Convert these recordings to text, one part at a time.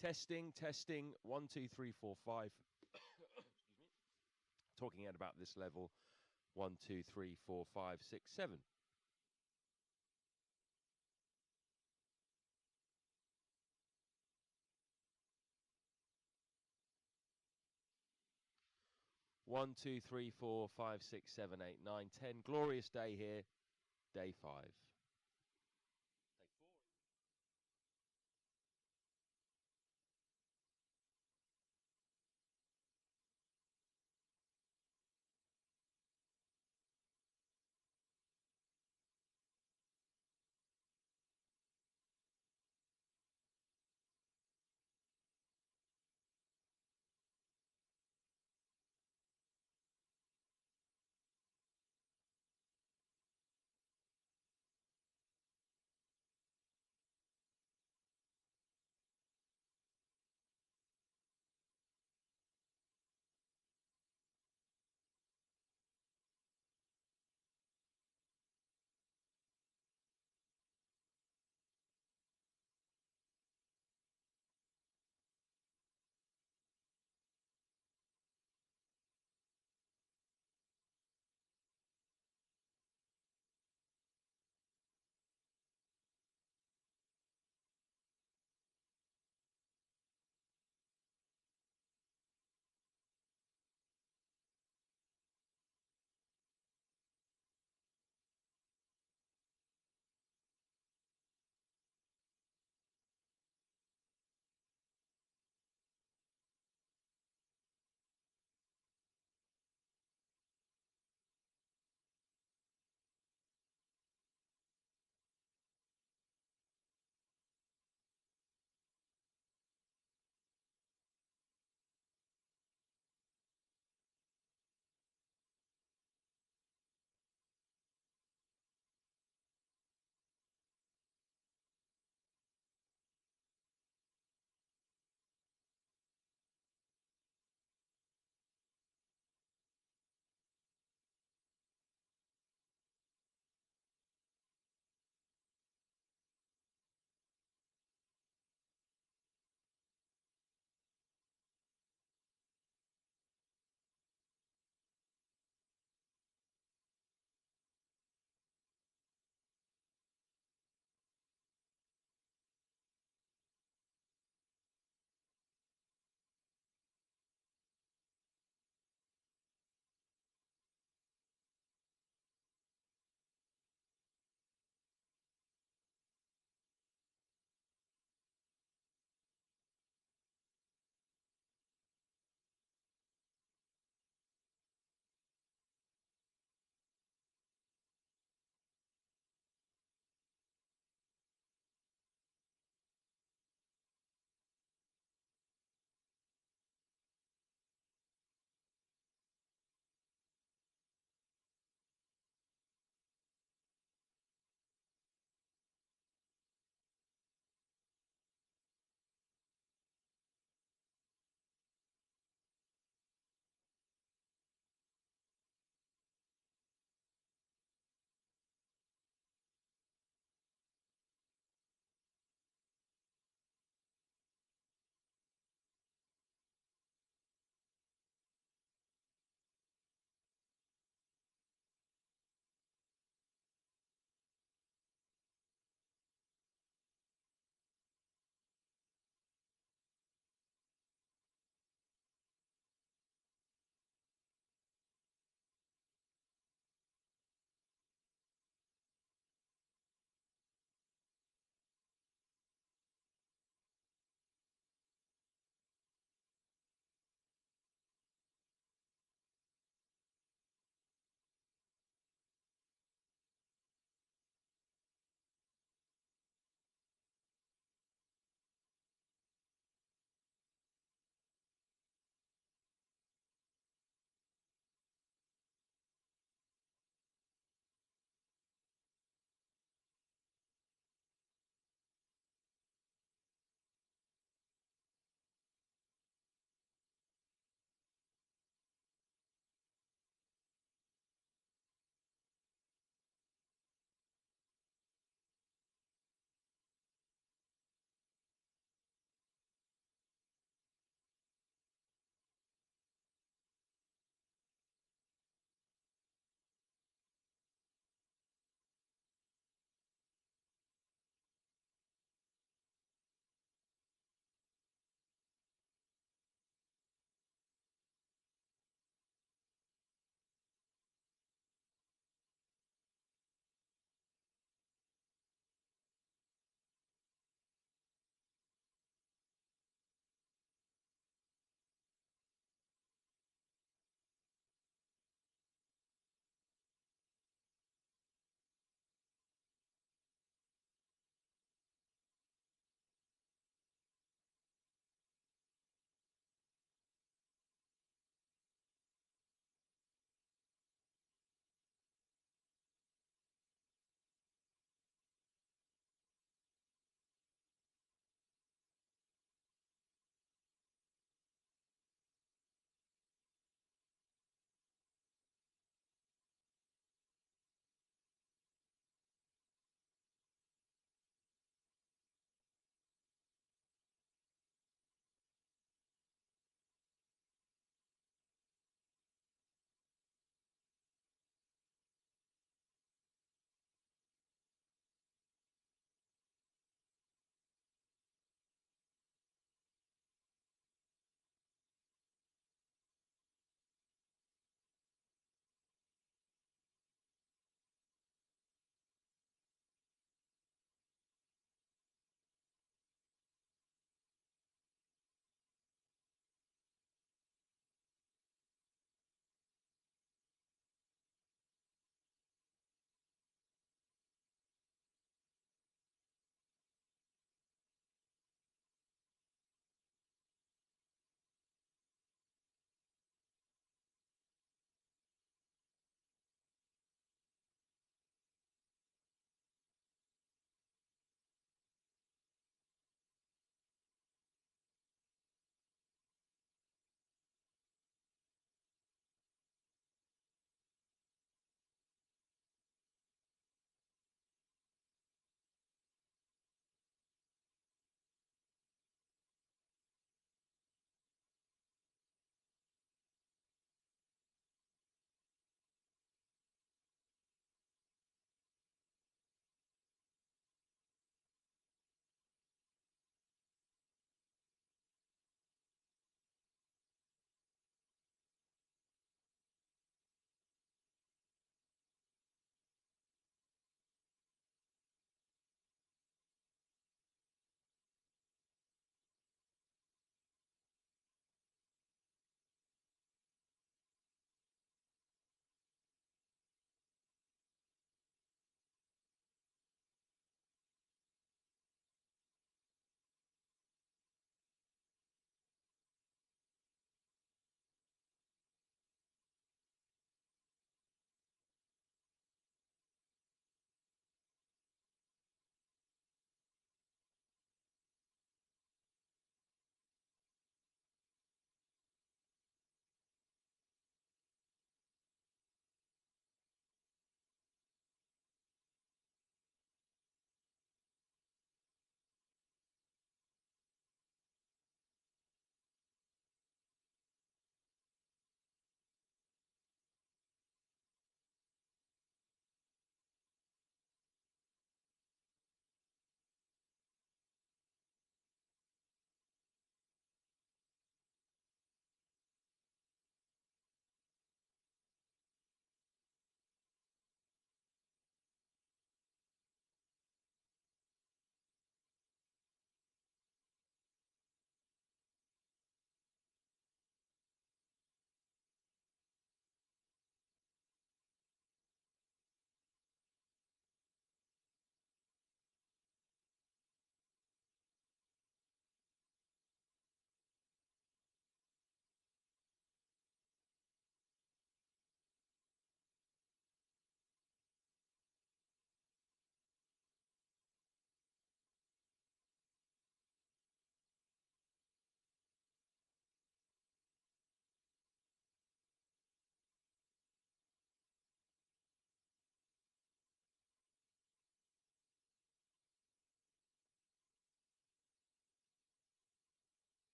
Testing, testing. 1, 2, 3, 4, 5. Excuse me. Talking at about this level. 1, 2, 3, 4, 5, 6, 7. One, 2, 3, 4, 5, 6, 7, 8, 9, 10. Glorious day here. Day 5. Take 4.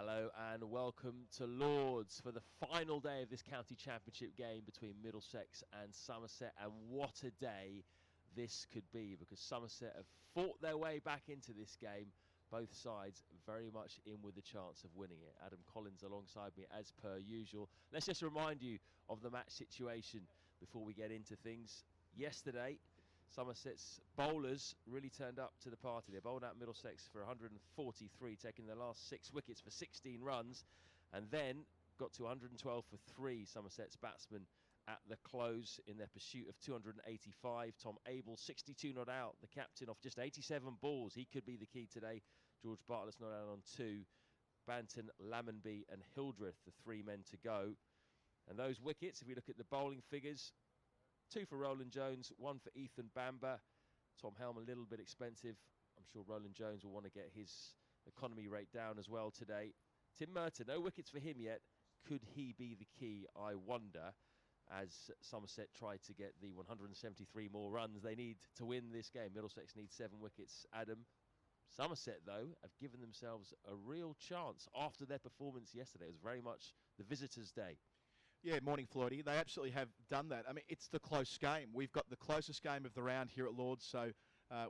Hello and welcome to Lords for the final day of this county championship game between Middlesex and Somerset. And what a day this could be, because Somerset have fought their way back into this game. Both sides very much in with a chance of winning it. Adam Collins alongside me as per usual. Let's just remind you of the match situation before we get into things. Yesterday, Somerset's bowlers really turned up to the party. They bowled out Middlesex for 143, taking their last 6 wickets for 16 runs, and then got to 112 for 3, Somerset's batsmen at the close in their pursuit of 285. Tom Abel, 62 not out, the captain off just 87 balls. He could be the key today. George Bartlett's not out on 2. Banton, Lammonby and Hildreth, the 3 men to go. And those wickets, if we look at the bowling figures, 2 for Roland Jones, 1 for Ethan Bamber. Tom Helm a little bit expensive. I'm sure Roland Jones will want to get his economy rate down as well today. Tim Merton, no wickets for him yet. Could he be the key, I wonder, as Somerset try to get the 173 more runs they need to win this game. Middlesex needs 7 wickets. Adam, Somerset, though, have given themselves a real chance after their performance yesterday. It was very much the visitors' day. Yeah, morning, Floydie. They absolutely have done that. I mean, it's the close game. We've got the closest game of the round here at Lords, so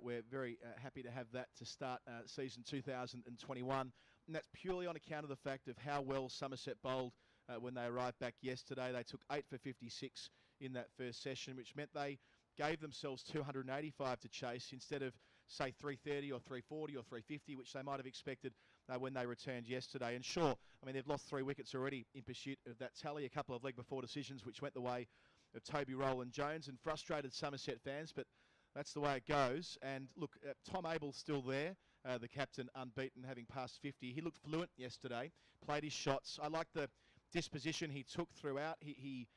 we're very happy to have that to start season 2021. And that's purely on account of the fact of how well Somerset bowled when they arrived back yesterday. They took 8 for 56 in that first session, which meant they gave themselves 285 to chase instead of, say, 330 or 340 or 350, which they might have expected when they returned yesterday. And sure, I mean, they've lost 3 wickets already in pursuit of that tally, a couple of leg before decisions which went the way of Toby Roland Jones and frustrated Somerset fans, but that's the way it goes. And look, Tom Abel's still there, the captain, unbeaten, having passed 50. He looked fluent yesterday, played his shots. I like the disposition he took throughout. He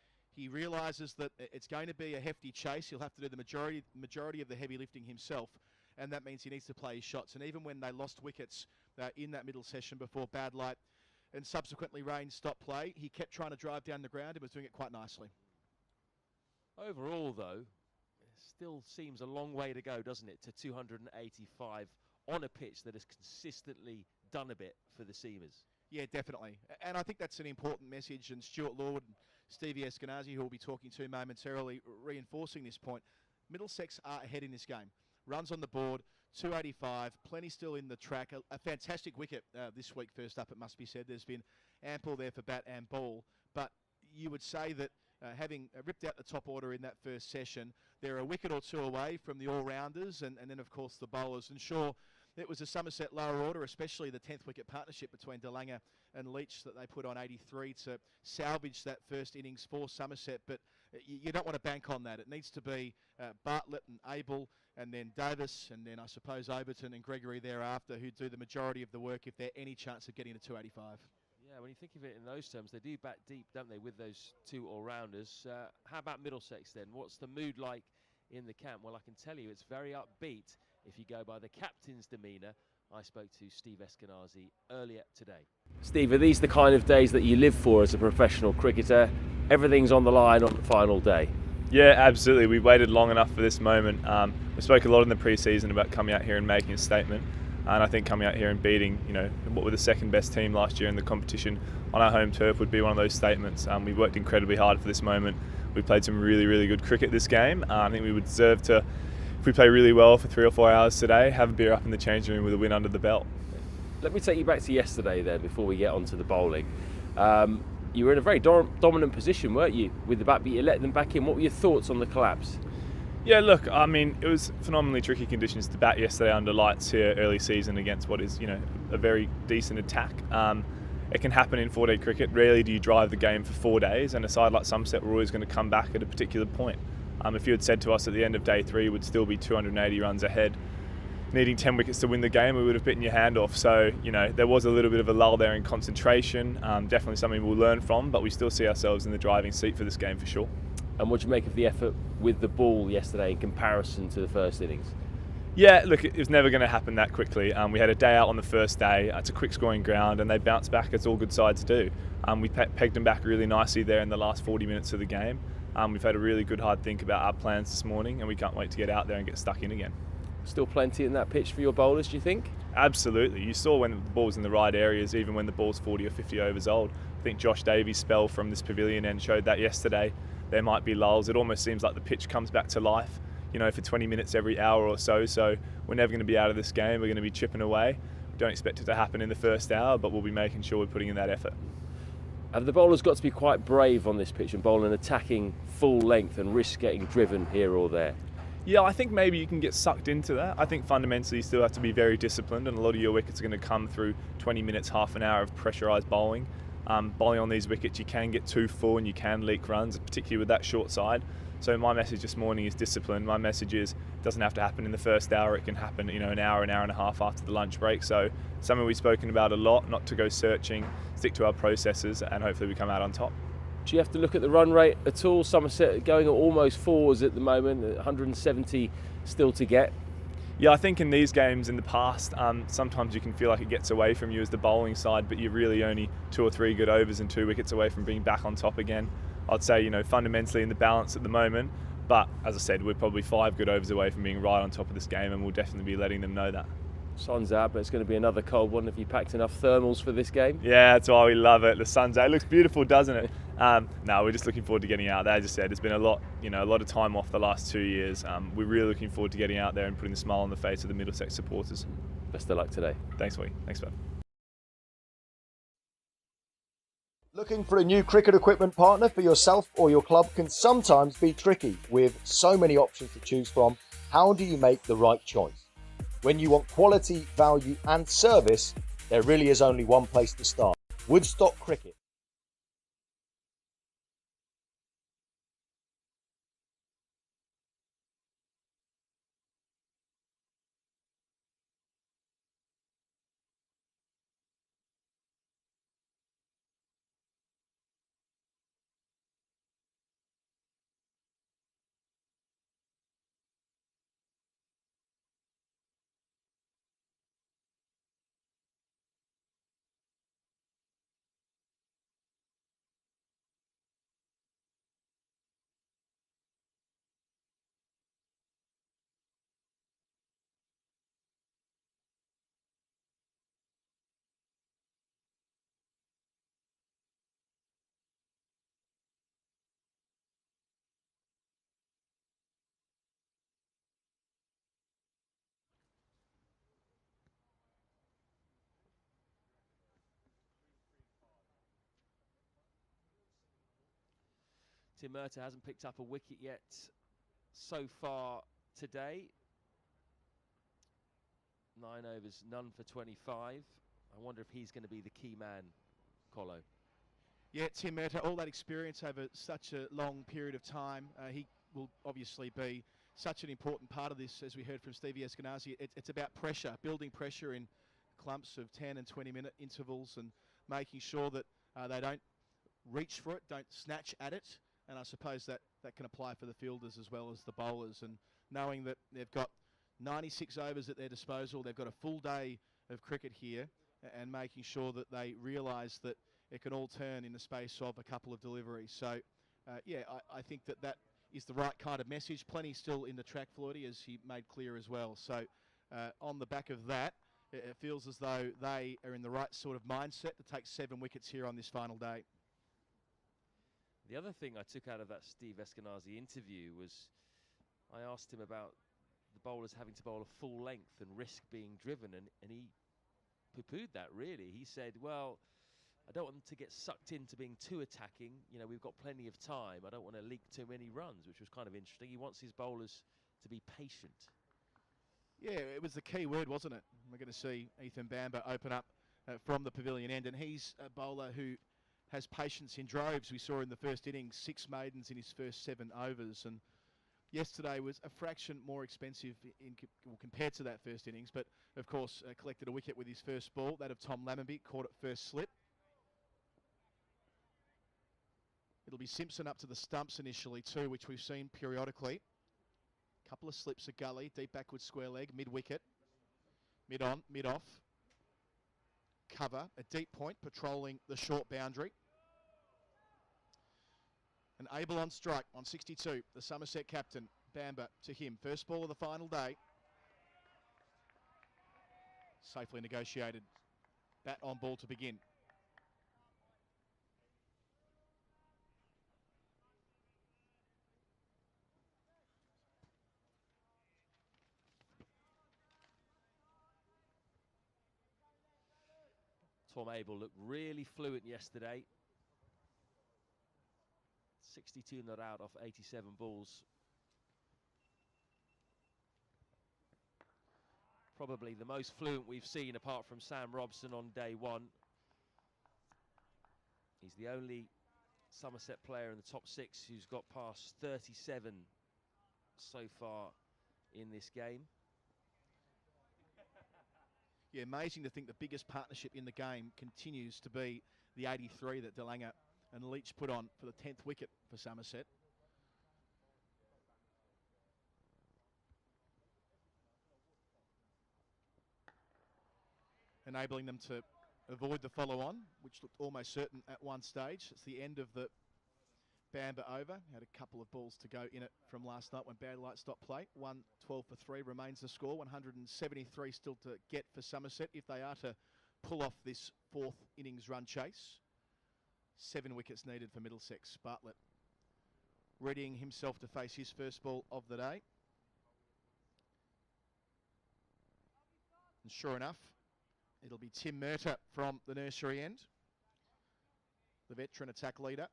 realises that it's going to be a hefty chase. He'll have to do the majority of the heavy lifting himself, and that means he needs to play his shots. And even when they lost wickets in that middle session before bad light and subsequently rain stopped play, he kept trying to drive down the ground and was doing it quite nicely. Overall, though, it still seems a long way to go, doesn't it, to 285 on a pitch that has consistently done a bit for the Seamers. Yeah, definitely. And I think that's an important message, and Stuart Lord and Stevie Eskenazi, who we'll be talking to momentarily, reinforcing this point. Middlesex are ahead in this game. Runs on the board, 285, plenty still in the track. A fantastic wicket this week, first up, it must be said. There's been ample there for bat and ball. But you would say that having ripped out the top order in that first session, they're a wicket or 2 away from the all-rounders and then, of course, the bowlers. And sure, it was a Somerset lower order, especially the 10th wicket partnership between Delanger and Leach that they put on 83 to salvage that first innings for Somerset. But you don't want to bank on that. It needs to be Bartlett and Abel, and then Davis, and then I suppose Overton and Gregory thereafter, who do the majority of the work if they're any chance of getting to 285. Yeah, when you think of it in those terms, they do bat deep, don't they, with those 2 all-rounders. How about Middlesex then? What's the mood like in the camp? Well, I can tell you it's very upbeat if you go by the captain's demeanour. I spoke to Steve Eskenazi earlier today. Steve, are these the kind of days that you live for as a professional cricketer? Everything's on the line on the final day. Yeah, absolutely. We waited long enough for this moment. We spoke a lot in the pre-season about coming out here and making a statement. And I think coming out here and beating, what were the second best team last year in the competition on our home turf would be one of those statements. We worked incredibly hard for this moment. We played some really, really good cricket this game. I think we would deserve to, if we play really well for 3 or 4 hours today, have a beer up in the changing room with a win under the belt. Let me take you back to yesterday then, before we get onto the bowling. You were in a very dominant position, weren't you, with the bat, but you let them back in. What were your thoughts on the collapse? Yeah, look, I mean, it was phenomenally tricky conditions to bat yesterday under lights here early season against what is, a very decent attack. It can happen in 4-day cricket. Rarely do you drive the game for 4 days, and a side like Somerset were always going to come back at a particular point. If you had said to us at the end of day 3 would still be 280 runs ahead, needing 10 wickets to win the game, we would have bitten your hand off. So, there was a little bit of a lull there in concentration. Definitely something we'll learn from, but we still see ourselves in the driving seat for this game for sure. And what do you make of the effort with the ball yesterday in comparison to the first innings? Yeah, look, it was never going to happen that quickly. We had a day out on the first day. It's a quick scoring ground, and they bounced back as all good sides do. We pegged them back really nicely there in the last 40 minutes of the game. We've had a really good hard think about our plans this morning, and we can't wait to get out there and get stuck in again. Still plenty in that pitch for your bowlers, do you think? Absolutely. You saw when the ball's in the right areas, even when the ball's 40 or 50 overs old. I think Josh Davies' spell from this pavilion end showed that yesterday. There might be lulls. It almost seems like the pitch comes back to life, for 20 minutes every hour or so. So we're never going to be out of this game. We're going to be chipping away. We don't expect it to happen in the first hour, but we'll be making sure we're putting in that effort. Have the bowlers got to be quite brave on this pitch and bowl an attacking full length and risk getting driven here or there? Yeah, I think maybe you can get sucked into that. I think fundamentally you still have to be very disciplined, and a lot of your wickets are going to come through 20 minutes, half an hour of pressurised bowling. Bowling on these wickets, you can get too full and you can leak runs, particularly with that short side. So my message this morning is discipline. My message is it doesn't have to happen in the first hour. It can happen, an hour and a half after the lunch break. So something we've spoken about a lot, not to go searching, stick to our processes, and hopefully we come out on top. Do you have to look at the run rate at all? Somerset going at almost fours at the moment, 170 still to get. Yeah, I think in these games in the past, sometimes you can feel like it gets away from you as the bowling side, but you're really only 2 or 3 good overs and 2 wickets away from being back on top again. I'd say, fundamentally in the balance at the moment, but as I said, we're probably 5 good overs away from being right on top of this game, and we'll definitely be letting them know that. Sun's out, but it's going to be another cold one. Have you packed enough thermals for this game? Yeah, that's why we love it. The sun's out. It looks beautiful, doesn't it? No, we're just looking forward to getting out there. As I said, it's been a lot of time off the last 2 years. We're really looking forward to getting out there and putting a smile on the face of the Middlesex supporters. Best of luck today. Thanks, Wee. Thanks, bud. Looking for a new cricket equipment partner for yourself or your club can sometimes be tricky. With so many options to choose from, how do you make the right choice? When you want quality, value and service, there really is only one place to start. Woodstock Cricket. Tim Murtagh hasn't picked up a wicket yet so far today. 9 overs, none for 25. I wonder if he's going to be the key man, Colo. Yeah, Tim Murtagh, all that experience over such a long period of time, he will obviously be such an important part of this, as we heard from Stevie Eskenazi. It's about pressure, building pressure in clumps of 10 and 20-minute intervals and making sure that they don't reach for it, don't snatch at it. And I suppose that can apply for the fielders as well as the bowlers. And knowing that they've got 96 overs at their disposal, they've got a full day of cricket here, and making sure that they realise that it can all turn in the space of a couple of deliveries. So, I think that is the right kind of message. Plenty still in the track, Floydie, as he made clear as well. So, on the back of that, it feels as though they are in the right sort of mindset to take 7 wickets here on this final day. The other thing I took out of that Steve Eskenazi interview was I asked him about the bowlers having to bowl a full length and risk being driven, and he poo-pooed that, really. He said, well, I don't want them to get sucked into being too attacking. We've got plenty of time. I don't want to leak too many runs, which was kind of interesting. He wants his bowlers to be patient. Yeah, it was the key word, wasn't it? We're going to see Ethan Bamber open up from the pavilion end, and he's a bowler who has patience in droves. We saw in the first innings 6 maidens in his first 7 overs, and yesterday was a fraction more expensive compared to that first innings, but of course collected a wicket with his first ball, that of Tom Lammonby, caught it first slip. It'll be Simpson up to the stumps initially too, which we've seen periodically. Couple of slips of gully, deep backward square leg, mid-wicket, mid-on, mid-off. Cover, a deep point, patrolling the short boundary. And Abel on strike on 62, the Somerset captain, Bamber to him. First ball of the final day. safely negotiated. Bat on ball to begin. Tom Abel looked really fluent yesterday. 62 not out off 87 balls. Probably the most fluent we've seen apart from Sam Robson on day one. He's the only Somerset player in the top 6 who's got past 37 so far in this game. Yeah, amazing to think the biggest partnership in the game continues to be the 83 that Delanger and Leach put on for the 10th wicket for Somerset. Enabling them to avoid the follow-on, which looked almost certain at one stage. It's the end of the Bamber over. Had a couple of balls to go in it from last night when Bad Light stopped play. 112 for 3 remains the score. 173 still to get for Somerset if they are to pull off this 4th innings run chase. 7 wickets needed for Middlesex. Bartlett readying himself to face his first ball of the day. And sure enough, it'll be Tim Murtagh from the nursery end, the veteran attack leader.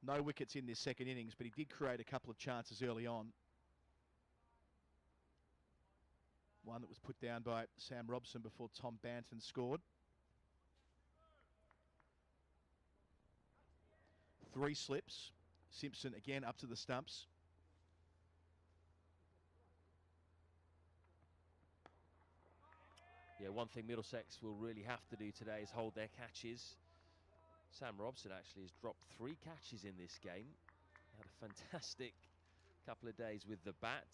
No wickets in this second innings, but he did create a couple of chances early on. One that was put down by Sam Robson before Tom Banton scored. 3 slips. Simpson again up to the stumps. Yeah, one thing Middlesex will really have to do today is hold their catches. Sam Robson actually has dropped 3 catches in this game. Had a fantastic couple of days with the bat.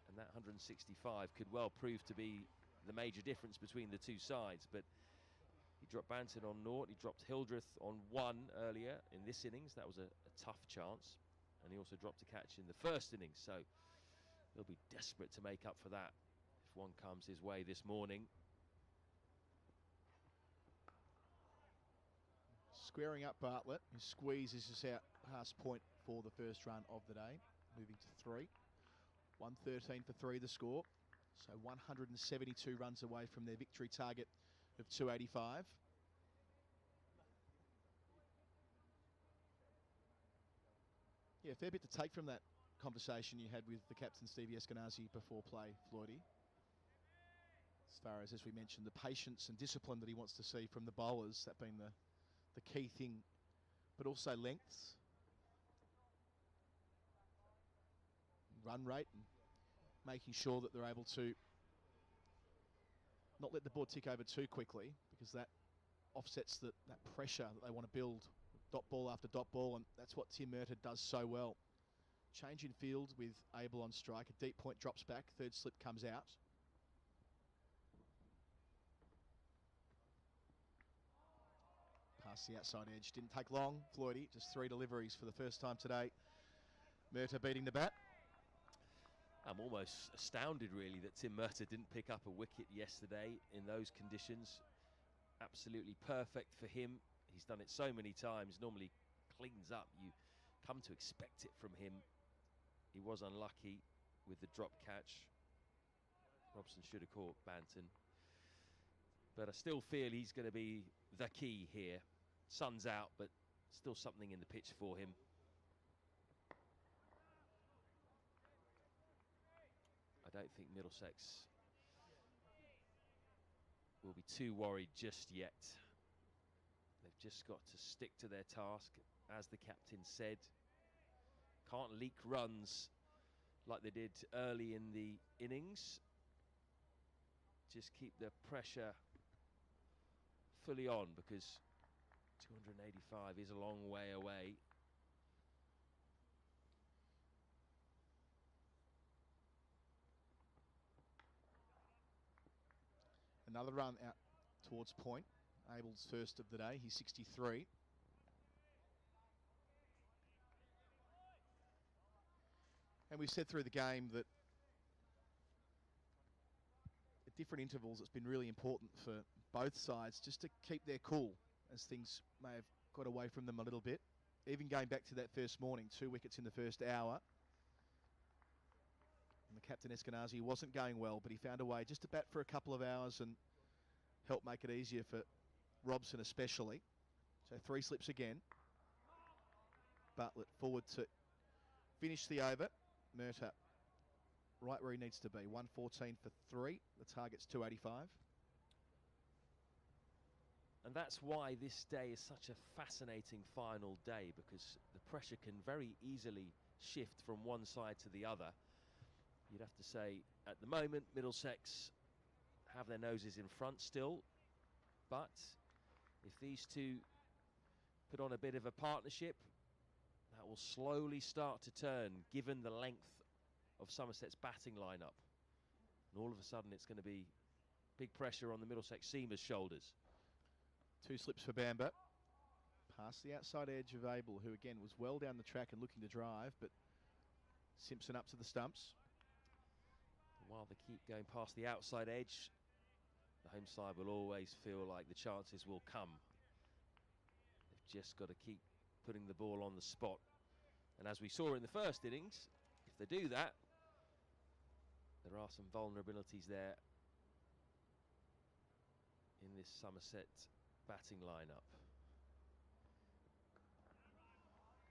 And that 165 could well prove to be the major difference between the two sides. But he dropped Banton on 0. He dropped Hildreth on 1 earlier in this innings. That was a tough chance. And he also dropped a catch in the first innings. So he'll be desperate to make up for that if one comes his way this morning. Squaring up Bartlett, who squeezes us out past point for the first run of the day. Moving to 3. 113 for 3 the score. So 172 runs away from their victory target of 285. Yeah, fair bit to take from that conversation you had with the captain Stevie Eskenazi before play, Floydie. As far as we mentioned, the patience and discipline that he wants to see from the bowlers, that being the key thing, but also lengths, run rate, and making sure that they're able to not let the board tick over too quickly, because that offsets that pressure that they want to build dot ball after dot ball, and that's what Tim Murtagh does so well. Change in field with Abel on strike, a deep point drops back, 3rd slip comes out. Past the outside edge, didn't take long, Floydie, just 3 deliveries for the first time today. Murtagh beating the bat. I'm almost astounded really that Tim Murtagh didn't pick up a wicket yesterday in those conditions. Absolutely perfect for him. He's done it so many times, normally cleans up. You come to expect it from him. He was unlucky with the drop catch. Robson should have caught Banton. But I still feel he's going to be the key here. Sun's out, but still something in the pitch for him. I don't think Middlesex will be too worried just yet. They've just got to stick to their task, as the captain said. Can't leak runs like they did early in the innings. Just keep the pressure fully on, because 285 is a long way away. Another run out towards point. Abel's first of the day. He's 63. And we've said through the game that different intervals, it's been really important for both sides just to keep their cool as things may have got away from them a little bit. Even going back to that first morning, 2 wickets in the first hour. And the captain Eskenazi wasn't going well, but he found a way just to bat for a couple of hours and help make it easier for Robson especially. So 3 slips again. Bartlett forward to finish the over. Murtagh right where he needs to be. 114 for 3. The target's 285. And that's why this day is such a fascinating final day, because the pressure can very easily shift from one side to the other. You'd have to say, at the moment, Middlesex have their noses in front still. But if these two put on a bit of a partnership, that will slowly start to turn, given the length of Somerset's batting lineup. And all of a sudden, it's going to be big pressure on the Middlesex seamers' shoulders. 2 slips for Bamber. Past the outside edge of Abel, who again was well down the track and looking to drive, but Simpson up to the stumps. While they keep going past the outside edge, the home side will always feel like the chances will come. They've just got to keep putting the ball on the spot. And as we saw in the first innings, if they do that, there are some vulnerabilities there in this Somerset batting lineup.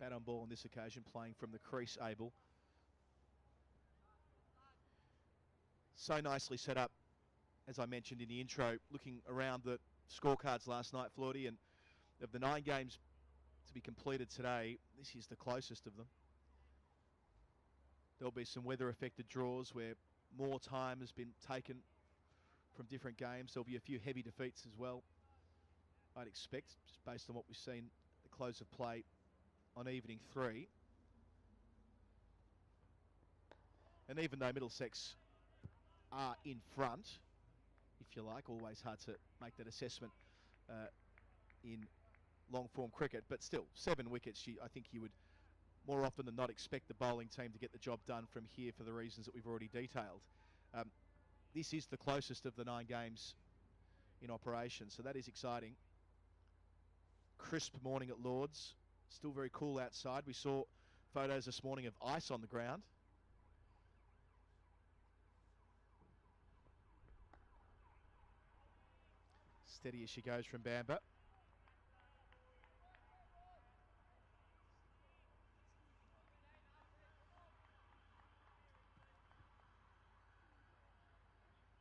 Bat on ball on this occasion, playing from the crease, Abel. So nicely set up, as I mentioned in the intro, looking around the scorecards last night, Flordy, and of the 9 games to be completed today, this is the closest of them. There'll be some weather-affected draws where more time has been taken from different games. There'll be a few heavy defeats as well, I'd expect, just based on what we've seen at the close of play on evening 3. And even though Middlesex are in front, if you like, always hard to make that assessment in long-form cricket, but still, 7 wickets, I think you would more often than not expect the bowling team to get the job done from here for the reasons that we've already detailed. This is the closest of the 9 games in operation, so that is exciting. Crisp morning at Lord's, still very cool outside. We saw photos this morning of ice on the ground. Steady as she goes from Bamber.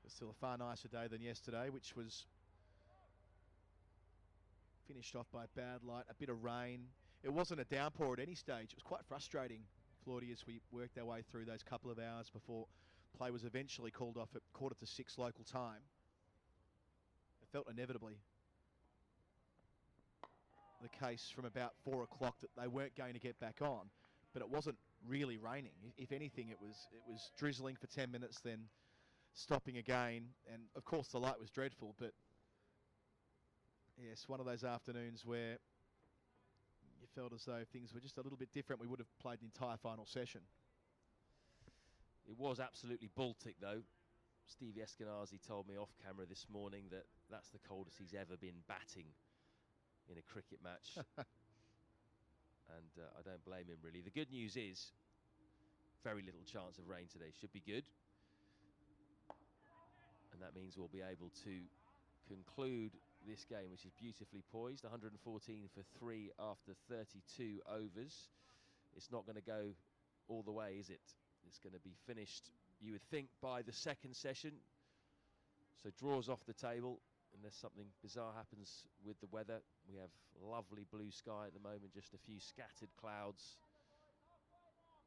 It's still a far nicer day than yesterday, which was finished off by bad light, a bit of rain. It wasn't a downpour at any stage. It was quite frustrating, Claudia, as we worked our way through those couple of hours before play was eventually called off at 5:45 local time. It felt inevitably the case from about 4 o'clock that they weren't going to get back on, but it wasn't really raining. If anything, it was drizzling for 10 minutes, then stopping again, and of course the light was dreadful, but yes, one of those afternoons where you felt as though things were just a little bit different. We would have played the entire final session. It was absolutely Baltic, though. Steve Eskenazi told me off camera this morning that that's the coldest he's ever been batting in a cricket match. And I don't blame him, really. The good news is very little chance of rain today. Should be good. And that means we'll be able to conclude this game, which is beautifully poised. 114 for 3 after 32 overs. It's not going to go all the way, is it? It's going to be finished, you would think, by the second session. So draws off the table unless something bizarre happens with the weather. We have lovely blue sky at the moment, just a few scattered clouds.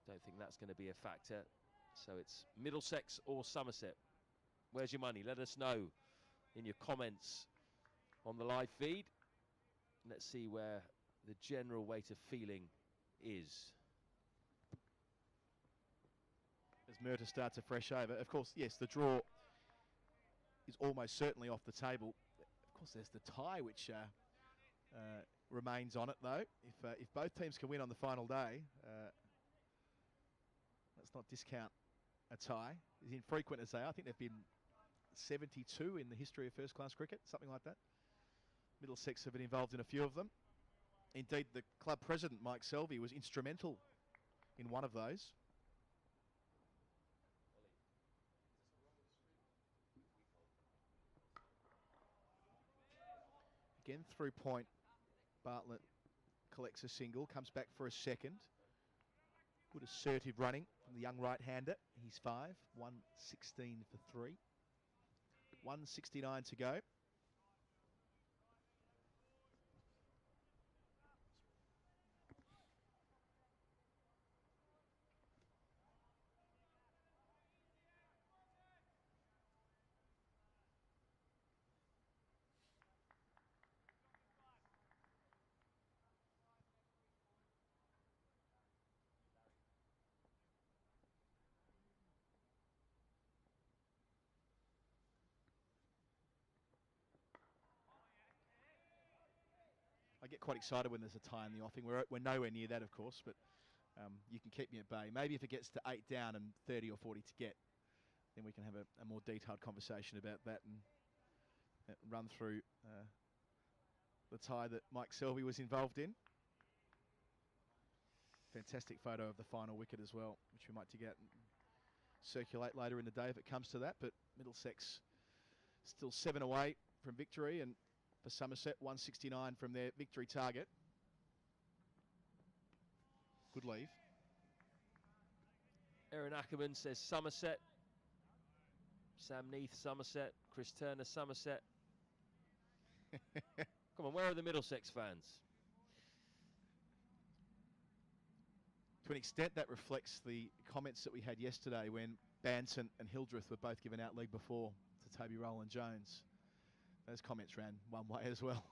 Don't think that's going to be a factor. So it's Middlesex or Somerset. Where's your money? Let us know in your comments on the live feed. Let's see where the general weight of feeling is. As Murtagh starts a fresh over, of course, yes, the draw is almost certainly off the table. Of course, there's the tie, which remains on it, though. If both teams can win on the final day, let's not discount a tie. As infrequent as they are, I think they've been 72 in the history of first-class cricket, something like that. Middlesex have been involved in a few of them. Indeed, the club president, Mike Selvey, was instrumental in one of those. Again, through point, Bartlett collects a single, comes back for a second. Good assertive running from the young right-hander. He's 5, 116 for 3. 169 to go. I get quite excited when there's a tie in the offing. We're nowhere near that, of course, but you can keep me at bay. Maybe if it gets to 8 down and 30 or 40 to get, then we can have a more detailed conversation about that and run through the tie that Mike Selvey was involved in. Fantastic photo of the final wicket as well, which we might dig out and circulate later in the day if it comes to that. But Middlesex still 7 away from victory, and for Somerset, 169 from their victory target. Good leave. Aaron Ackerman says Somerset. Sam Neath, Somerset. Chris Turner, Somerset. Come on, where are the Middlesex fans? To an extent, that reflects the comments that we had yesterday when Banton and Hildreth were both given out league before to Toby Rowland-Jones. Those comments ran one way as well.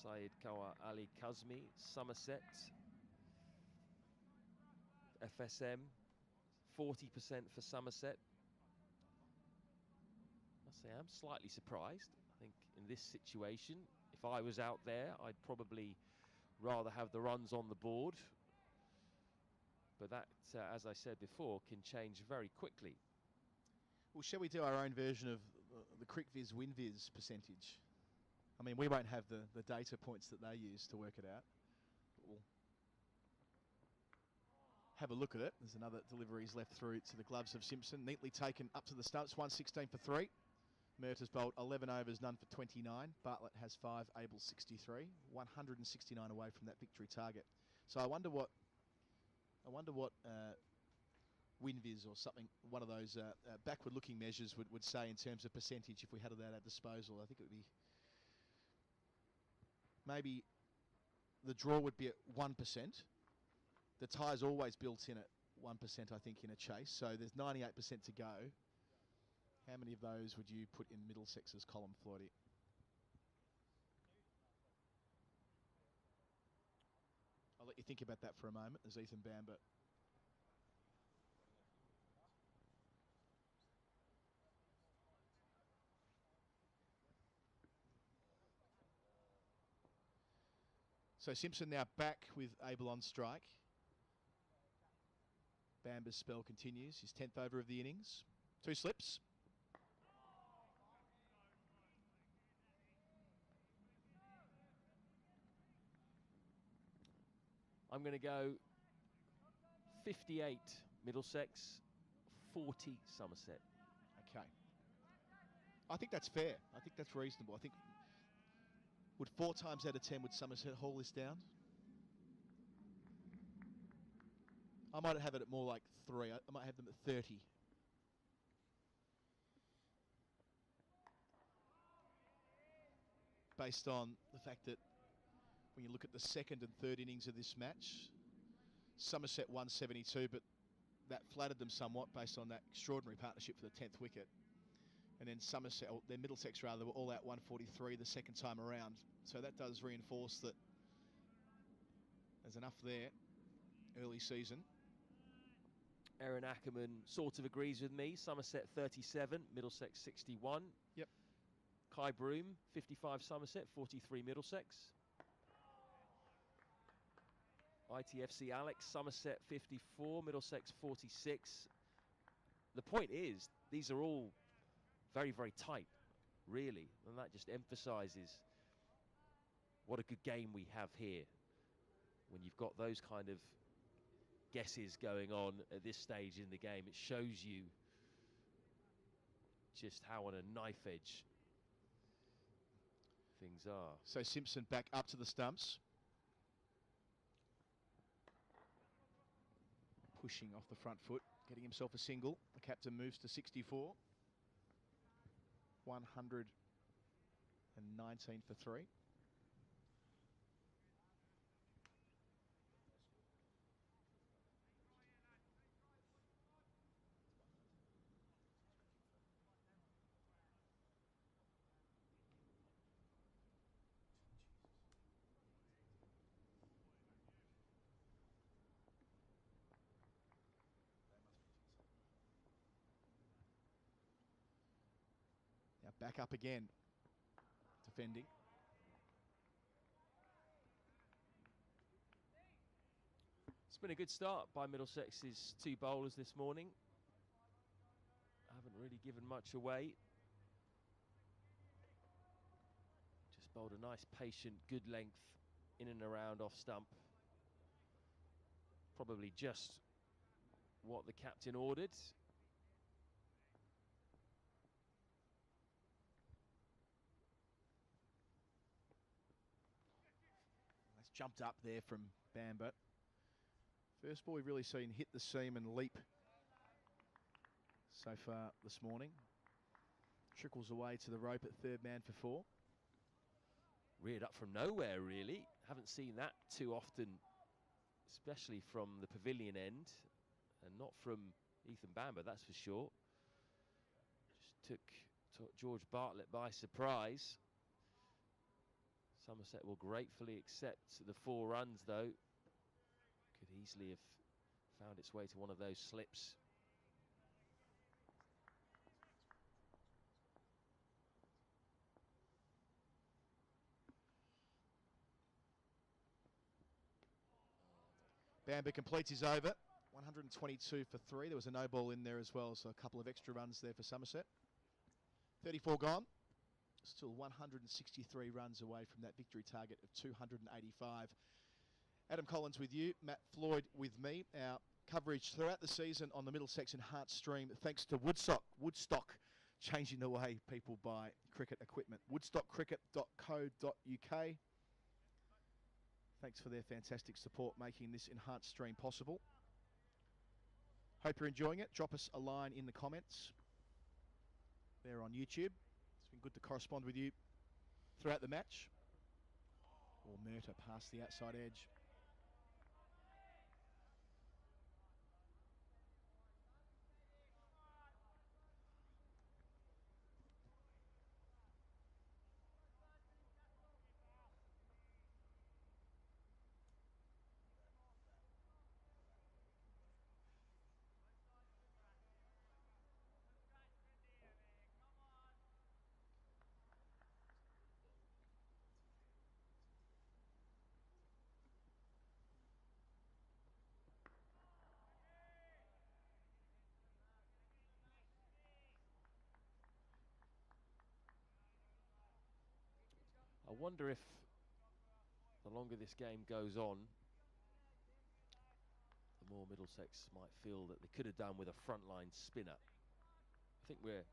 Syed Kawa Ali Kazmi, Somerset. FSM, 40% for Somerset. I must say I'm slightly surprised. I think in this situation, if I was out there, I'd probably rather have the runs on the board. But that, as I said before, can change very quickly. Well, shall we do our own version of the CricViz WinViz percentage? I mean, we won't have the data points that they use to work it out. But we'll have a look at it. There's another delivery he's left through to the gloves of Simpson. Neatly taken up to the stumps, 116 for 3. Murtagh's bowled 11 overs, none for 29. Bartlett has 5, Abel 63. 169 away from that victory target. So I wonder what WinViz or something, one of those backward-looking measures would say in terms of percentage if we had that at disposal. I think it would be maybe the draw would be at 1%. The tie is always built in at 1%, I think, in a chase. So there's 98% to go. How many of those would you put in Middlesex's column, Floydie? I'll let you think about that for a moment as Ethan Bamber. So Simpson now back with Abel on strike. Bamber's spell continues. His 10th over of the innings. 2 slips. I'm going to go 58 Middlesex, 40 Somerset. Okay. I think that's fair. I think that's reasonable. I think would 4 times out of 10 would Somerset haul this down? I might have it at more like 3. I might have them at 30. Based on the fact that when you look at the second and third innings of this match, Somerset 172, but that flattered them somewhat based on that extraordinary partnership for the 10th wicket. And then Somerset, or their Middlesex rather, were all out 143 the second time around. So that does reinforce that there's enough there early season. Aaron Ackerman sort of agrees with me. Somerset 37, Middlesex 61. Yep. Kai Broom 55 Somerset, 43 Middlesex. ITFC Alex, Somerset 54, Middlesex 46. The point is, these are all very, very tight, really, and that just emphasises what a good game we have here when you've got those kind of guesses going on at this stage in the game. It shows you just how on a knife edge things are. So Simpson back up to the stumps. Pushing off the front foot, getting himself a single. The captain moves to 64. 119 for 3. Now back up again, defending. It's been a good start by Middlesex's two bowlers this morning. Haven't really given much away. Just bowled a nice, patient, good length in and around off stump. Probably just what the captain ordered. That's jumped up there from Bamber. First ball we've really seen hit the seam and leap so far this morning. Trickles away to the rope at third man for 4. Reared up from nowhere, really. Haven't seen that too often, especially from the pavilion end, and not from Ethan Bamber, that's for sure. Just took George Bartlett by surprise. Somerset will gratefully accept the 4 runs, though. Could easily have found its way to one of those slips. Bamber completes his over. 122 for 3. There was a no ball in there as well, so a couple of extra runs there for Somerset. 34 gone. Still 163 runs away from that victory target of 285. Adam Collins with you, Matt Floyd with me. Our coverage throughout the season on the Middlesex and Hart stream, thanks to Woodstock, changing the way people buy cricket equipment. woodstockcricket.co.uk. Thanks for their fantastic support making this enhanced stream possible. Hope you're enjoying it. Drop us a line in the comments there on YouTube. It's been good to correspond with you throughout the match. Or Murta past the outside edge. I wonder if the longer this game goes on, the more Middlesex might feel that they could have done with a frontline spinner. I think we're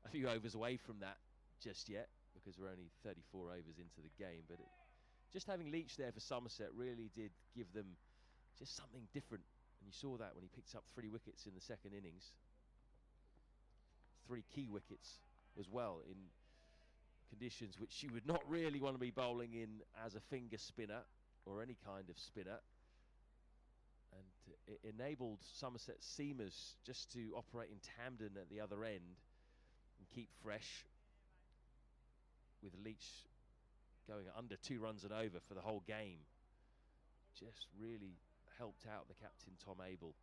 a few overs away from that just yet, because we're only 34 overs into the game, but just having Leach there for Somerset really did give them just something different, and you saw that when he picked up 3 wickets in the second innings. 3 key wickets as well in conditions which you would not really want to be bowling in as a finger spinner or any kind of spinner, and it enabled Somerset seamers just to operate in tandem at the other end and keep fresh, with Leach going under 2 runs and over for the whole game. Just really helped out the captain, Tom Abel.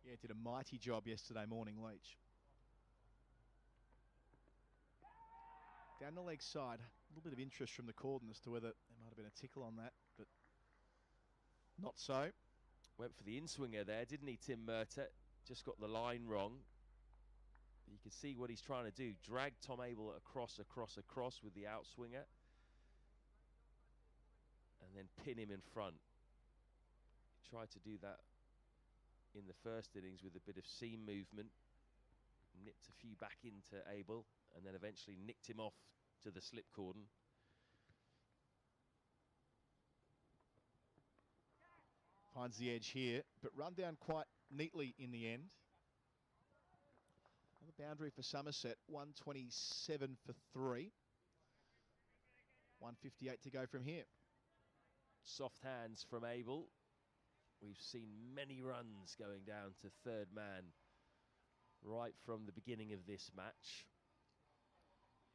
Yeah, did a mighty job yesterday morning, Leach. Down the leg side, a little bit of interest from the cordon as to whether there might have been a tickle on that, but not so. Went for the in-swinger there, didn't he, Tim Murtagh? Just got the line wrong. You can see what he's trying to do. Drag Tom Abel across with the outswinger. And then pin him in front. He tried to do that in the first innings with a bit of seam movement. Nipped a few back into Abel and then eventually nicked him off to the slip cordon. Finds the edge here, but run down quite neatly in the end. Another boundary for Somerset, 127 for 3. 158 to go from here. Soft hands from Abel. We've seen many runs going down to third man right from the beginning of this match.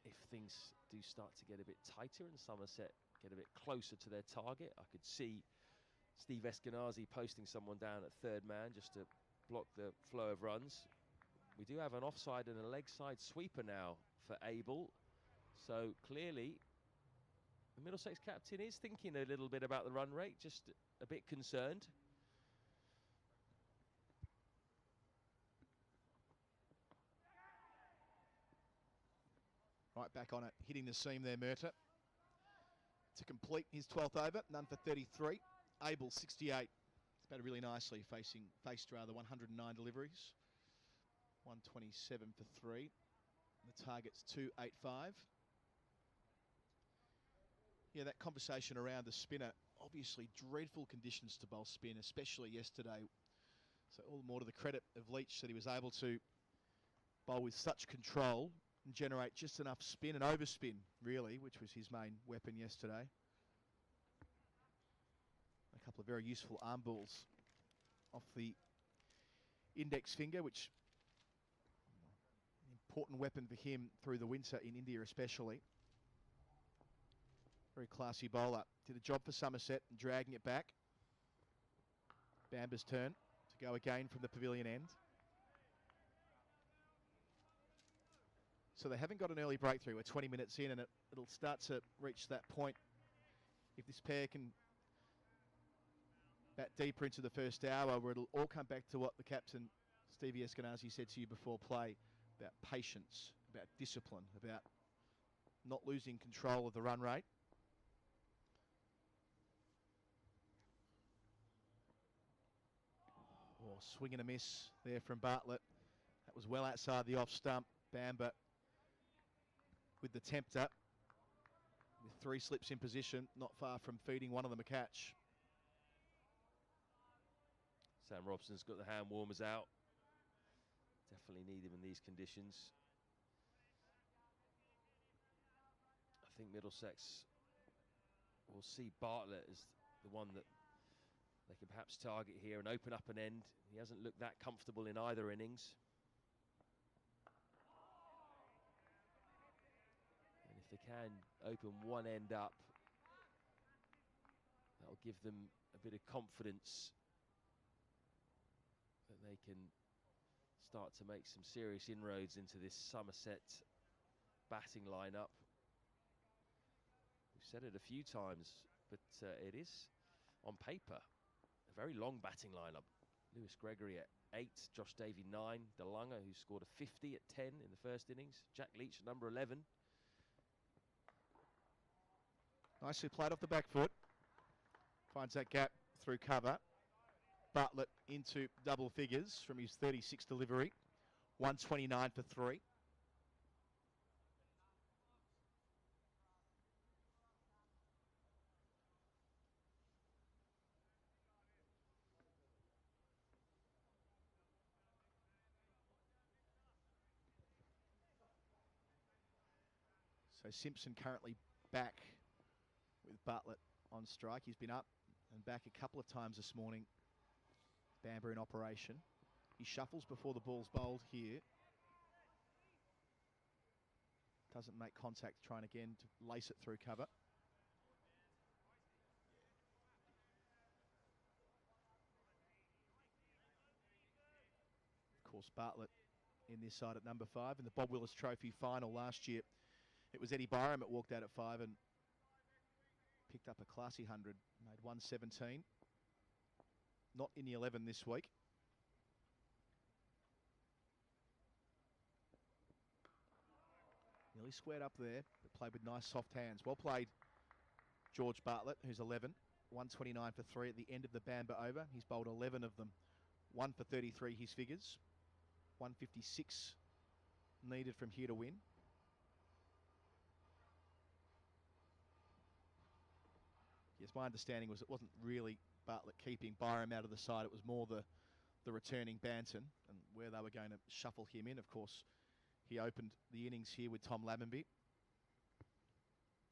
If things do start to get a bit tighter and Somerset get a bit closer to their target, I could see Steve Eskenazi posting someone down at third man just to block the flow of runs. We do have an offside and a leg side sweeper now for Abel. So clearly the Middlesex captain is thinking a little bit about the run rate, just a bit concerned. Right back on it, hitting the seam there, Murtagh. To complete his 12th over, none for 33. Abel, 68. It's batted really nicely, faced 109 deliveries. 127 for 3. The target's 285. Yeah, that conversation around the spinner, obviously dreadful conditions to bowl spin, especially yesterday. So all the more to the credit of Leach that he was able to bowl with such control and generate just enough spin and overspin, really, which was his main weapon yesterday. A couple of very useful arm balls off the index finger, which an important weapon for him through the winter in India especially. Very classy bowler. Did a job for Somerset and dragging it back. Bamba's turn to go again from the pavilion end. So they haven't got an early breakthrough. We're 20 minutes in and it'll start to reach that point. If this pair can bat deeper into the first hour, where it'll all come back to what the captain, Stevie Eskenazi, said to you before play, about patience, about discipline, about not losing control of the run rate. Oh, swing and a miss there from Bartlett. That was well outside the off stump. Bamba with the tempter, with 3 slips in position, not far from feeding one of them a catch. Sam Robson's got the hand warmers out. Definitely need him in these conditions. I think Middlesex will see Bartlett as the one that they can perhaps target here and open up an end. He hasn't looked that comfortable in either innings. And if they can open one end up, that'll give them a bit of confidence that they can start to make some serious inroads into this Somerset batting lineup. We've said it a few times, but it is on paper a very long batting lineup. Lewis Gregory at 8, Josh Davey 9, DeLunger, who scored a 50 at 10 in the first innings, Jack Leach at number 11. Nicely played off the back foot. Finds that gap through cover. Bartlett into double figures from his 36 delivery. 129 for 3. So Simpson currently back with Bartlett on strike. He's been up and back a couple of times this morning. Bamber in operation. He shuffles before the ball's bowled here. Doesn't make contact, trying again to lace it through cover. Of course, Bartlett in this side at number 5 in the Bob Willis Trophy final last year. It was Eddie Byram that walked out at 5 and picked up a classy 100, made 117. Not in the 11 this week. Nearly squared up there, but played with nice soft hands. Well played, George Bartlett, who's 11. 129 for 3 at the end of the Bamba over. He's bowled 11 of them. 1 for 33, his figures. 156 needed from here to win. Yes, my understanding was it wasn't really Bartlett keeping Byram out of the side. It was more the returning Banton and where they were going to shuffle him in. Of course, he opened the innings here with Tom Lammonby.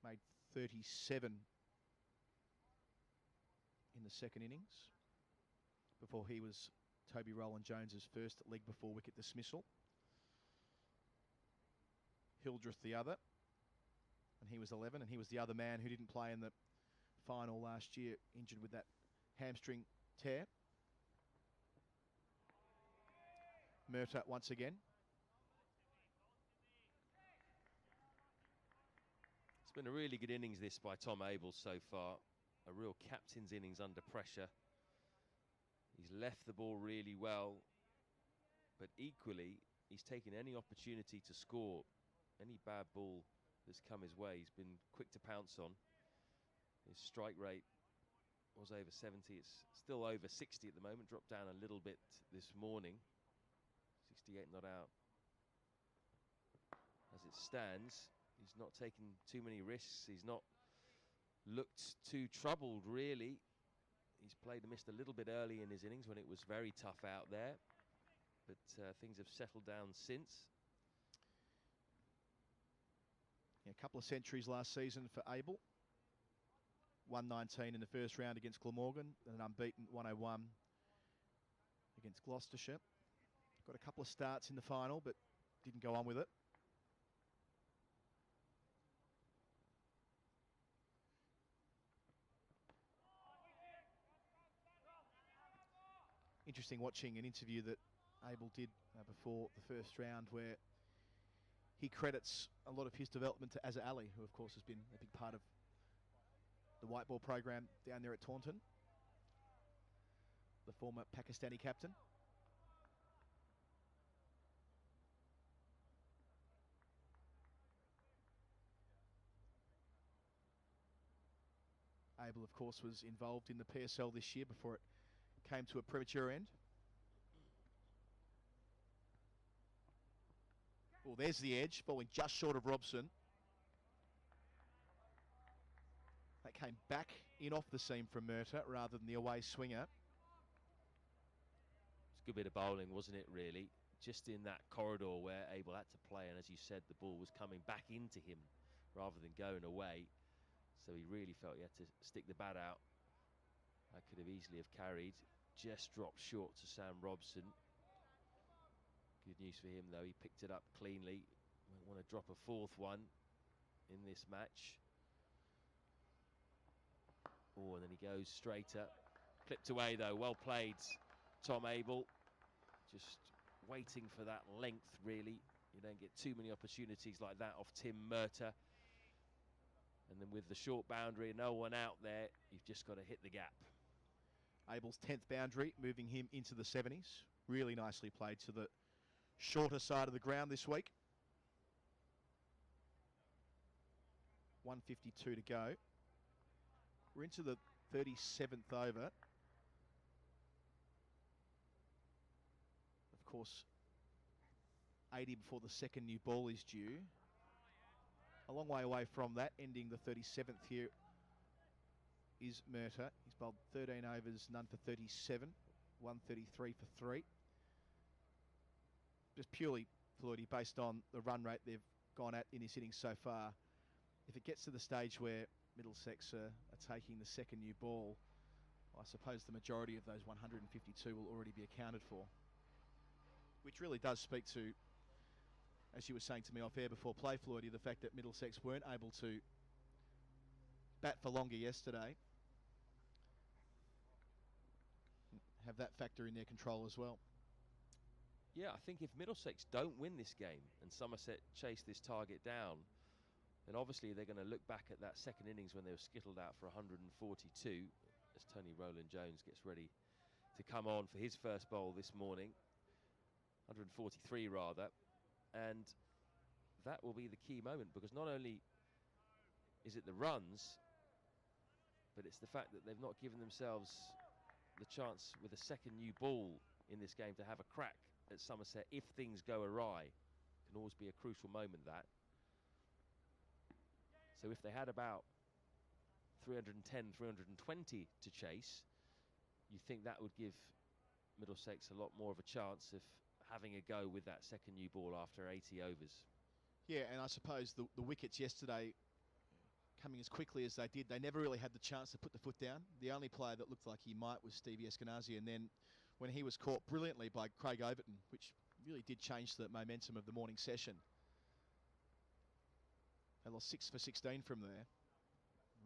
Made 37 in the second innings before he was Toby Rowland-Jones's first leg before wicket dismissal. Hildreth the other, and he was 11, and he was the other man who didn't play in the final last year, injured with that hamstring tear. Murtagh once again. It's been a really good innings this by Tom Abel so far. A real captain's innings under pressure. He's left the ball really well, but equally he's taken any opportunity to score. Any bad ball that's come his way, he's been quick to pounce on. His strike rate was over 70. It's still over 60 at the moment. Dropped down a little bit this morning. 68 not out. As it stands, he's not taken too many risks. He's not looked too troubled, really. He's played and missed a little bit early in his innings when it was very tough out there. But things have settled down since. Yeah, a couple of centuries last season for Abel. 119 in the first round against Glamorgan, and an unbeaten 101 against Gloucestershire. Got a couple of starts in the final, but didn't go on with it. Interesting watching an interview that Abel did before the first round, where he credits a lot of his development to Azhar Ali, who of course has been a big part of the white ball program down there at Taunton, the former Pakistani captain. Abel, of course, was involved in the PSL this year before it came to a premature end. Well, there's the edge, falling just short of Robson. That came back in off the seam from Murtagh rather than the away swinger. It's a good bit of bowling, wasn't it, really? Just in that corridor where Abel had to play, and as you said, the ball was coming back into him rather than going away. So he really felt he had to stick the bat out. That could have easily have carried. Just dropped short to Sam Robson. Good news for him, though. He picked it up cleanly. Won't want to drop a fourth one in this match. Oh, and then he goes straighter. Clipped away, though. Well played, Tom Abel. Just waiting for that length, really. You don't get too many opportunities like that off Tim Murtagh. And then with the short boundary, no one out there, you've just got to hit the gap. Abel's 10th boundary, moving him into the 70s. Really nicely played to the shorter side of the ground this week. 152 to go. We're into the 37th over. Of course, 80 before the second new ball is due. A long way away from that, ending the 37th here is Murtagh. He's bowled 13 overs, none for 37, 133 for 3. Just purely, Floydie, based on the run rate they've gone at in this innings so far. If it gets to the stage where Middlesex are taking the second new ball, I suppose the majority of those 152 will already be accounted for. Which really does speak to, as you were saying to me off air before play, Floydie, the fact that Middlesex weren't able to bat for longer yesterday. Have that factor in their control as well. Yeah, I think if Middlesex don't win this game and Somerset chase this target down, And obviously they're going to look back at that second innings when they were skittled out for 142 as Tony Rowland-Jones gets ready to come on for his first bowl this morning. 143 rather. And that will be the key moment, because not only is it the runs, but it's the fact that they've not given themselves the chance with a second new ball in this game to have a crack at Somerset if things go awry. Can always be a crucial moment, that. So if they had about 310, 320 to chase, you think that would give Middlesex a lot more of a chance of having a go with that second new ball after 80 overs. Yeah, and I suppose the wickets yesterday coming as quickly as they did, they never really had the chance to put the foot down. The only player that looked like he might was Stevie Eskenazi, and then when he was caught brilliantly by Craig Overton, which really did change the momentum of the morning session. They lost 6 for 16 from there.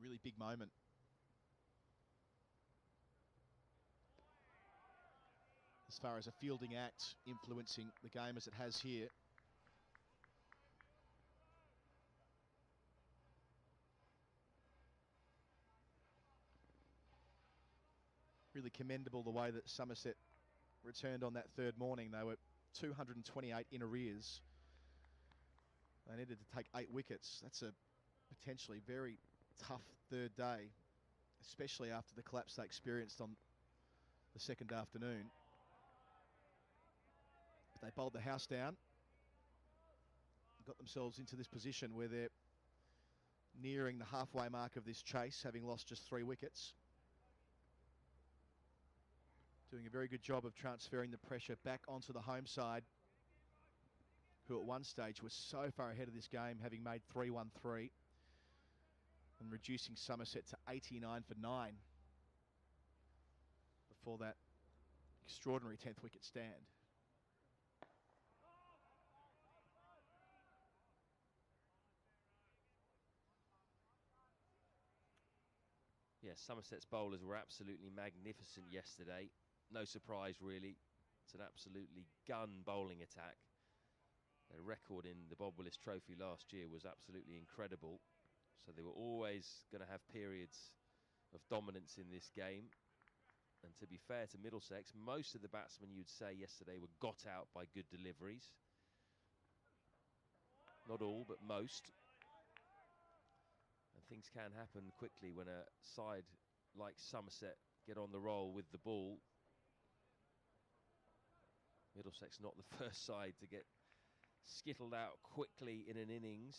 Really big moment. As far as a fielding act influencing the game as it has here. Really commendable the way that Somerset returned on that third morning. They were 228 in arrears. They needed to take 8 wickets. That's a potentially very tough third day, especially after the collapse they experienced on the second afternoon. But they bowled the house down, got themselves into this position where they're nearing the halfway mark of this chase, having lost just 3 wickets. Doing a very good job of transferring the pressure back onto the home side, who at one stage was so far ahead of this game, having made 3-1-3, and reducing Somerset to 89 for 9 before that extraordinary 10th wicket stand. Yes, Somerset's bowlers were absolutely magnificent yesterday. No surprise, really. It's an absolutely gun bowling attack. Their record in the Bob Willis Trophy last year was absolutely incredible. So they were always going to have periods of dominance in this game. And to be fair to Middlesex, most of the batsmen, you'd say, yesterday were got out by good deliveries. Not all, but most. And things can happen quickly when a side like Somerset get on the roll with the ball. Middlesex not the first side to get skittled out quickly in an innings.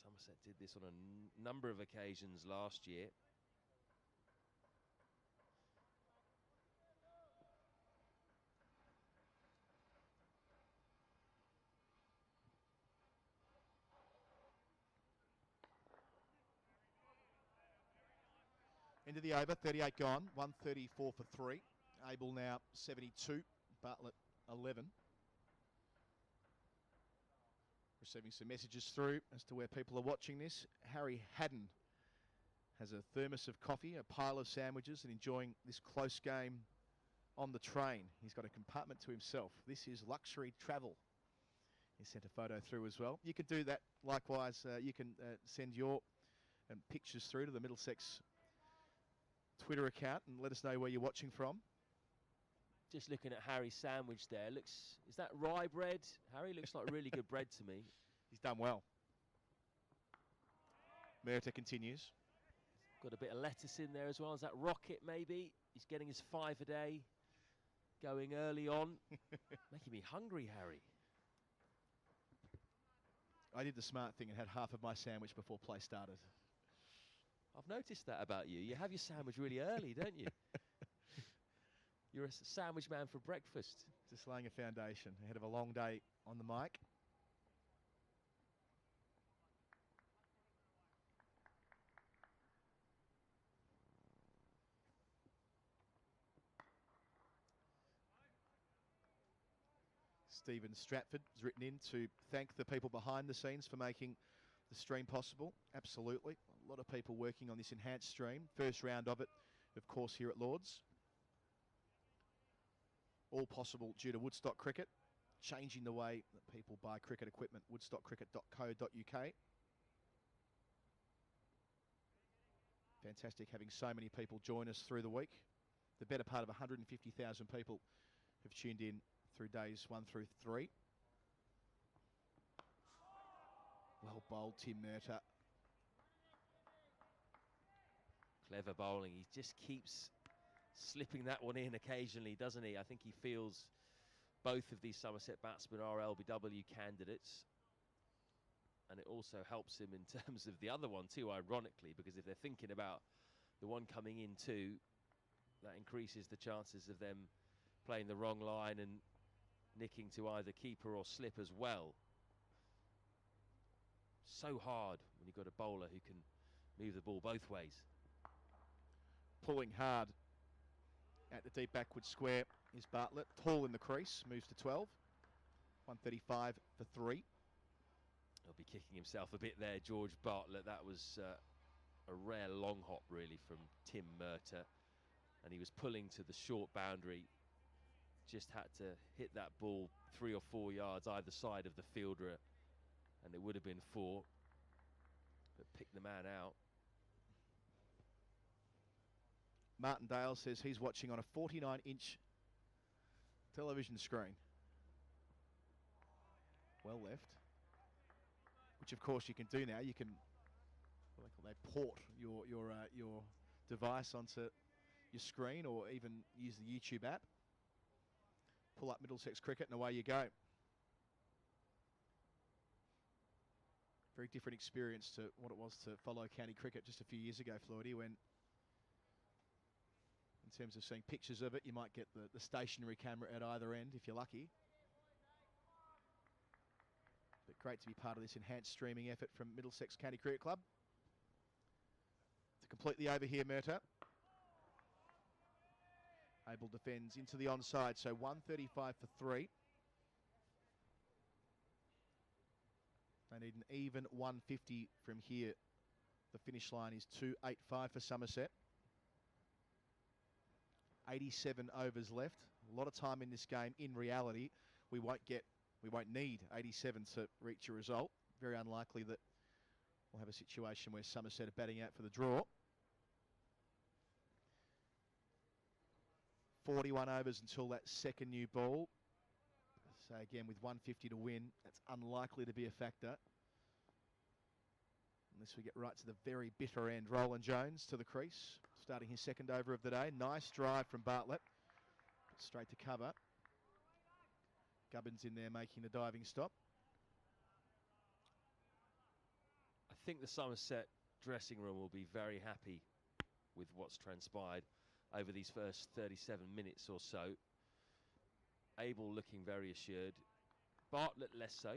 Somerset did this on a number of occasions last year. Into the over, 38 gone, 134 for 3. Abel now 72, Bartlett 11. Receiving some messages through as to where people are watching this. Harry Haddon has a thermos of coffee, a pile of sandwiches, and enjoying this close game on the train. He's got a compartment to himself. This is luxury travel. He sent a photo through as well. You can do that likewise. You can send your pictures through to the Middlesex Twitter account and let us know where you're watching from. Just looking at Harry's sandwich there, is that rye bread? Harry, looks like really good bread to me. He's done well. Merita continues. Got a bit of lettuce in there as well. Is that rocket maybe? He's getting his 5 a day, going early on. Making me hungry, Harry. I did the smart thing and had half of my sandwich before play started. I've noticed that about you. You have your sandwich really early, don't you? You're a sandwich man for breakfast. Just laying a foundation ahead of a long day on the mic. Stephen Stratford has written in to thank the people behind the scenes for making the stream possible. Absolutely. A lot of people working on this enhanced stream. First round of it, of course, here at Lord's. All possible due to Woodstock Cricket. changing the way that people buy cricket equipment. Woodstockcricket.co.uk. Fantastic having so many people join us through the week. The better part of 150,000 people have tuned in through days 1 through 3. Well bowled, Tim Murtagh. Clever bowling. He just keeps slipping that one in occasionally, doesn't he? I think he feels both of these Somerset batsmen are LBW candidates. And it also helps him in terms of the other one too, ironically, because if they're thinking about the one coming in too, that increases the chances of them playing the wrong line and nicking to either keeper or slip as well. So hard when you've got a bowler who can move the ball both ways. Pulling hard at the deep backward square is Bartlett. Tall in the crease, moves to 12. 135 for 3. He'll be kicking himself a bit there, George Bartlett. That was a rare long hop, really, from Tim Murtagh. And he was pulling to the short boundary. Just had to hit that ball 3 or 4 yards either side of the fielder, and it would have been 4. But picked the man out. Martindale says he's watching on a 49-inch television screen. Well left. Which of course you can do now. You can, what they port your device onto your screen, or even use the YouTube app. Pull up Middlesex Cricket and away you go. Very different experience to what it was to follow county cricket just a few years ago, Floydie, when in terms of seeing pictures of it, you might get the stationary camera at either end if you're lucky. But great to be part of this enhanced streaming effort from Middlesex County Cricket Club. To complete the over here, Murtagh. Abel defends into the onside, so 135 for 3. They need an even 150 from here. The finish line is 285 for Somerset. 87 overs left. A lot of time in this game. In reality, we won't need 87 to reach a result. Very unlikely that we'll have a situation where Somerset are batting out for the draw. 41 overs until that second new ball. So again, with 150 to win, that's unlikely to be a factor. Unless we get right to the very bitter end. Roland Jones to the crease, starting his second over of the day. Nice drive from Bartlett. Straight to cover. Gubbins in there making the diving stop. I think the Somerset dressing room will be very happy with what's transpired over these first 37 minutes or so. Abel looking very assured. Bartlett less so,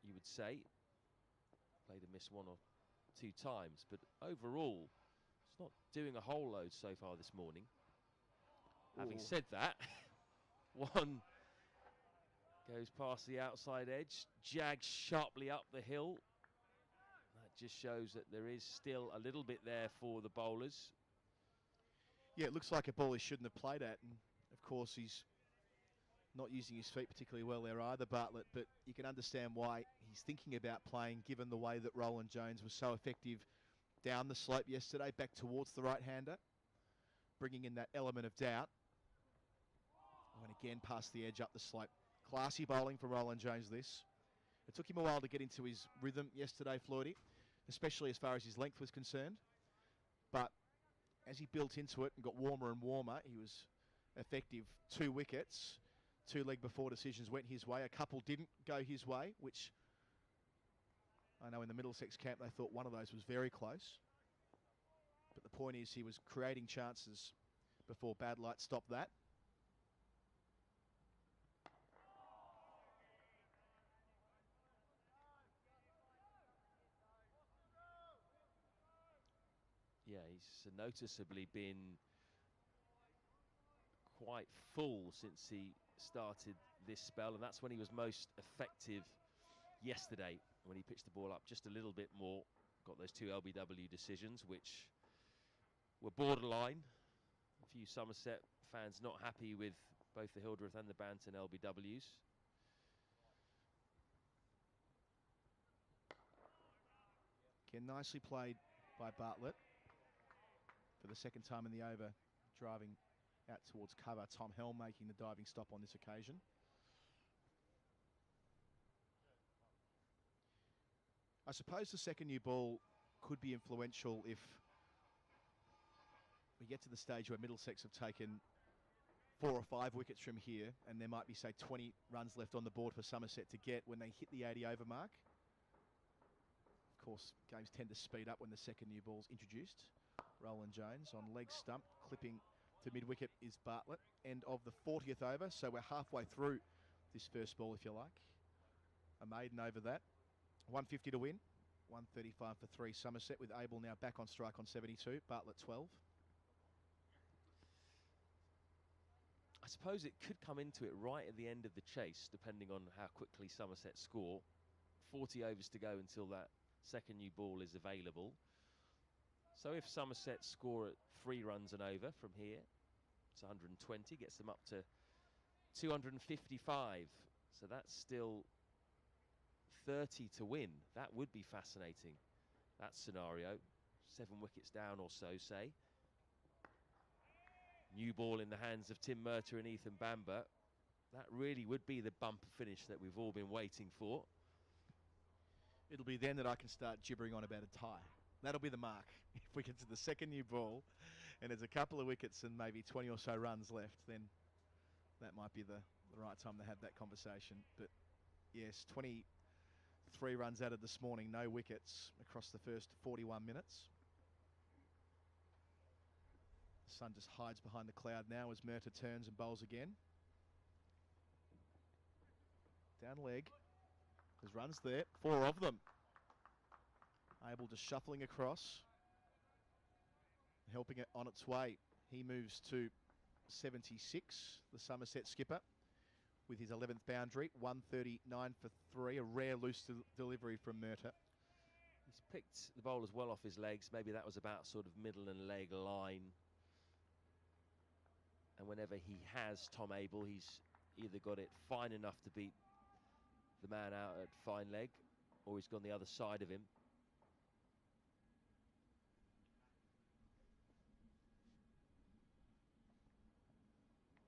you would say. Played and missed 1 or 2 times, but overall, it's not doing a whole load so far this morning. Ooh. Having said that, one goes past the outside edge, jags sharply up the hill. That just shows that there is still a little bit there for the bowlers. Yeah, it looks like a ball he shouldn't have played at, and of course he's not using his feet particularly well there either, Bartlett, but you can understand why he's thinking about playing, given the way that Roland Jones was so effective down the slope yesterday, back towards the right-hander, bringing in that element of doubt. And again, past the edge up the slope. Classy bowling for Roland Jones this. It took him a while to get into his rhythm yesterday, Floydie, especially as far as his length was concerned. But as he built into it and got warmer and warmer, he was effective. 2 wickets. 2 leg before decisions went his way. A couple didn't go his way, which I know in the Middlesex camp they thought one of those was very close. But the point is he was creating chances before bad light stopped that. Yeah, he's noticeably been quite full since he started this spell, and that's when he was most effective yesterday, when he pitched the ball up just a little bit more. Got those 2 LBW decisions, which were borderline. A few Somerset fans not happy with both the Hildreth and the Banton LBWs. Again, nicely played by Bartlett for the second time in the over, driving out towards cover. Tom Helm making the diving stop on this occasion. I suppose the second new ball could be influential if we get to the stage where Middlesex have taken 4 or 5 wickets from here, and there might be, say, 20 runs left on the board for Somerset to get when they hit the 80 over mark. Of course, games tend to speed up when the second new ball's introduced. Roland Jones on leg stump, clipping to mid-wicket is Bartlett. End of the 40th over, so we're halfway through this first ball, if you like. A maiden over that. 150 to win, 135 for 3 Somerset, with Abel now back on strike on 72, Bartlett 12. I suppose it could come into it right at the end of the chase, depending on how quickly Somerset score. 40 overs to go until that second new ball is available. So if Somerset score at 3 runs and over from here, it's 120, gets them up to 255. So that's still 30 to win. That would be fascinating, that scenario. 7 wickets down or so, say. New ball in the hands of Tim Murtagh and Ethan Bamber. That really would be the bumper finish that we've all been waiting for. It'll be then that I can start gibbering on about a tie. That'll be the mark. If we get to the second new ball and there's a couple of wickets and maybe 20 or so runs left, then that might be the right time to have that conversation. But yes, 23 runs added this morning, no wickets across the first 41 minutes. The sun just hides behind the cloud now as Murtagh turns and bowls again. Down leg. There's runs there, 4 of them. Abel just shuffling across, helping it on its way. He moves to 76, the Somerset skipper, with his 11th boundary. 139 for 3, a rare loose delivery from Murtagh. He's picked the bowlers well off his legs. Maybe that was about sort of middle and leg line. And whenever he has Tom Abel, he's either got it fine enough to beat the man out at fine leg, or he's gone the other side of him.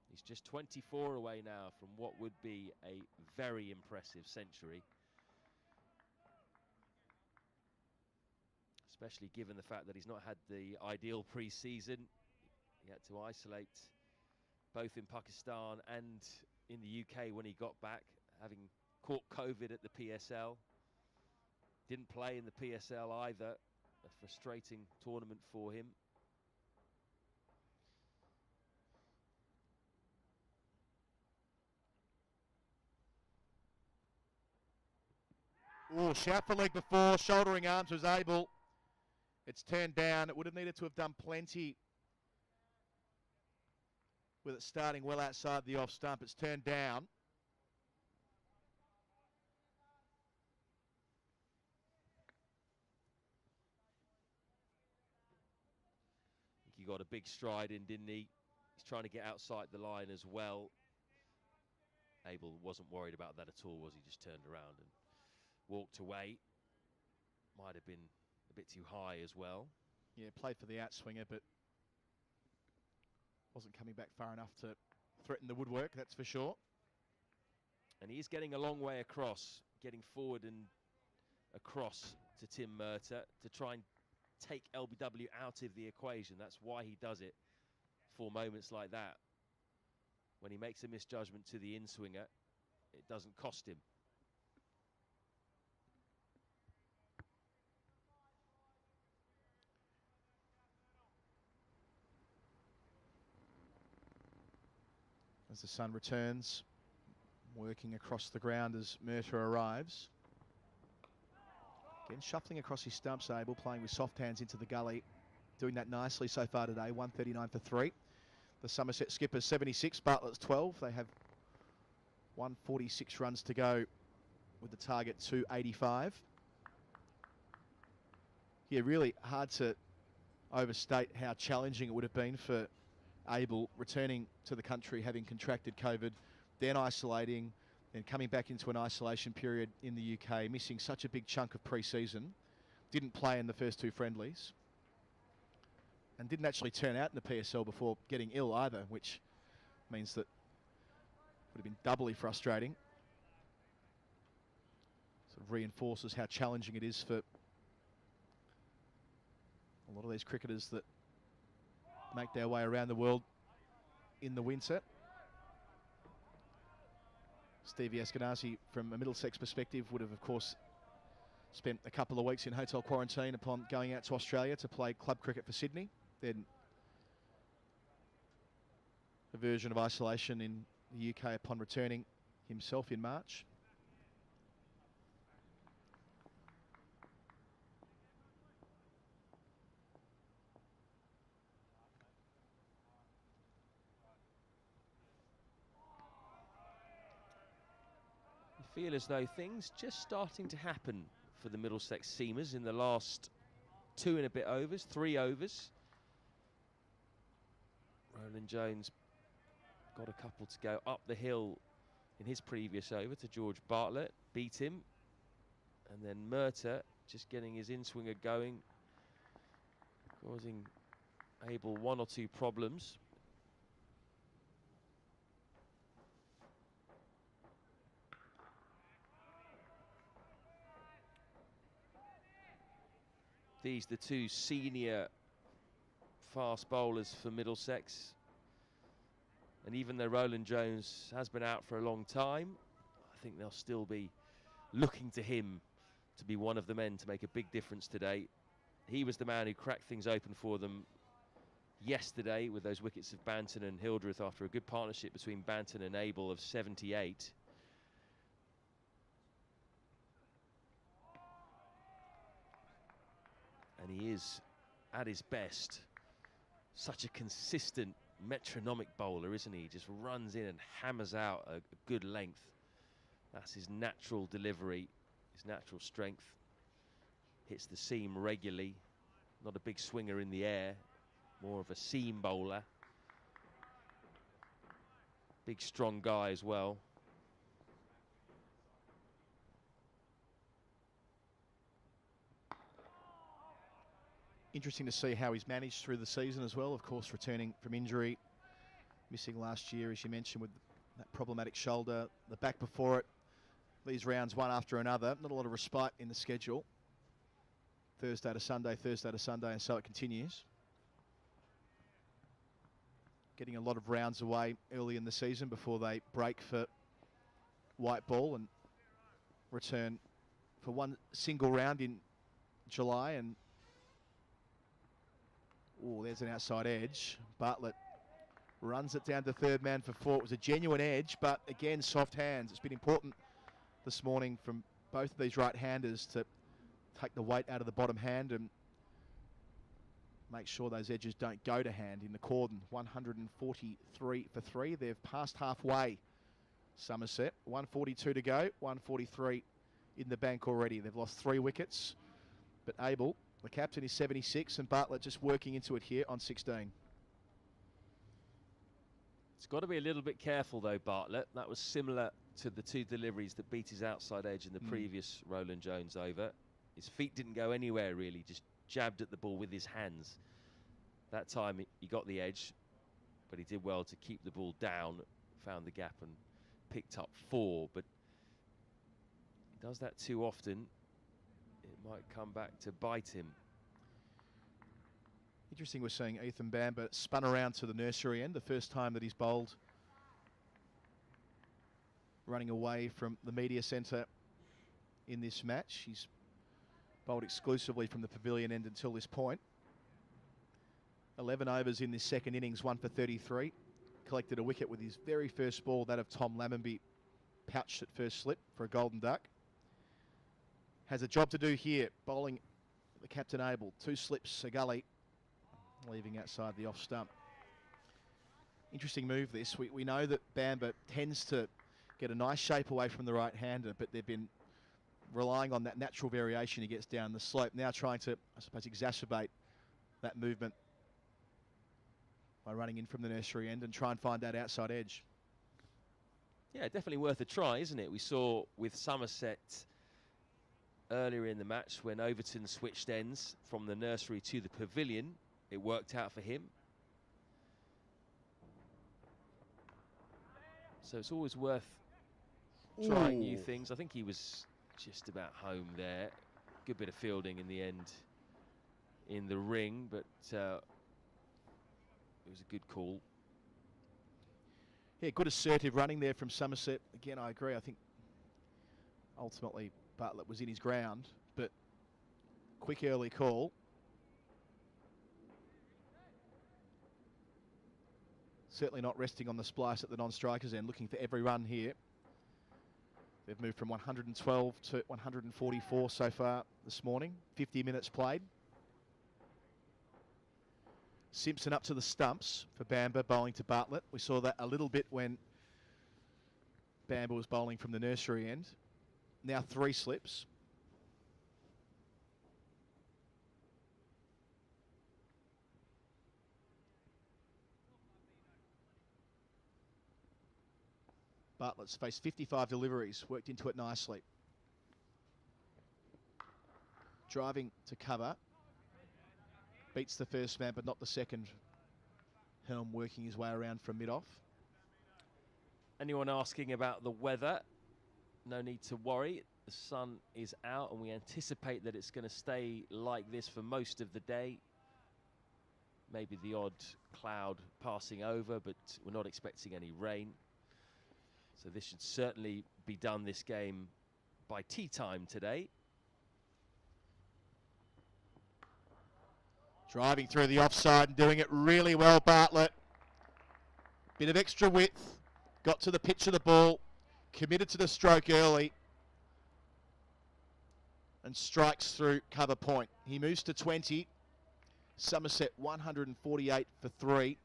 He's just 24 away now from what would be a very impressive century. Especially given the fact that he's not had the ideal pre-season. He had to isolate both in Pakistan and in the UK when he got back, having caught COVID at the PSL. Didn't play in the PSL either. A frustrating tournament for him. Oh, shout for leg before, shouldering arms was Abel. It's turned down. It would have needed to have done plenty with it starting well outside the off stump. It's turned down. I think he got a big stride in, didn't he? He's trying to get outside the line as well. Abel wasn't worried about that at all, was he? Just turned around and walked away. Might have been a bit too high as well. Yeah, played for the outswinger, but wasn't coming back far enough to threaten the woodwork, that's for sure. And he's getting a long way across, getting forward and across to Tim Murtagh to try and take LBW out of the equation. That's why he does it for moments like that. When he makes a misjudgment to the in-swinger, it doesn't cost him. As the sun returns, working across the ground as Murtagh arrives. Again, shuffling across his stumps, Abel, playing with soft hands into the gully. Doing that nicely so far today, 139 for 3. The Somerset skipper's 76, Bartlett's 12. They have 146 runs to go with the target 285. Yeah, really hard to overstate how challenging it would have been for Abel returning to the country having contracted COVID, then isolating, then coming back into an isolation period in the UK, missing such a big chunk of pre-season, didn't play in the first 2 friendlies and didn't actually turn out in the PSL before getting ill either, which means that would have been doubly frustrating. Sort of reinforces how challenging it is for a lot of these cricketers that make their way around the world in the winter. Stevie Eskenazi, from a Middlesex perspective, would have, of course, spent a couple of weeks in hotel quarantine upon going out to Australia to play club cricket for Sydney. Then a version of isolation in the UK upon returning himself in March. You feel as though things just starting to happen for the Middlesex seamers in the last 2 and a bit overs, 3 overs. Roland Jones got a couple to go up the hill in his previous over to George Bartlett, beat him. And then Murtagh just getting his in-swinger going, causing Abel 1 or 2 problems. These the 2 senior fast bowlers for Middlesex. And even though Roland Jones has been out for a long time, I think they'll still be looking to him to be one of the men to make a big difference today. He was the man who cracked things open for them yesterday with those wickets of Banton and Hildreth after a good partnership between Banton and Abel of 78. And he is, at his best, such a consistent metronomic bowler, isn't he? He just runs in and hammers out a good length. That's his natural delivery, his natural strength. Hits the seam regularly. Not a big swinger in the air, more of a seam bowler. Big strong guy as well. Interesting to see how he's managed through the season as well. Of course, returning from injury, missing last year, as you mentioned, with that problematic shoulder, the back before it. These rounds one after another. Not a lot of respite in the schedule. Thursday to Sunday, and so it continues. Getting a lot of rounds away early in the season before they break for white ball and return for one single round in July. And oh, there's an outside edge. Bartlett runs it down to third man for 4. It was a genuine edge, but again, soft hands. It's been important this morning from both of these right-handers to take the weight out of the bottom hand and make sure those edges don't go to hand in the cordon. 143 for 3. They've passed halfway, Somerset. 142 to go, 143 in the bank already. They've lost 3 wickets, but Abel, the captain, is 76, and Bartlett just working into it here on 16. It's got to be a little bit careful though, Bartlett. That was similar to the 2 deliveries that beat his outside edge in the previous Roland Jones over. His feet didn't go anywhere really, just jabbed at the ball with his hands. That time he got the edge, but he did well to keep the ball down, found the gap and picked up 4. But he does that too often, it might come back to bite him. Interesting, we're seeing Ethan Bamber spun around to the nursery end, the first time that he's bowled running away from the media centre in this match. He's bowled exclusively from the pavilion end until this point. 11 overs in this second innings, 1 for 33. Collected a wicket with his very first ball, that of Tom Lammonby, pouched at first slip for a golden duck. Has a job to do here, bowling the captain Abel. 2 slips, a gully, leaving outside the off stump. Interesting move this. We know that Bamber tends to get a nice shape away from the right-hander, but they've been relying on that natural variation he gets down the slope. Now trying to, I suppose, exacerbate that movement by running in from the nursery end and try and find that outside edge. Yeah, definitely worth a try, isn't it? We saw with Somerset earlier in the match when Overton switched ends from the nursery to the pavilion. It worked out for him. So it's always worth trying new things. I think he was just about home there. Good bit of fielding in the end in the ring, but it was a good call. Yeah, good assertive running there from Somerset. Again, I agree. I think ultimately Bartlett was in his ground, but quick early call. Certainly not resting on the splice at the non-strikers end, looking for every run here. They've moved from 112 to 144 so far this morning. 50 minutes played. Simpson up to the stumps for Bamber, bowling to Bartlett. We saw that a little bit when Bamber was bowling from the nursery end. Now 3 slips. Bartlett's faced 55 deliveries, worked into it nicely. Driving to cover. Beats the first man, but not the second. Helm working his way around from mid-off. Anyone asking about the weather? No need to worry. The sun is out and we anticipate that it's going to stay like this for most of the day. Maybe the odd cloud passing over, but we're not expecting any rain. So this should certainly be done, this game, by tea time today. Driving through the offside and doing it really well, Bartlett. Bit of extra width. Got to the pitch of the ball. Committed to the stroke early. And strikes through cover point. He moves to 20. Somerset 148 for 3.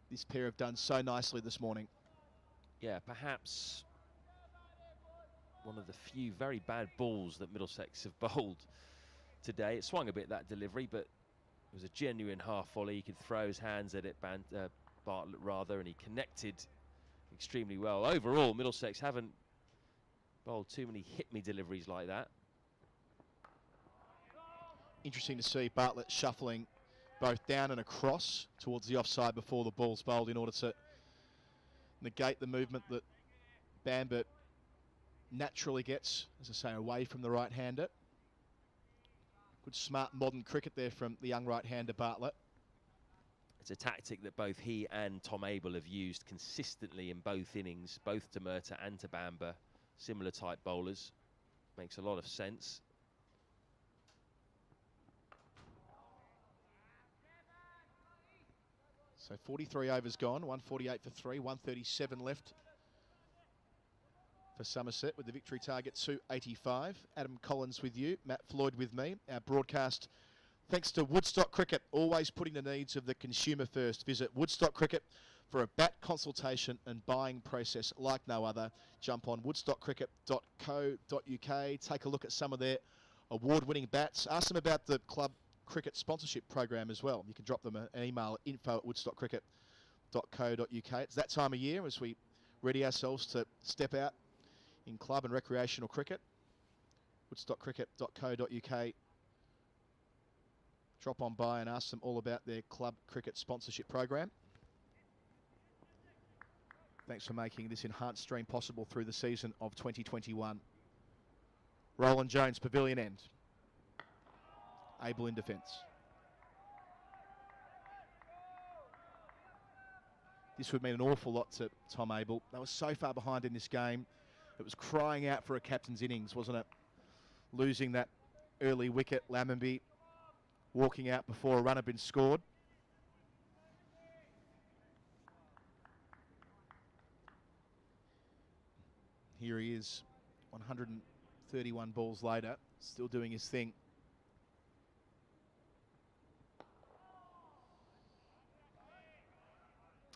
This pair have done so nicely this morning. Yeah, perhaps one of the few very bad balls that Middlesex have bowled today. It swung a bit, that delivery, but it was a genuine half volley. He could throw his hands at it, Bartlett rather, and he connected extremely well. Overall, Middlesex haven't bowled too many hit-me deliveries like that. Interesting to see Bartlett shuffling both down and across towards the offside before the ball's bowled in order to negate the movement that Bamber naturally gets, as I say, away from the right-hander. Good, smart, modern cricket there from the young right-hander Bartlett. It's a tactic that both he and Tom Abel have used consistently in both innings, both to Murtagh and to Bamber. Similar type bowlers. Makes a lot of sense. So 43 overs gone, 148 for 3, 137 left for Somerset with the victory target 285. Adam Collins with you, Matt Floyd with me. Our broadcast thanks to Woodstock Cricket, always putting the needs of the consumer first. Visit Woodstock Cricket for a bat consultation and buying process like no other. Jump on woodstockcricket.co.uk, take a look at some of their award-winning bats. Ask them about the club cricket sponsorship program as well. You can drop them an email at info@woodstockcricket.co.uk. It's that time of year as we ready ourselves to step out in club and recreational cricket. woodstockcricket.co.uk. Drop on by and ask them all about their club cricket sponsorship program. Thanks for making this enhanced stream possible through the season of 2021. Roland Jones, pavilion end. Abel in defence. This would mean an awful lot to Tom Abel. They were so far behind in this game. It was crying out for a captain's innings, wasn't it? Losing that early wicket, Lammonby walking out before a run had been scored. Here he is, 131 balls later, still doing his thing.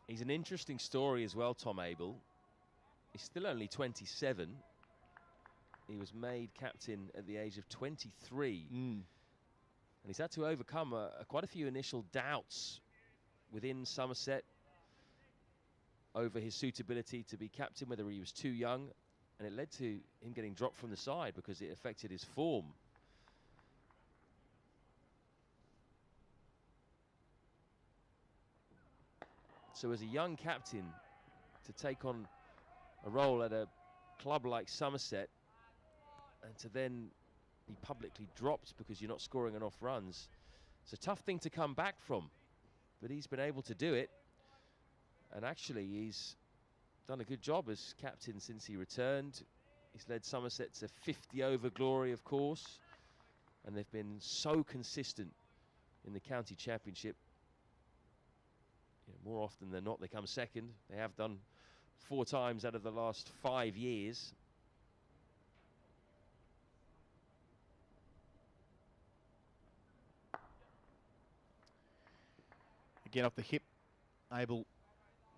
He's an interesting story as well, Tom Abel. He's still only 27. He was made captain at the age of 23. And he's had to overcome quite a few initial doubts within Somerset over his suitability to be captain, whether he was too young, and it led to him getting dropped from the side because it affected his form. So as a young captain, to take on a role at a club like Somerset and to then be publicly dropped because you're not scoring enough runs, it's a tough thing to come back from, but he's been able to do it, and actually he's done a good job as captain since he returned. He's led Somerset to 50 over glory, of course, and they've been so consistent in the county championship. You know, more often than not, they come second. They have done 4 times out of the last 5 years. Again, off the hip, Abel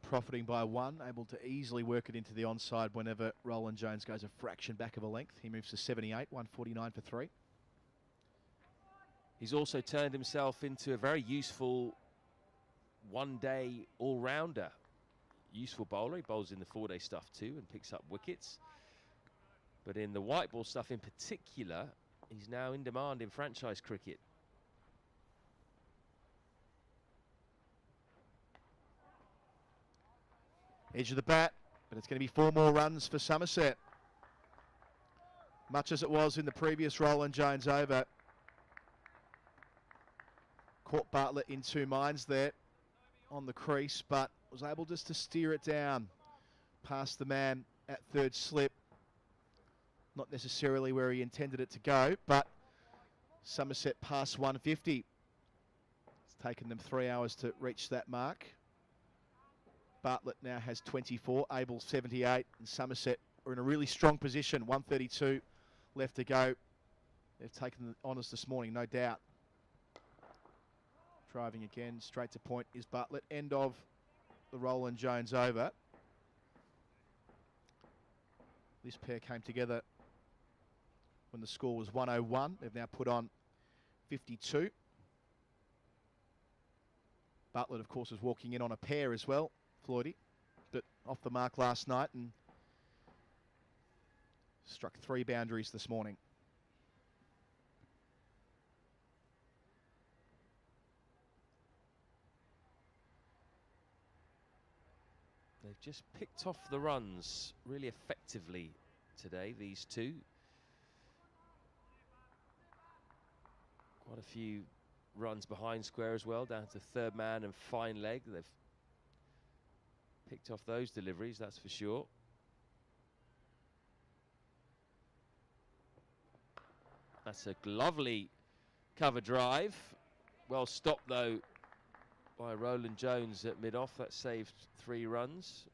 profiting by 1, able to easily work it into the onside whenever Roland Jones goes a fraction back of a length. He moves to 78, 149 for 3. He's also turned himself into a very useful one-day all-rounder. Useful bowler. He bowls in the 4-day stuff too and picks up wickets. But in the white ball stuff in particular, he's now in demand in franchise cricket. Edge of the bat, but it's going to be 4 more runs for Somerset. Much as it was in the previous Roland Jones over. Caught Bartlett in 2 minds there on the crease, but was able just to steer it down past the man at 3rd slip. Not necessarily where he intended it to go, but Somerset past 150. It's taken them 3 hours to reach that mark. Bartlett now has 24, Abel 78, and Somerset are in a really strong position. 132 left to go. They've taken the honours this morning, no doubt. Driving again, straight to point is Bartlett. End of the Roland Jones over. This pair came together when the score was 101. They've now put on 52. Bartlett, of course, is walking in on a pair as well, Floydie, but off the mark last night and struck 3 boundaries this morning. They've just picked off the runs really effectively today, these two. Quite a few runs behind square as well, down to 3rd man and fine leg. They've picked off those deliveries, that's for sure. That's a lovely cover drive. Well stopped though by Roland Jones at mid-off. That saved 3 runs.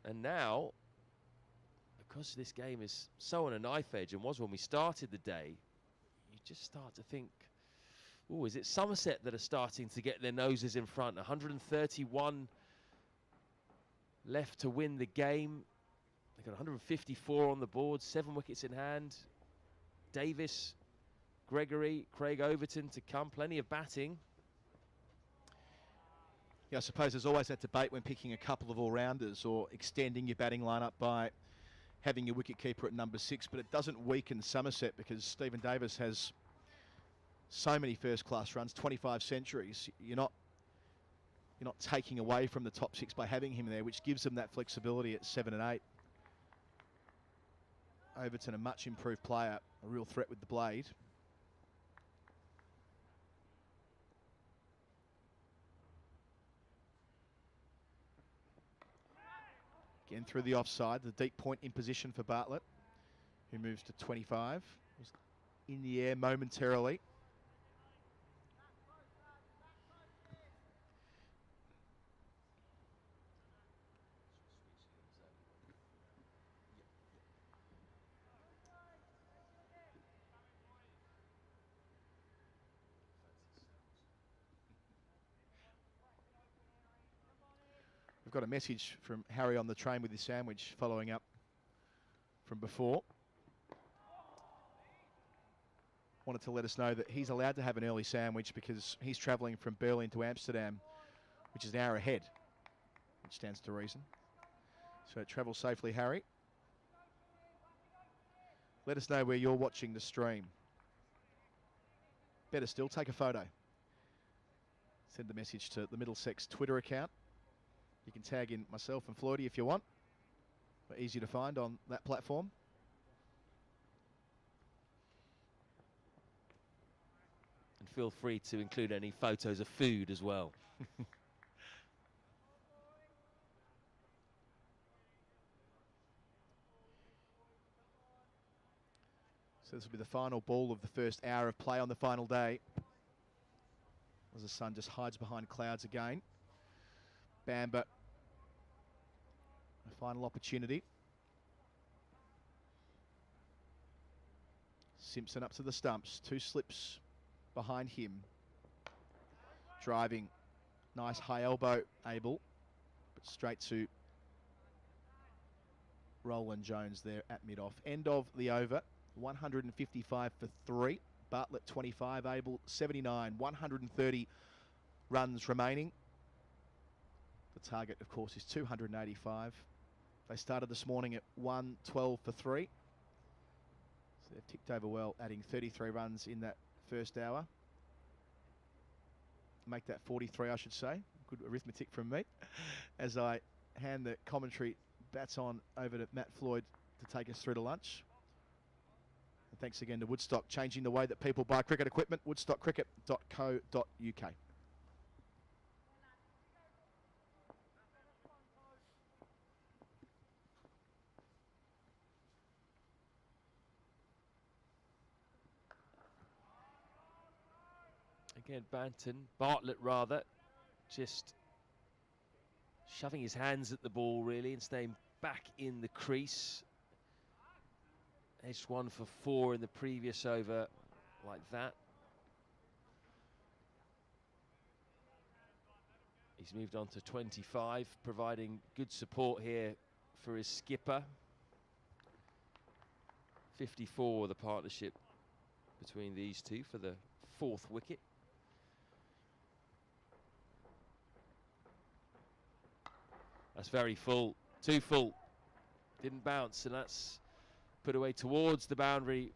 And now, because this game is so on a knife edge and was when we started the day, you just start to think, oh, is it Somerset that are starting to get their noses in front? 131 left to win the game. They've got 154 on the board, 7 wickets in hand. Davis, Gregory, Craig Overton to come, plenty of batting. Yeah, I suppose there's always that debate when picking a couple of all-rounders or extending your batting lineup by having your wicket-keeper at number 6, but it doesn't weaken Somerset because Stephen Davis has so many first-class runs, 25 centuries. You're not taking away from the top 6 by having him there, which gives them that flexibility at 7 and 8. Overton, a much improved player, a real threat with the blade. Again through the offside, the deep point in position for Bartlett, who moves to 25. Was in the air momentarily. We've got a message from Harry on the train with his sandwich following up from before. Wanted to let us know that he's allowed to have an early sandwich because he's travelling from Berlin to Amsterdam, which is an hour ahead, which stands to reason. So travel safely, Harry. Let us know where you're watching the stream. Better still, take a photo. Send the message to the Middlesex Twitter account. You can tag in myself and Floydie if you want. We're easy to find on that platform. And feel free to include any photos of food as well. So this will be the final ball of the first hour of play on the final day. As the sun just hides behind clouds again. Bamba, a final opportunity. Simpson up to the stumps, 2 slips behind him. Driving, nice high elbow, Abel, but straight to Roland Jones there at mid-off. End of the over, 155 for 3. Bartlett 25, Abel 79, 130 runs remaining. The target, of course, is 285. They started this morning at 112 for 3. So they've ticked over well, adding 33 runs in that first hour. Make that 43, I should say. Good arithmetic from me. As I hand the commentary bats on over to Matt Floyd to take us through to lunch. And thanks again to Woodstock, changing the way that people buy cricket equipment, woodstockcricket.co.uk. Again, Bartlett rather, just shoving his hands at the ball really and staying back in the crease. Edged 1 for 4 in the previous over like that. He's moved on to 25, providing good support here for his skipper. 54 the partnership between these two for the 4th wicket. That's very full, too full. Didn't bounce, and that's put away towards the boundary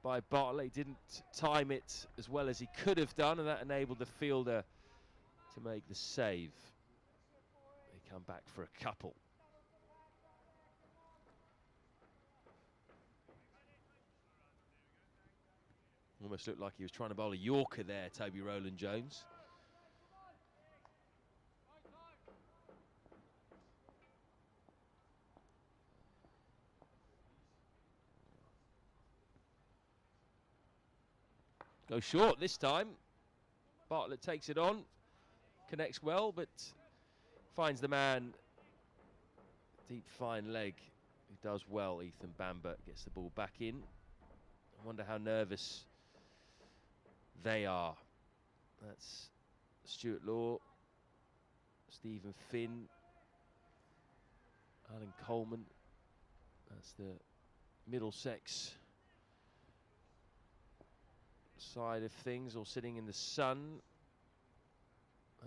by Bartlett. Didn't time it as well as he could have done, and that enabled the fielder to make the save. They come back for a couple. Almost looked like he was trying to bowl a Yorker there, Toby Rowland-Jones. Go short this time. Bartlett takes it on, connects well, but finds the man. Deep fine leg. He does well. Ethan Bamba gets the ball back in. I wonder how nervous they are. That's Stuart Law, Stephen Finn, Alan Coleman. That's the Middlesex side of things, all sitting in the sun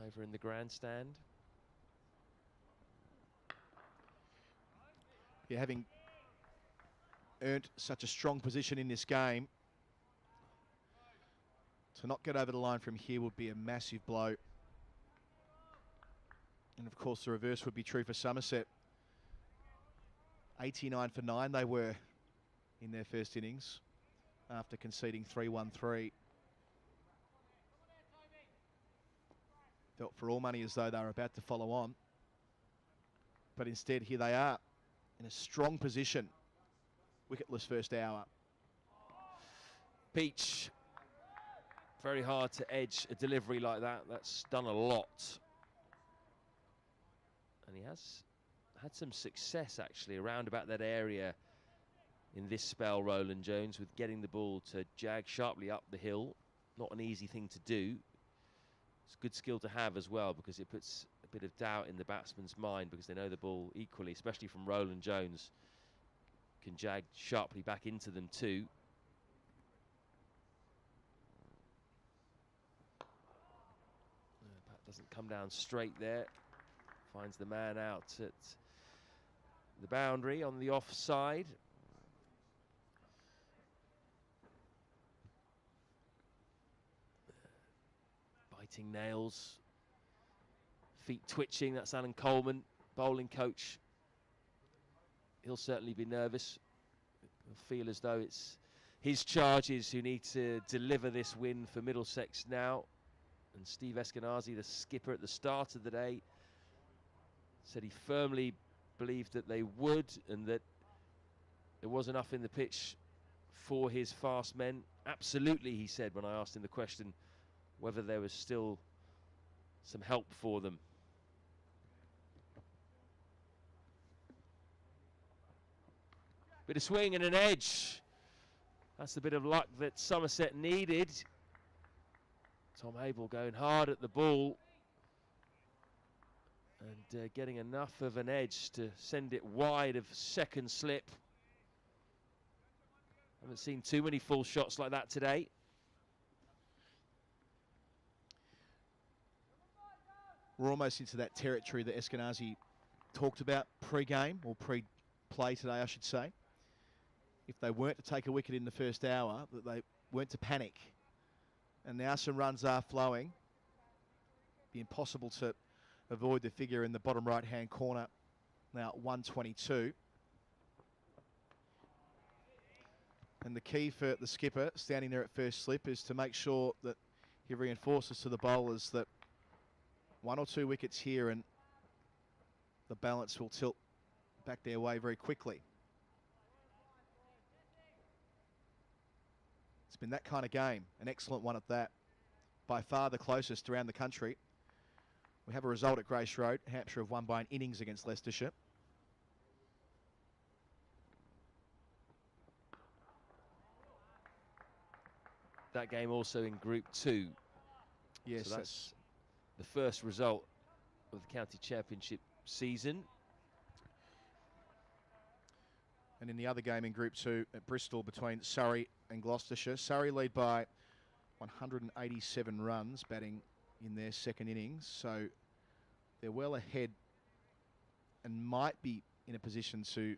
over in the grandstand. Yeah, having earned such a strong position in this game, to not get over the line from here would be a massive blow. And of course the reverse would be true for Somerset. 89 for 9 they were in their first innings after conceding 3-1-3. Felt for all money as though they were about to follow on. But instead here they are in a strong position. Wicketless first hour. Peach, very hard to edge a delivery like that. That's done a lot. And he has had some success actually around about that area in this spell, Roland Jones, with getting the ball to jag sharply up the hill. Not an easy thing to do. It's a good skill to have as well, because it puts a bit of doubt in the batsman's mind, because they know the ball equally, especially from Roland Jones, can jag sharply back into them too. Bat doesn't come down straight there. Finds the man out at the boundary on the offside. Biting nails, feet twitching. That's Alan Coleman, bowling coach. He'll certainly be nervous. He'll feel as though it's his charges who need to deliver this win for Middlesex now. And Steve Eskenazi, the skipper at the start of the day, said he firmly believed that they would, and that there was enough in the pitch for his fast men. Absolutely, he said when I asked him the question whether there was still some help for them. Bit of swing and an edge. That's the bit of luck that Somerset needed. Tom Abel going hard at the ball and getting enough of an edge to send it wide of second slip. Haven't seen too many full shots like that today. We're almost into that territory that Eskenazi talked about pre-game, or pre-play today, I should say. If they weren't to take a wicket in the first hour, that they weren't to panic. And now some runs are flowing. It'd be impossible to avoid the figure in the bottom right-hand corner. Now at 122. And the key for the skipper standing there at first slip is to make sure that he reinforces to the bowlers that 1 or 2 wickets here and the balance will tilt back their way very quickly. It's been that kind of game, an excellent one at that. By far the closest around the country. We have a result at Grace Road. Hampshire have won by an innings against Leicestershire. That game also in Group 2. Yes, so that's the first result of the County Championship season. And in the other game in Group 2 at Bristol between Surrey and Gloucestershire. Surrey lead by 187 runs, batting in their second innings. So they're well ahead and might be in a position to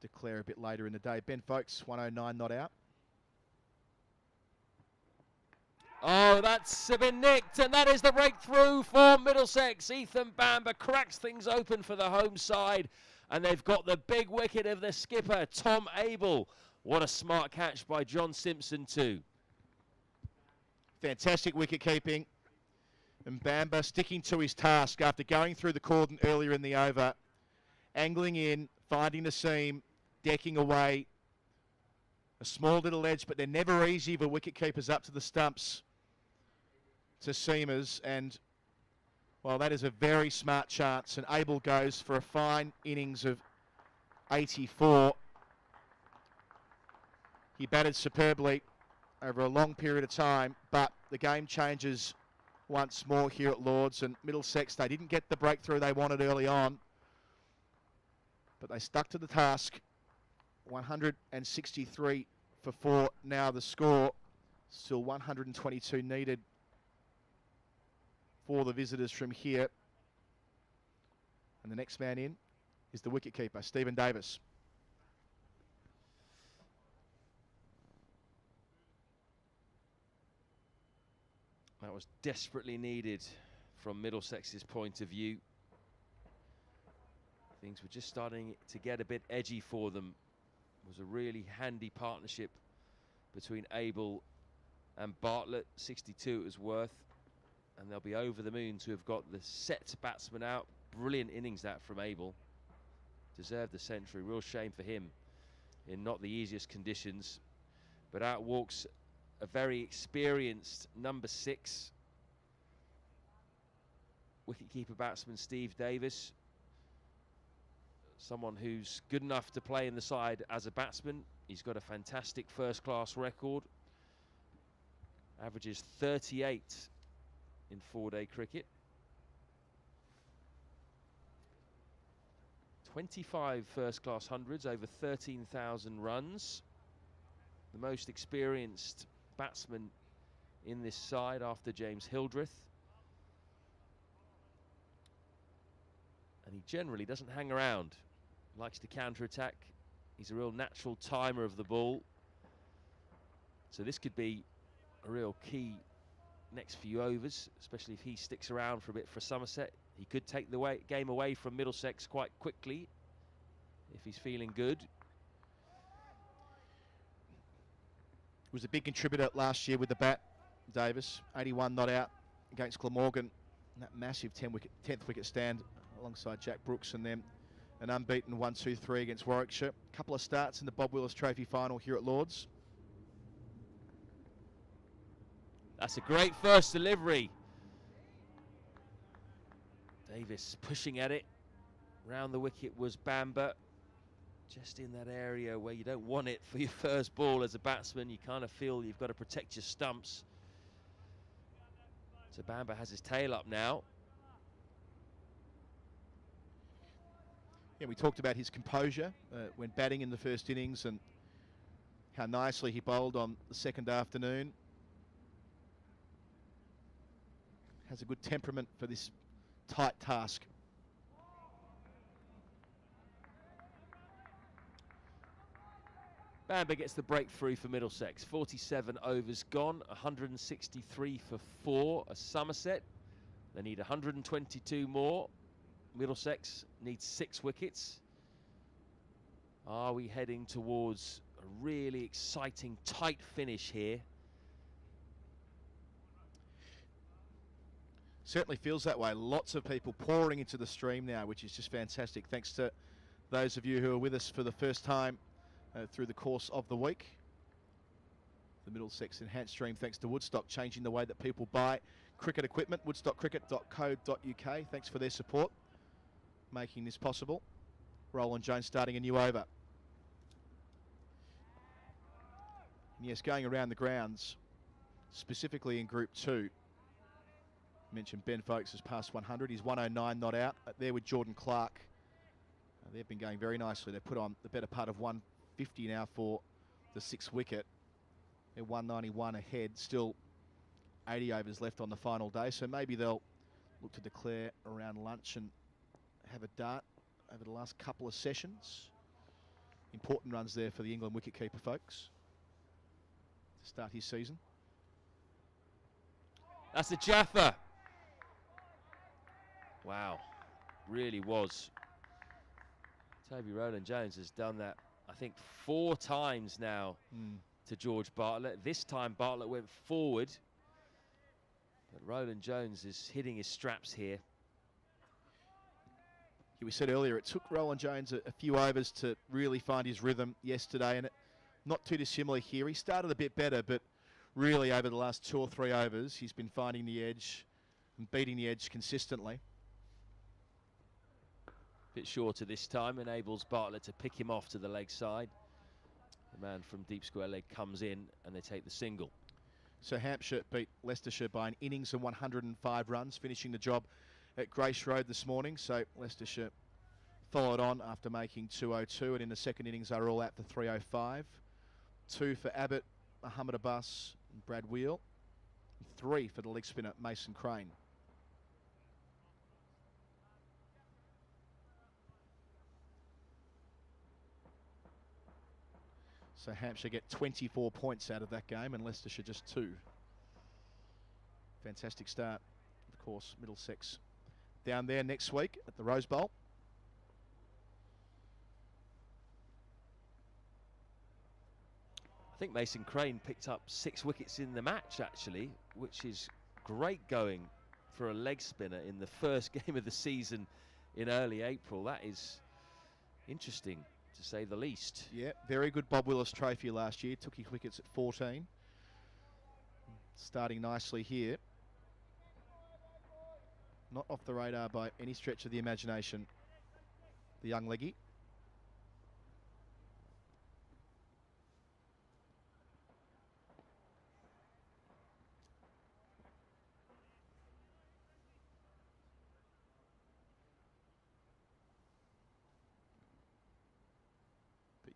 declare a bit later in the day. Ben Folkes, 109 not out. Oh, that's been nicked, and that is the breakthrough for Middlesex. Ethan Bamber cracks things open for the home side, and they've got the big wicket of the skipper, Tom Abel. What a smart catch by John Simpson too. Fantastic wicket keeping. And Bamber sticking to his task after going through the cordon earlier in the over. Angling in, finding the seam, decking away. A small little edge, but they're never easy for wicket keepers up to the stumps to seamers. And, well, that is a very smart chance. And Abel goes for a fine innings of 84. He batted superbly over a long period of time, but the game changes once more here at Lords. And Middlesex, they didn't get the breakthrough they wanted early on, but they stuck to the task. 163 for 4 now the score. Still 122 needed for the visitors from here. And the next man in is the wicketkeeper, Stephen Davis. That was desperately needed from Middlesex's point of view. Things were just starting to get a bit edgy for them. It was a really handy partnership between Abel and Bartlett. 62 it was worth, and they'll be over the moon to have got the set batsman out. Brilliant innings that from Abel. Deserved the century. Real shame for him in not the easiest conditions. But out walks a very experienced number 6 wicketkeeper batsman Steve Davis. Someone who's good enough to play in the side as a batsman. He's got a fantastic first-class record. Averages 38 in 4-day cricket. 25 first-class hundreds, over 13,000 runs. The most experienced batsman in this side after James Hildreth. And he generally doesn't hang around. likes to counter-attack. He's a real natural timer of the ball. So this could be a real key next few overs, especially if he sticks around for a bit for Somerset. He could take the game away from Middlesex quite quickly if he's feeling good. Was a big contributor last year with the bat, Davis. 81 not out against Glamorgan. That massive 10th wicket stand alongside Jack Brooks, and then an unbeaten 1-2-3 against Warwickshire. A couple of starts in the Bob Willis Trophy final here at Lords. That's a great first delivery. Davis pushing at it. Round the wicket was Bamber. Just in that area where you don't want it for your first ball as a batsman. You kind of feel you've got to protect your stumps. So Bamber has his tail up now. Yeah, we talked about his composure when batting in the first innings and how nicely he bowled on the second afternoon. Has a good temperament for this tight task. Bamber gets the breakthrough for Middlesex. 47 overs gone, 163 for 4 as Somerset. They need 122 more. Middlesex needs 6 wickets. Are we heading towards a really exciting, tight finish here? Certainly feels that way. Lots of people pouring into the stream now, which is just fantastic. Thanks to those of you who are with us for the first time through the course of the week. The Middlesex enhanced stream, thanks to Woodstock, changing the way that people buy cricket equipment. woodstockcricket.co.uk. Thanks for their support, making this possible. Roland Jones starting a new over. And yes, going around the grounds, specifically in Group 2. Mentioned Ben Folkes has passed 100. He's 109 not out. There with Jordan Clark. They've been going very nicely. They've put on the better part of 150 now for the 6th wicket. They're 191 ahead. Still 80 overs left on the final day. So maybe they'll look to declare around lunch and have a dart over the last couple of sessions. Important runs there for the England wicketkeeper, folks, to start his season. That's a Jaffa. Wow, really was. Toby Rowland-Jones has done that, I think, 4 times now to George Bartlett. This time Bartlett went forward, but Rowland-Jones is hitting his straps here. Yeah, we said earlier, it took Rowland-Jones a few overs to really find his rhythm yesterday, and not too dissimilar here. He started a bit better, but really over the last 2 or 3 overs, he's been finding the edge and beating the edge consistently. Bit shorter this time, enables Bartlett to pick him off to the leg side. The man from deep square leg comes in and they take the single. So Hampshire beat Leicestershire by an innings and 105 runs, finishing the job at Grace Road this morning. So Leicestershire followed on after making 202, and in the second innings they were all out for 305. 2 for Abbott, Muhammad Abbas and Brad Wheel. 3 for the leg spinner Mason Crane. So Hampshire get 24 points out of that game and Leicestershire just 2. Fantastic start. Of course, Middlesex down there next week at the Rose Bowl. I think Mason Crane picked up 6 wickets in the match, actually, which is great going for a leg spinner in the first game of the season in early April. That is interesting, to say the least. Yeah, very good Bob Willis Trophy last year. Took his wickets at 14. Starting nicely here. Not off the radar by any stretch of the imagination, the young leggy.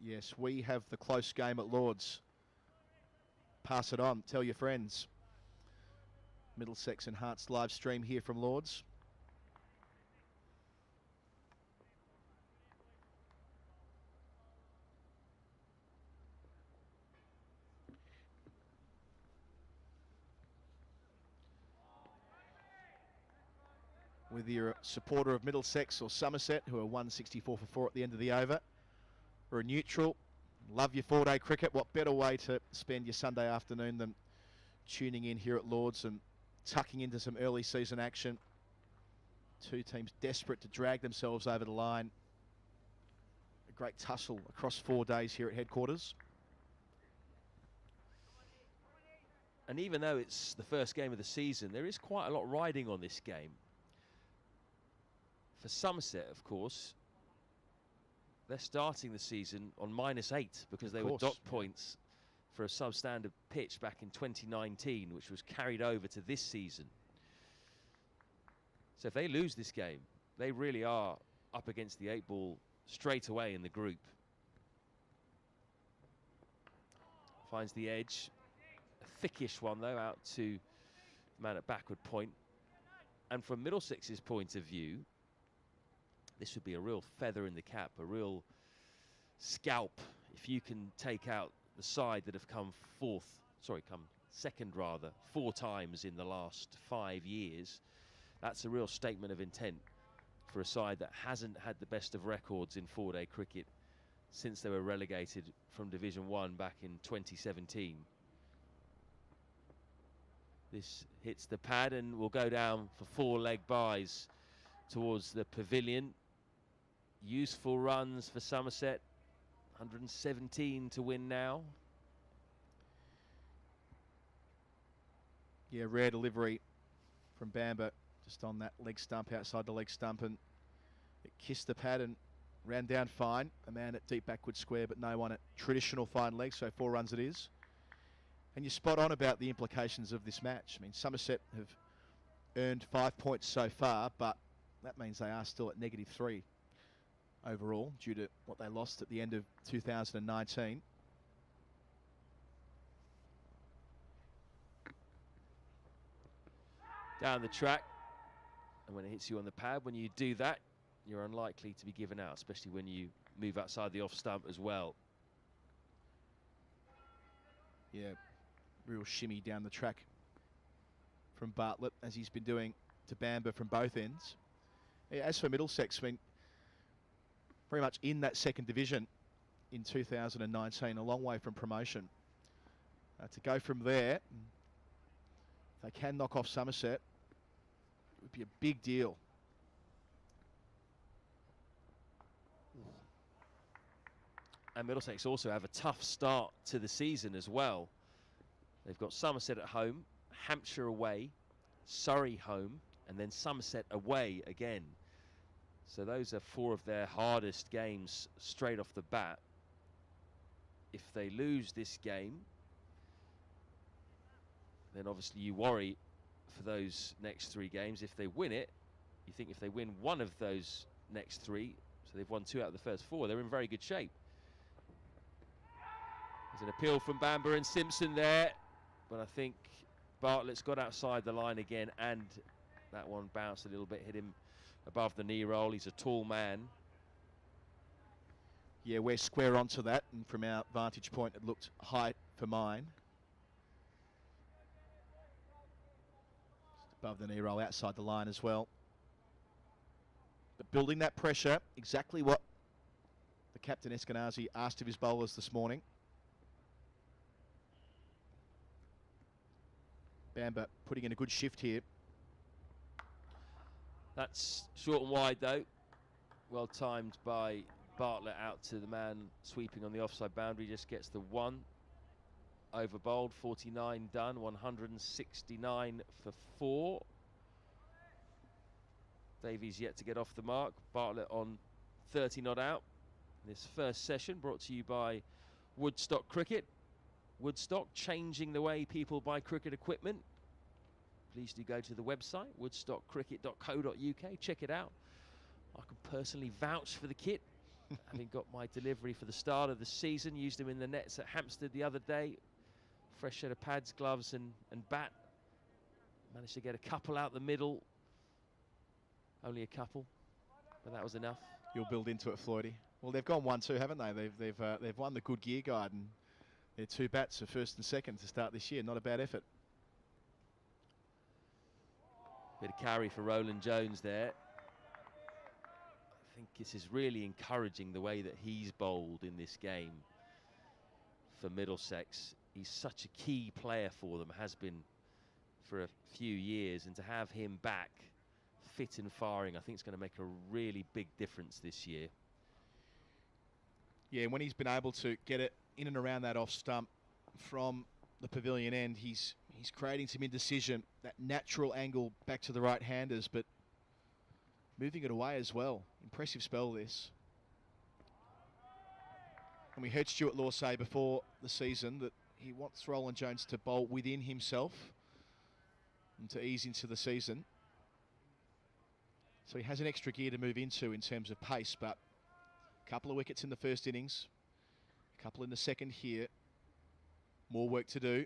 Yes, we have the close game at Lords. Pass it on. Tell your friends. Middlesex and Hearts live stream here from Lords. whether you're a supporter of Middlesex or Somerset, who are 164 for 4 at the end of the over, or a neutral, love your 4-day cricket. What better way to spend your Sunday afternoon than tuning in here at Lords and tucking into some early season action. Two teams desperate to drag themselves over the line. A great tussle across 4 days here at headquarters. And even though it's the first game of the season, there is quite a lot riding on this game. For Somerset, of course, they're starting the season on -8 because they were dot points for a substandard pitch back in 2019, which was carried over to this season. So if they lose this game, they really are up against the 8 ball straight away in the group. Finds the edge. A thickish one, though, out to the man at backward point. And from Middlesex's point of view, this would be a real feather in the cap, a real scalp if you can take out the side that have come second rather, 4 times in the last 5 years. That's a real statement of intent for a side that hasn't had the best of records in 4-day cricket since they were relegated from Division 1 back in 2017. This hits the pad and will go down for 4 leg byes towards the pavilion. Useful runs for Somerset. 117 to win now. Yeah, rare delivery from Bamber, just on that leg stump, outside the leg stump, and it kissed the pad and ran down fine. A man at deep backward square, but no one at traditional fine leg, so 4 runs it is. And you're spot on about the implications of this match. I mean, Somerset have earned 5 points so far, but that means they are still at -3 overall due to what they lost at the end of 2019. Down the track, and when it hits you on the pad, when you do that, you're unlikely to be given out, especially when you move outside the off stump as well. Yeah, real shimmy down the track from Bartlett, as he's been doing to Bamber from both ends. Yeah, as for Middlesex, I mean, very much in that second division in 2019, a long way from promotion. To go from there, if they can knock off Somerset, it would be a big deal. And Middlesex also have a tough start to the season as well. They've got Somerset at home, Hampshire away, Surrey home, and then Somerset away again. So those are 4 of their hardest games straight off the bat. If they lose this game, then obviously you worry for those next 3 games. If they win it, you think if they win one of those next 3, so they've won 2 out of the first 4, they're in very good shape. There's an appeal from Bamber and Simpson there, but I think Bartlett's got outside the line again, and that one bounced a little bit, hit him above the knee roll. He's a tall man. Yeah, we're square onto that, and from our vantage point, it looked high for mine. Just above the knee roll, outside the line as well. But building that pressure, exactly what the captain Eskenazi asked of his bowlers this morning. Bamber putting in a good shift here. That's short and wide though. Well timed by Bartlett out to the man sweeping on the offside boundary. Just gets the 1. Over bowled, 49 done, 169 for 4. Davies yet to get off the mark. Bartlett on 30 not out. This first session brought to you by Woodstock Cricket. Woodstock, changing the way people buy cricket equipment. Please do go to the website, woodstockcricket.co.uk. Check it out. I can personally vouch for the kit. Having got my delivery for the start of the season, used them in the nets at Hampstead the other day. Fresh set of pads, gloves and bat. Managed to get a couple out the middle. Only a couple, but that was enough. You'll build into it, Floydie. Well, they've gone 1-2, haven't they? They've won the Good Gear Guide, and their 2 bats are first and second to start this year. Not a bad effort. Bit of carry for Roland Jones there. I think this is really encouraging the way that he's bowled in this game for Middlesex. He's such a key player for them, has been for a few years, and to have him back fit and firing, I think it's going to make a really big difference this year. Yeah, when he's been able to get it in and around that off stump from the pavilion end, he's creating some indecision, that natural angle back to the right-handers, but moving it away as well. Impressive spell, this. And we heard Stuart Law say before the season that he wants Roland Jones to bowl within himself and to ease into the season. So he has an extra gear to move into in terms of pace, but a couple of wickets in the first innings, a couple in the second here. More work to do,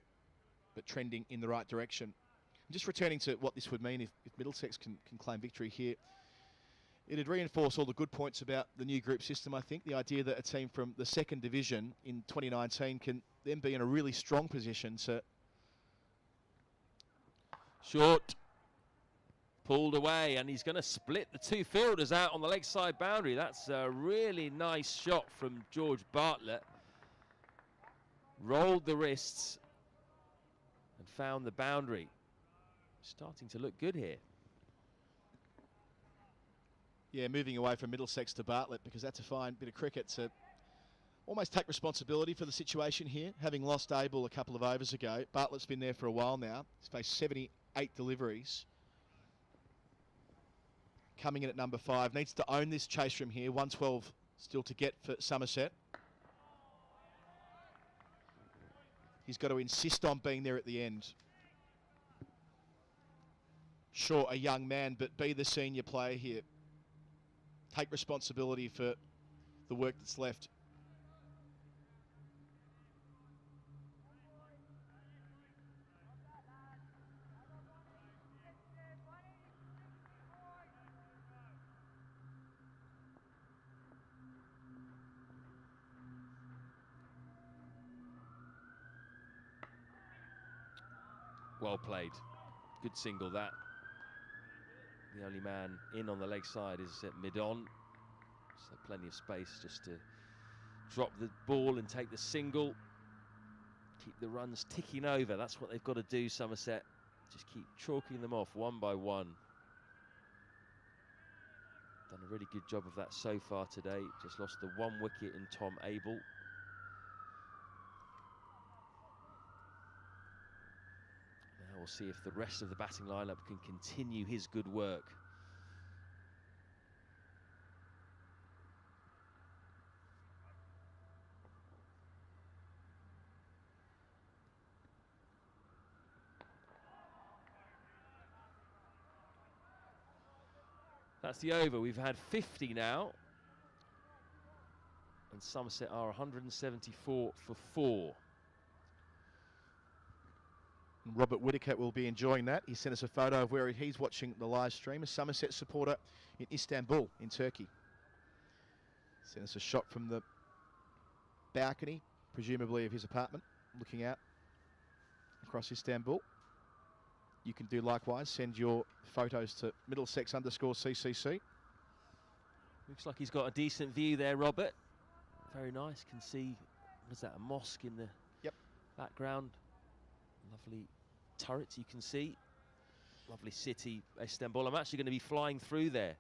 but trending in the right direction. And just returning to what this would mean if Middlesex can claim victory here, it'd reinforce all the good points about the new group system, I think. The idea that a team from the second division in 2019 can then be in a really strong position to... Short. Pulled away, and he's going to split the two fielders out on the leg side boundary. That's a really nice shot from George Bartlett. Rolled the wrists and found the boundary. Starting to look good here. Yeah, moving away from Middlesex to Bartlett, because that's a fine bit of cricket to almost take responsibility for the situation here. Having lost Abel a couple of overs ago, Bartlett's been there for a while now. He's faced 78 deliveries. Coming in at number 5, needs to own this chase from here. 112 still to get for Somerset. He's got to insist on being there at the end. Sure, a young man, but be the senior player here. Take responsibility for the work that's left. Well played. Good single, that. The only man in on the leg side is at mid-on. So plenty of space just to drop the ball and take the single. Keep the runs ticking over. That's what they've got to do, Somerset. Just keep chalking them off one by one. Done a really good job of that so far today. Just lost the 1 wicket in Tom Abel. Now we'll see if the rest of the batting lineup can continue his good work. That's the over. We've had 50 now. And Somerset are 174 for 4. Robert Whitaker will be enjoying that. He sent us a photo of where he's watching the live stream. A Somerset supporter in Istanbul, in Turkey. Sent us a shot from the balcony, presumably of his apartment, looking out across Istanbul. You can do likewise. Send your photos to Middlesex_CCC. Looks like he's got a decent view there, Robert. Very nice. Can see, what is that, a mosque in the background. Lovely turrets you can see. Lovely city, Istanbul. I'm actually going to be flying through there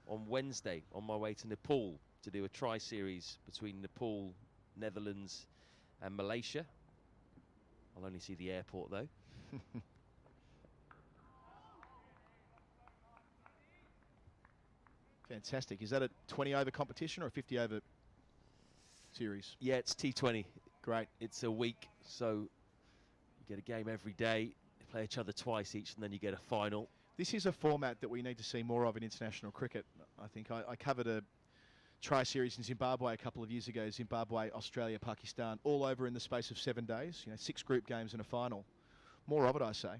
on Wednesday on my way to Nepal to do a tri-series between Nepal, Netherlands and Malaysia. I'll only see the airport though. Fantastic. Is that a 20-over competition or a 50-over series? Yeah, it's T20. Great. It's a week, so you get a game every day. They play each other twice each, and then you get a final. This is a format that we need to see more of in international cricket. I think I covered a tri-series in Zimbabwe a couple of years ago. Zimbabwe, Australia, Pakistan, all over in the space of 7 days. 6 group games and a final. More of it, I say.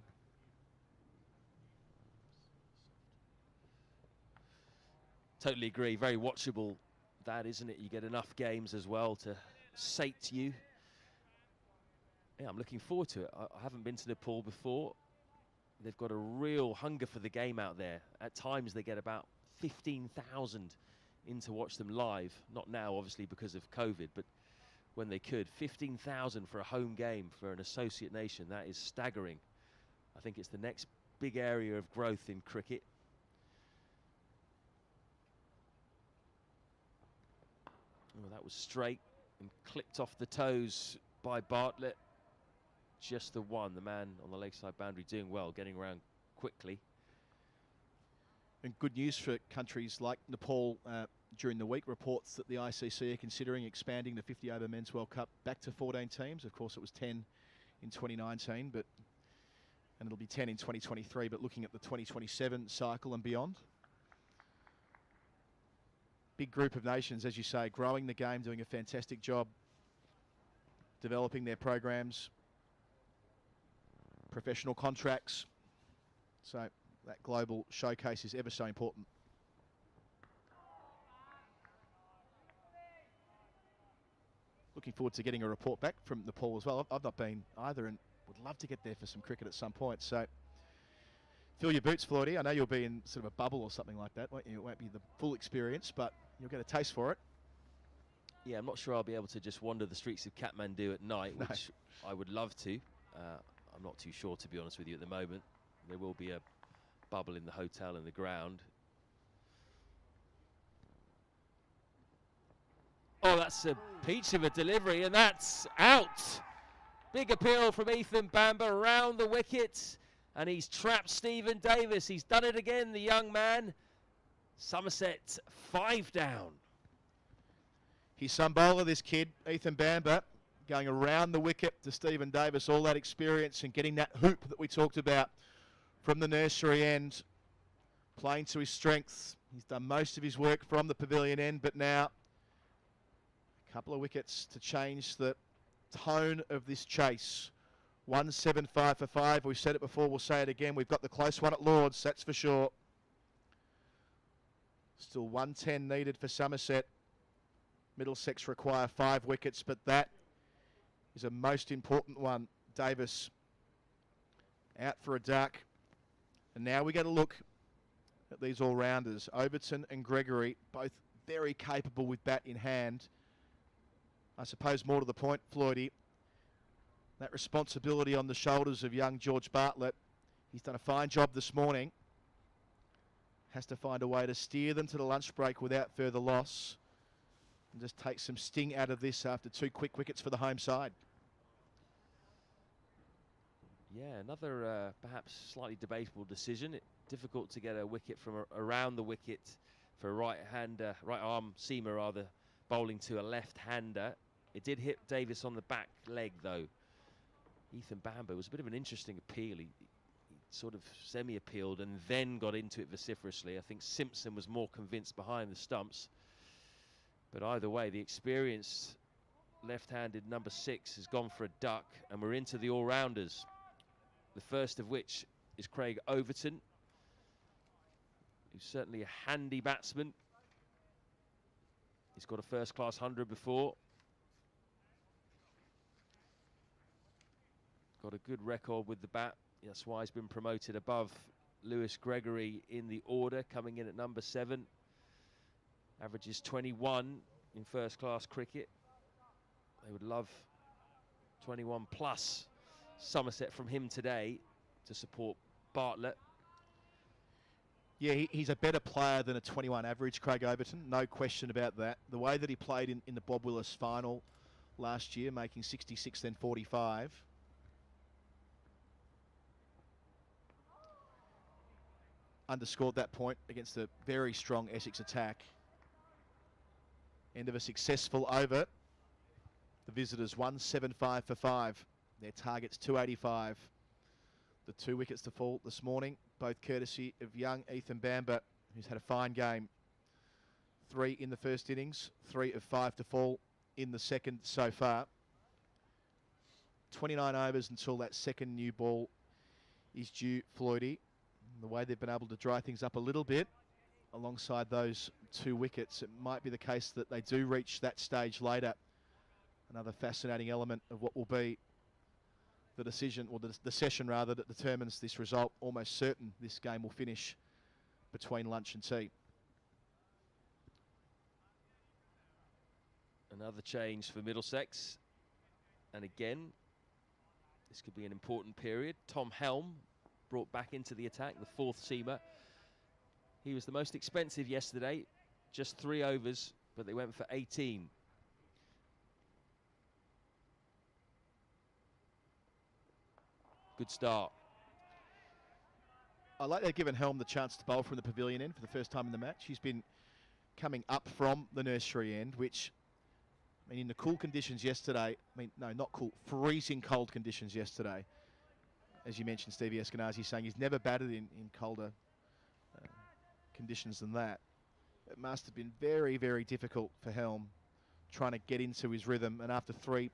Totally agree. Very watchable, that, isn't it? You get enough games as well to sate you. Yeah, I'm looking forward to it. I haven't been to Nepal before. they've got a real hunger for the game out there. At times they get about 15,000 in to watch them live. Not now, obviously, because of COVID, but when they could. 15,000 for a home game for an associate nation. That is staggering. I think it's the next big area of growth in cricket. Oh, that was straight and clipped off the toes by Bartlett. Just the one, the man on the leg side boundary doing well, getting around quickly. And good news for countries like Nepal during the week. Reports that the ICC are considering expanding the 50 over Men's World Cup back to 14 teams. Of course, it was 10 in 2019, and it'll be 10 in 2023, but looking at the 2027 cycle and beyond. Big group of nations, as you say, growing the game, doing a fantastic job, developing their programs, professional contracts. So that global showcase is ever so important. Looking forward to getting a report back from Nepal as well. I've not been either and would love to get there for some cricket at some point. So fill your boots, Floydie. I know you'll be in sort of a bubble or something like that. It won't be the full experience, but you'll get a taste for it. Yeah, I'm not sure I'll be able to just wander the streets of Kathmandu at night, which I would love to. I'm not too sure, to be honest with you, at the moment. There will be a bubble in the hotel in the ground. Oh, that's a peach of a delivery, and that's out. Big appeal from Ethan Bamber around the wicket, and he's trapped Stephen Davis. He's done it again, the young man. Somerset 5 down. He's some bowler, this kid, Ethan Bamber, going around the wicket to Stephen Davis. All that experience and getting that hoop that we talked about from the nursery end, playing to his strengths. He's done most of his work from the pavilion end, but now a couple of wickets to change the tone of this chase. 175 for 5. We've said it before, we'll say it again. We've got the close one at Lord's, that's for sure. Still 110 needed for Somerset. Middlesex require 5 wickets, but that is a most important one. Davis out for a duck. And now we get a look at these all-rounders. Overton and Gregory, both very capable with bat in hand. I suppose more to the point, Floydie, that responsibility on the shoulders of young George Bartlett. He's done a fine job this morning. Has to find a way to steer them to the lunch break without further loss. And just take some sting out of this after 2 quick wickets for the home side. Yeah, another perhaps slightly debatable decision. Difficult to get a wicket from around the wicket for a right-hander, right-arm seamer rather, bowling to a left-hander. It did hit Davis on the back leg though. Ethan Bamber was a bit of an interesting appeal. He sort of semi-appealed and then got into it vociferously. I think Simpson was more convinced behind the stumps. But either way, the experienced left-handed number 6 has gone for a duck, and we're into the all-rounders. The first of which is Craig Overton, who's certainly a handy batsman. He's got a first-class 100 before. Got a good record with the bat. That's why he's been promoted above Lewis Gregory in the order, coming in at number 7. Averages 21 in first-class cricket. They would love 21 plus Somerset from him today to support Bartlett. Yeah, he's a better player than a 21 average, Craig Overton, no question about that. The way that he played in the Bob Willis final last year, making 66 then 45. Underscored that point against a very strong Essex attack. End of a successful over. The visitors 175 for 5. Their target's 285. The 2 wickets to fall this morning, both courtesy of young Ethan Bamber, who's had a fine game. 3 in the first innings, 3 of 5 to fall in the second so far. 29 overs until that second new ball is due, Floydie. The way they've been able to dry things up a little bit alongside those 2 wickets, it might be the case that they do reach that stage later. Another fascinating element of what will be the decision, or the session rather, that determines this result. Almost certain this game will finish between lunch and tea. Another change for Middlesex. And again, this could be an important period. Tom Helm brought back into the attack, the fourth seamer. He was the most expensive yesterday, just 3 overs, but they went for 18. Good start. I like they've given Helm the chance to bowl from the pavilion end for the first time in the match. He's been coming up from the nursery end, which, I mean, in the cool conditions yesterday, not cool, freezing cold conditions yesterday. As you mentioned, Stevie Eskenazi saying he's never batted in colder conditions than that. It must have been very, very difficult for Helm trying to get into his rhythm. And after 3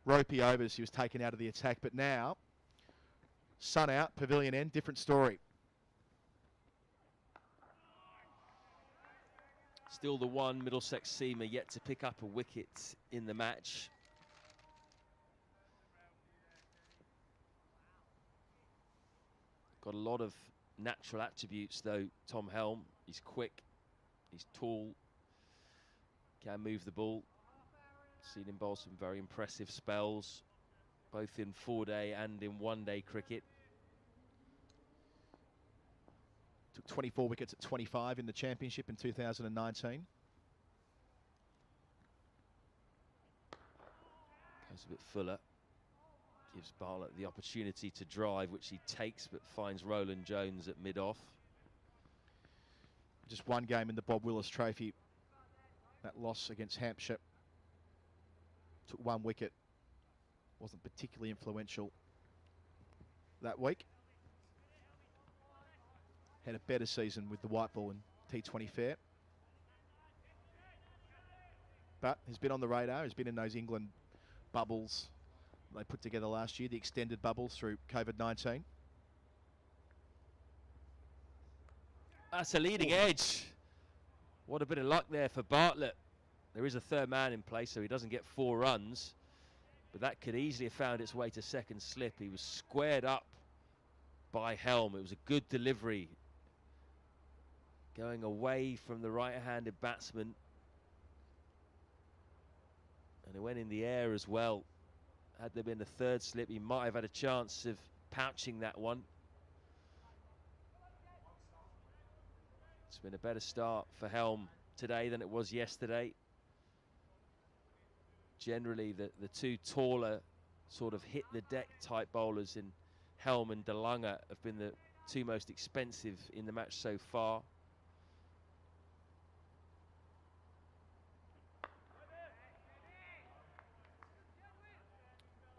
ropey overs, he was taken out of the attack. But now, sun out, pavilion end, different story. Still the one Middlesex seamer yet to pick up a wicket in the match. Got a lot of natural attributes though, Tom Helm. He's quick, he's tall, can move the ball. Seen him bowl some very impressive spells, both in 4-day and in 1-day cricket. Took 24 wickets at 25 in the championship in 2019. Goes a bit fuller. Gives Bartlett the opportunity to drive, which he takes, but finds Roland Jones at mid-off. Just one game in the Bob Willis Trophy. That loss against Hampshire. Took 1 wicket. Wasn't particularly influential that week. Had a better season with the white ball in T20 Fair. But he's been on the radar. He's been in those England bubbles they put together last year, the extended bubbles through COVID-19. That's a leading edge. What a bit of luck there for Bartlett. There is a third man in place, so he doesn't get 4 runs. But that could easily have found its way to second slip. He was squared up by Helm. It was a good delivery. Going away from the right-handed batsman. And it went in the air as well. Had there been a third slip, he might have had a chance of pouching that one. It's been a better start for Helm today than it was yesterday. Generally, the 2 taller, sort of hit the deck type bowlers in Helm and De Lange have been the 2 most expensive in the match so far.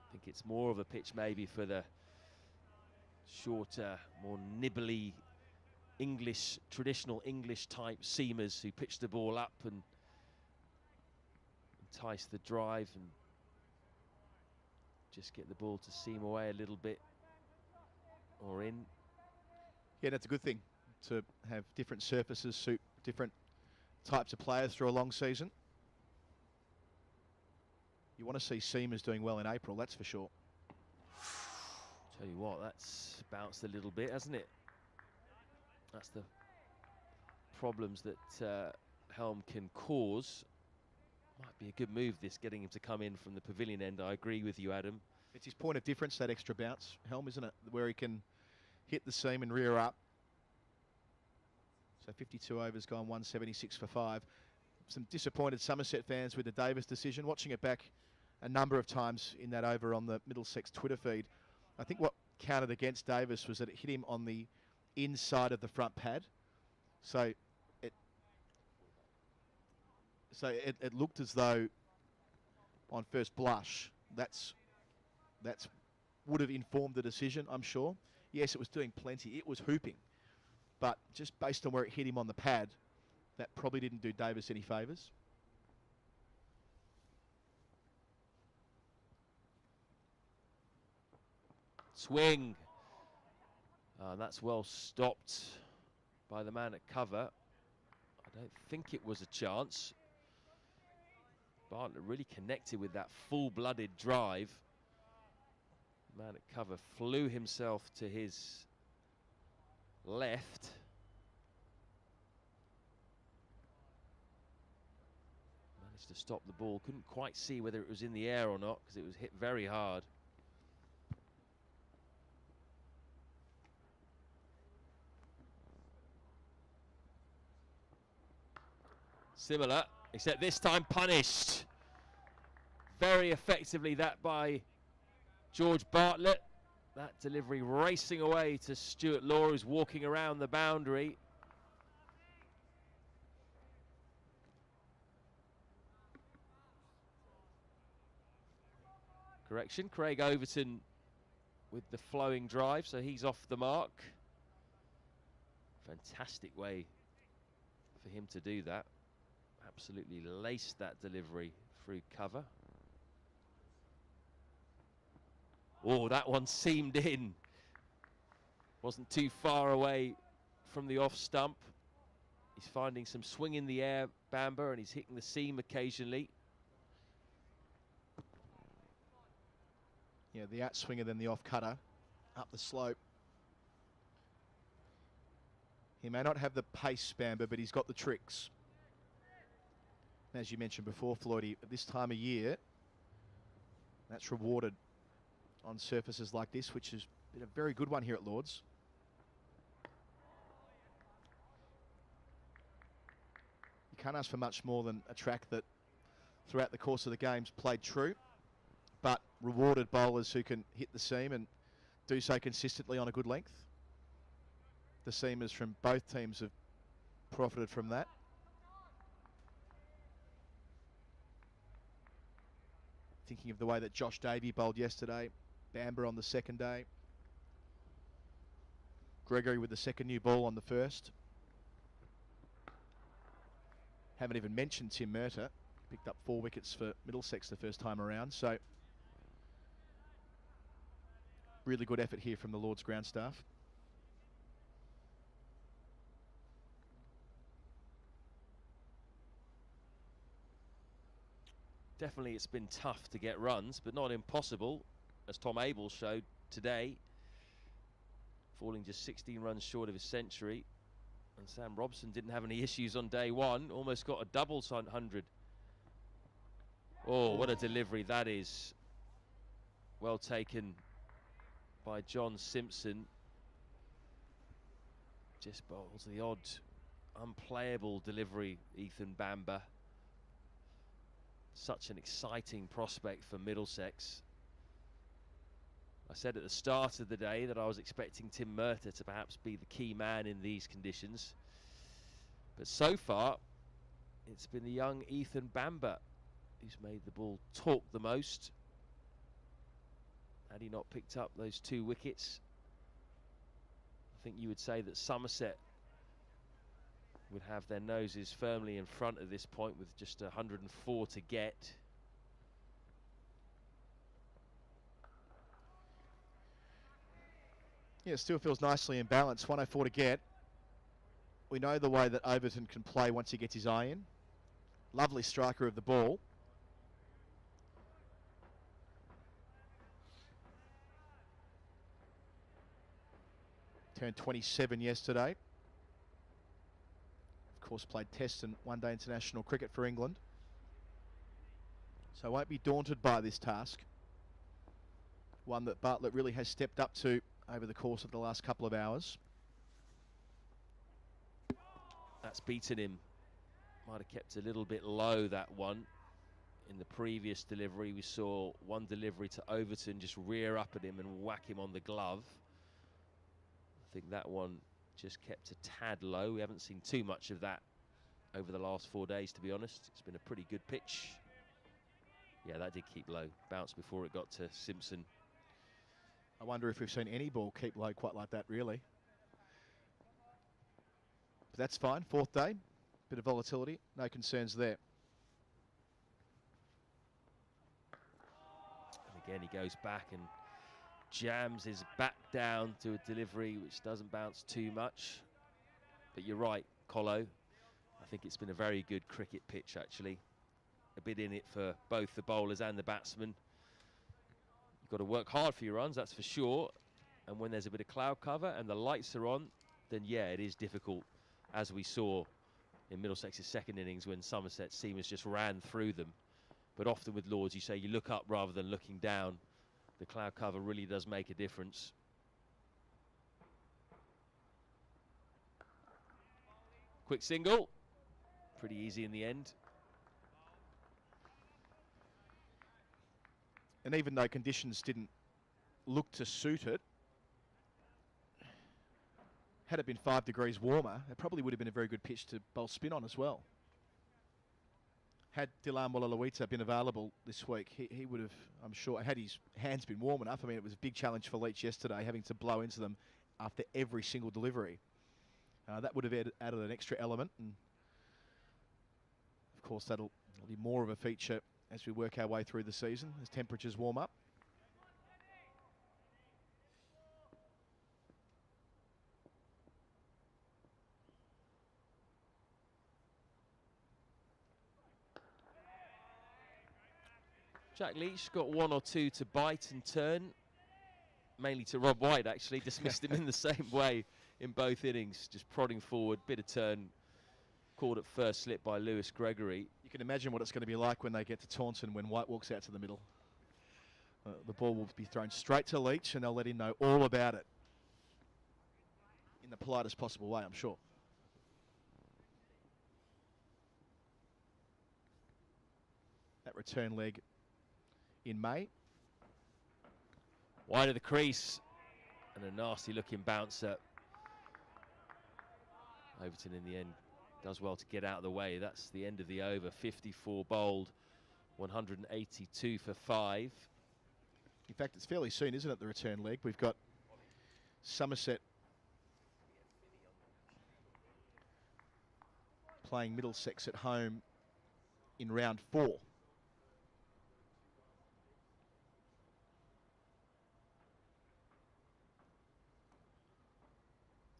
I think it's more of a pitch maybe for the shorter, more nibbly English, traditional English type seamers who pitch the ball up and entice the drive and just get the ball to seam away a little bit or in. Yeah, that's a good thing to have different surfaces suit different types of players through a long season. You want to see seamers doing well in April, that's for sure. Tell you what, that's bounced a little bit, hasn't it? That's the problems that Helm can cause. Might be a good move, this, getting him to come in from the pavilion end. I agree with you, Adam. It's his point of difference, that extra bounce, Helm, isn't it? Where he can hit the seam and rear up. So 52 overs, gone 176 for 5. Some disappointed Somerset fans with the Davis decision. Watching it back a number of times in that over on the Middlesex Twitter feed, I think what counted against Davis was that it hit him on the inside of the front pad. So it looked as though on first blush that's would have informed the decision, I'm sure. Yes, it was doing plenty. It was hooping. But just based on where it hit him on the pad, that probably didn't do Davis any favours. Swing. That's well stopped by the man at cover. I don't think it was a chance. Bartlett really connected with that full-blooded drive. Man at cover flew himself to his left. Managed to stop the ball. Couldn't quite see whether it was in the air or not because it was hit very hard. Similar, except this time punished. Very effectively that by George Bartlett. That delivery racing away to Stuart Law, who's walking around the boundary. Correction, Craig Overton with the flowing drive, so he's off the mark. Fantastic way for him to do that. Absolutely laced that delivery through cover. Oh, that one seamed in. Wasn't too far away from the off stump. He's finding some swing in the air, Bamber, and he's hitting the seam occasionally. Yeah, the outswinger, then the off cutter up the slope. He may not have the pace, Bamber, but he's got the tricks. As you mentioned before, Floydie, at this time of year, that's rewarded on surfaces like this, which has been a very good one here at Lord's. You can't ask for much more than a track that throughout the course of the game's played true, but rewarded bowlers who can hit the seam and do so consistently on a good length. The seamers from both teams have profited from that. Thinking of the way that Josh Davey bowled yesterday, Bamber on the second day, Gregory with the second new ball on the first. Haven't even mentioned Tim Murtagh, picked up 4 wickets for Middlesex the first time around, so really good effort here from the Lord's ground staff. Definitely it's been tough to get runs, but not impossible, as Tom Abel showed today, falling just 16 runs short of his century. And Sam Robson didn't have any issues on day one, almost got a double 100. Oh, what a delivery that is. Well taken by John Simpson. Just bowls the odd unplayable delivery, Ethan Bamber. Such an exciting prospect for Middlesex. I said at the start of the day that I was expecting Tim Murtagh to perhaps be the key man in these conditions. But so far, it's been the young Ethan Bamber who's made the ball talk the most. Had he not picked up those 2 wickets, I think you would say that Somerset would have their noses firmly in front at this point with just 104 to get. Yeah, it still feels nicely in balance. 104 to get. We know the way that Overton can play once he gets his eye in. Lovely striker of the ball. Turned 27 yesterday. Of course, played Test and one-day international cricket for England. So won't be daunted by this task. One that Bartlett really has stepped up to over the course of the last couple of hours. That's beaten him. Might have kept a little bit low, that one. In the previous delivery, we saw one delivery to Overton just rear up at him and whack him on the glove. I think that one just kept a tad low. We haven't seen too much of that over the last 4 days, to be honest. It's been a pretty good pitch. Yeah, that did keep low. Bounced before it got to Simpson. I wonder if we've seen any ball keep low quite like that, really. But that's fine. 4th day. Bit of volatility. No concerns there. And again, he goes back and jams his back down to a delivery which doesn't bounce too much. But you're right, Colo. I think it's been a very good cricket pitch, actually. A bit in it for both the bowlers and the batsmen. You Got to work hard for your runs, that's for sure. And when there's a bit of cloud cover and the lights are on, then yeah, it is difficult, as we saw in Middlesex's second innings when Somerset seamers just ran through them. But often with Lords, you say you look up rather than looking down. The cloud cover really does make a difference. Quick single. Pretty easy in the end. And even though conditions didn't look to suit it, had it been 5 degrees warmer, it probably would have been a very good pitch to bowl spin on as well. Had Dilan Walalawita been available this week, he would have, I'm sure, had his hands been warm enough. I mean, it was a big challenge for Leach yesterday, having to blow into them after every single delivery. That would have added an extra element. And of course, that'll be more of a feature as we work our way through the season, as temperatures warm up. Jack Leach got 1 or 2 to bite and turn, mainly to Rob White actually, dismissed him in the same way in both innings, just prodding forward, bit of turn, called at first slip by Lewis Gregory. You can imagine what it's going to be like when they get to Taunton when White walks out to the middle. The ball will be thrown straight to Leach and they'll let him know all about it in the politest possible way, I'm sure. That return leg in May. Wide of the crease and a nasty looking bouncer. Overton in the end does well to get out of the way. That's the end of the over. 54 bowled, 182 for 5. In fact, it's fairly soon, isn't it, the return leg? We've got Somerset playing Middlesex at home in round 4.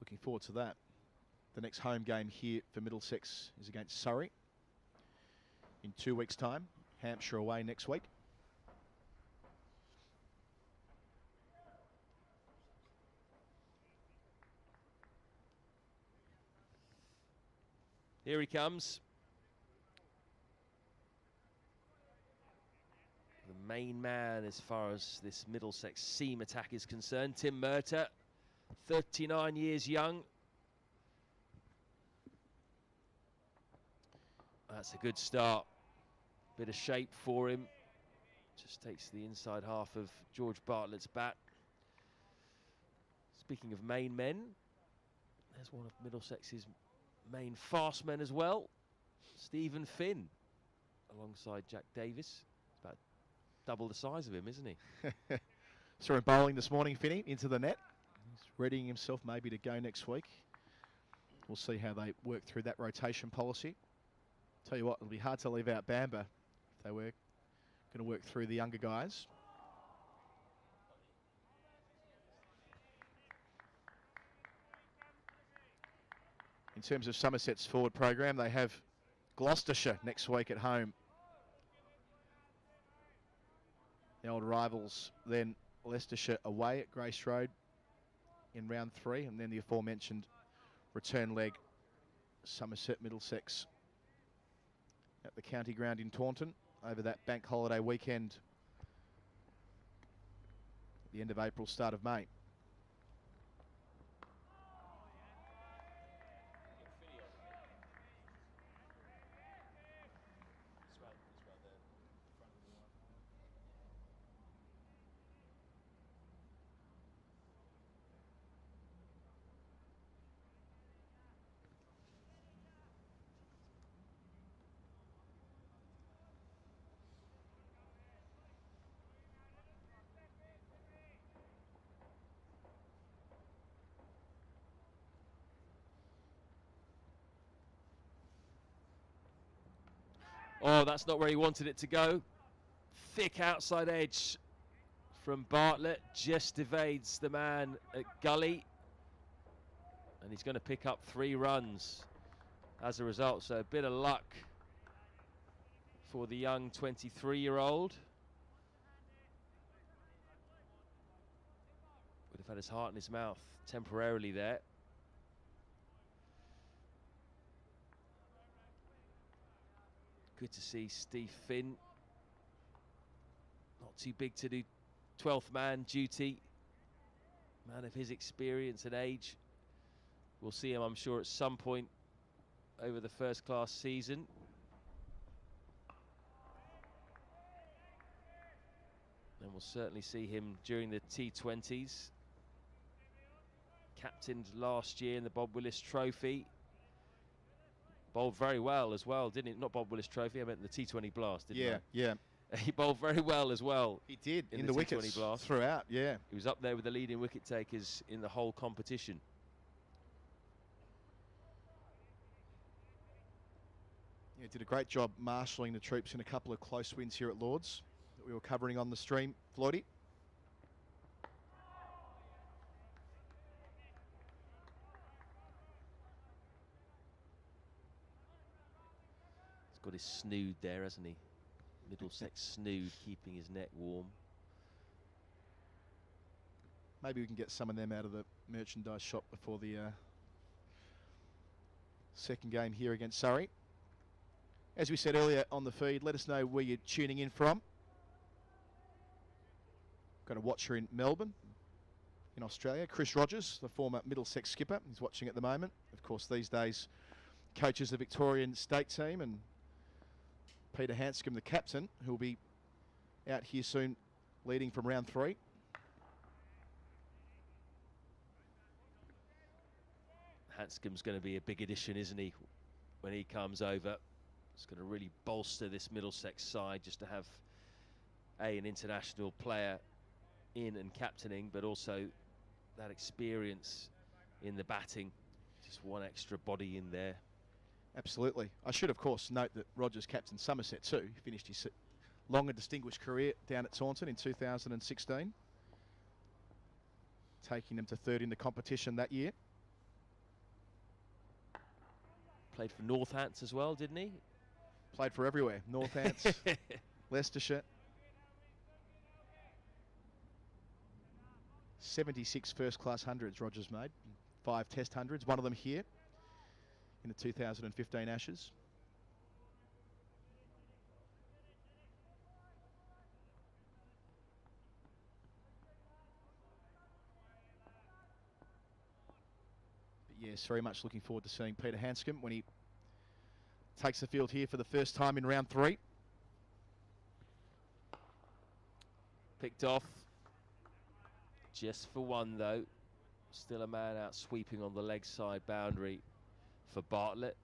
Looking forward to that. The next home game here for Middlesex is against Surrey in 2 weeks' time. Hampshire away next week. Here he comes. The main man as far as this Middlesex seam attack is concerned, Tim Murtagh, 39 years young. That's a good start. Bit of shape for him. Just takes the inside half of George Bartlett's bat. Speaking of main men, there's one of Middlesex's main fast men as well. Stephen Finn, alongside Jack Davis. It's about double the size of him, isn't he? Saw him bowling this morning, Finney, into the net. He's readying himself maybe to go next week. We'll see how they work through that rotation policy. Tell you what, it'll be hard to leave out Bamber if they were going to work through the younger guys. In terms of Somerset's forward program, they have Gloucestershire next week at home. The old rivals, then Leicestershire away at Grace Road in round 3, and then the aforementioned return leg, Somerset Middlesex at the county ground in Taunton over that bank holiday weekend at the end of April, start of May. Oh, that's not where he wanted it to go. Thick outside edge from Bartlett. Just evades the man at Gully. And he's going to pick up 3 runs as a result. So a bit of luck for the young 23-year-old. Could have had his heart in his mouth temporarily there. Good to see Steve Finn. Not too big to do 12th man duty. Man of his experience and age. We'll see him, I'm sure, at some point over the first class season. And we'll certainly see him during the T20s. Captained last year in the Bob Willis Trophy. Bowled very well as well, didn't he? Not Bob Willis Trophy, I meant the T20 Blast, didn't I? Yeah. He bowled very well as well. He did, in the the wickets Blast. throughout, yeah. He was up there with the leading wicket takers in the whole competition. Yeah, did a great job marshalling the troops in a couple of close wins here at Lords that we were covering on the stream, Floydie. He's got his snood there, hasn't he? Middlesex snood, keeping his neck warm. Maybe we can get some of them out of the merchandise shop before the second game here against Surrey. As we said earlier on the feed, let us know where you're tuning in from. Got a watcher in Melbourne, in Australia. Chris Rogers, the former Middlesex skipper, he's watching at the moment. Of course, these days, coaches the Victorian state team, and Peter Hanscom, the captain, who will be out here soon, leading from round 3. Hanscom's going to be a big addition, isn't he, when he comes over? It's going to really bolster this Middlesex side just to have an international player in and captaining, but also that experience in the batting. Just one extra body in there. Absolutely. I should, of course, note that Rogers captained Somerset too. He finished his long and distinguished career down at Taunton in 2016, taking them to 3rd in the competition that year. Played for Northants as well, didn't he? Played for everywhere. Northants, Leicestershire. 76 first-class hundreds Rogers made. 5 test hundreds, one of them here in the 2015 Ashes. But yes, very much looking forward to seeing Peter Hanscom when he takes the field here for the first time in round 3. Picked off. Just for one, though. Still a man out sweeping on the leg side boundary for Bartlett.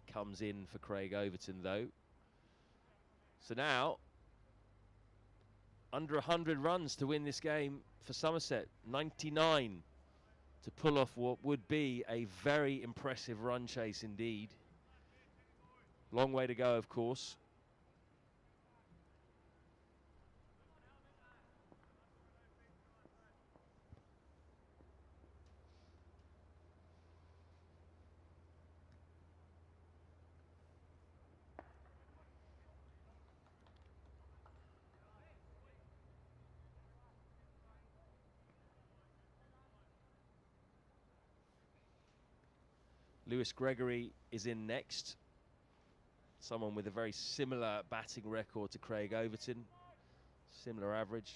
He comes in for Craig Overton, though. So now, under 100 runs to win this game for Somerset. 99 to pull off what would be a very impressive run chase indeed. Long way to go, of course. Lewis Gregory is in next. Someone with a very similar batting record to Craig Overton. Similar average,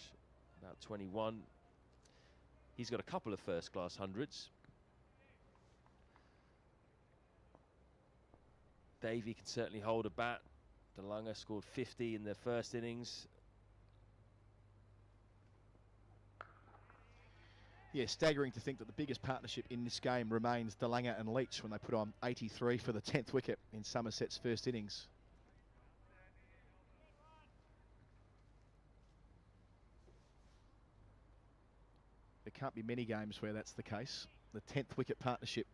about 21. He's got a couple of first-class hundreds. Davey can certainly hold a bat. DeLunger scored 50 in their first innings. Yeah, staggering to think that the biggest partnership in this game remains DeLunger and Leach when they put on 83 for the 10th wicket in Somerset's first innings. There can't be many games where that's the case. The 10th wicket partnership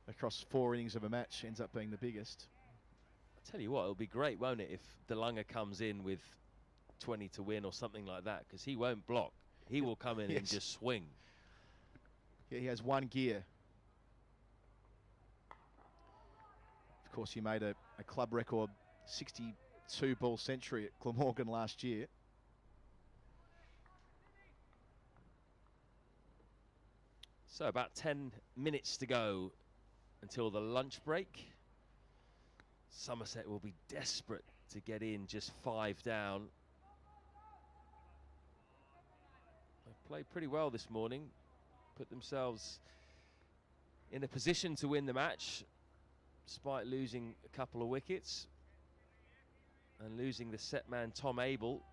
across 4 innings of a match ends up being the biggest. I tell you what, it'll be great, won't it, if DeLunger comes in with 20 to win or something like that, because he won't block. He will come in and just swing. Yeah, he has one gear. Of course, he made a club record 62 ball century at Glamorgan last year. So about 10 minutes to go until the lunch break. Somerset will be desperate to get in, just 5 down. They played pretty well this morning, put themselves in a position to win the match, despite losing a couple of wickets and losing the set man Tom Abel.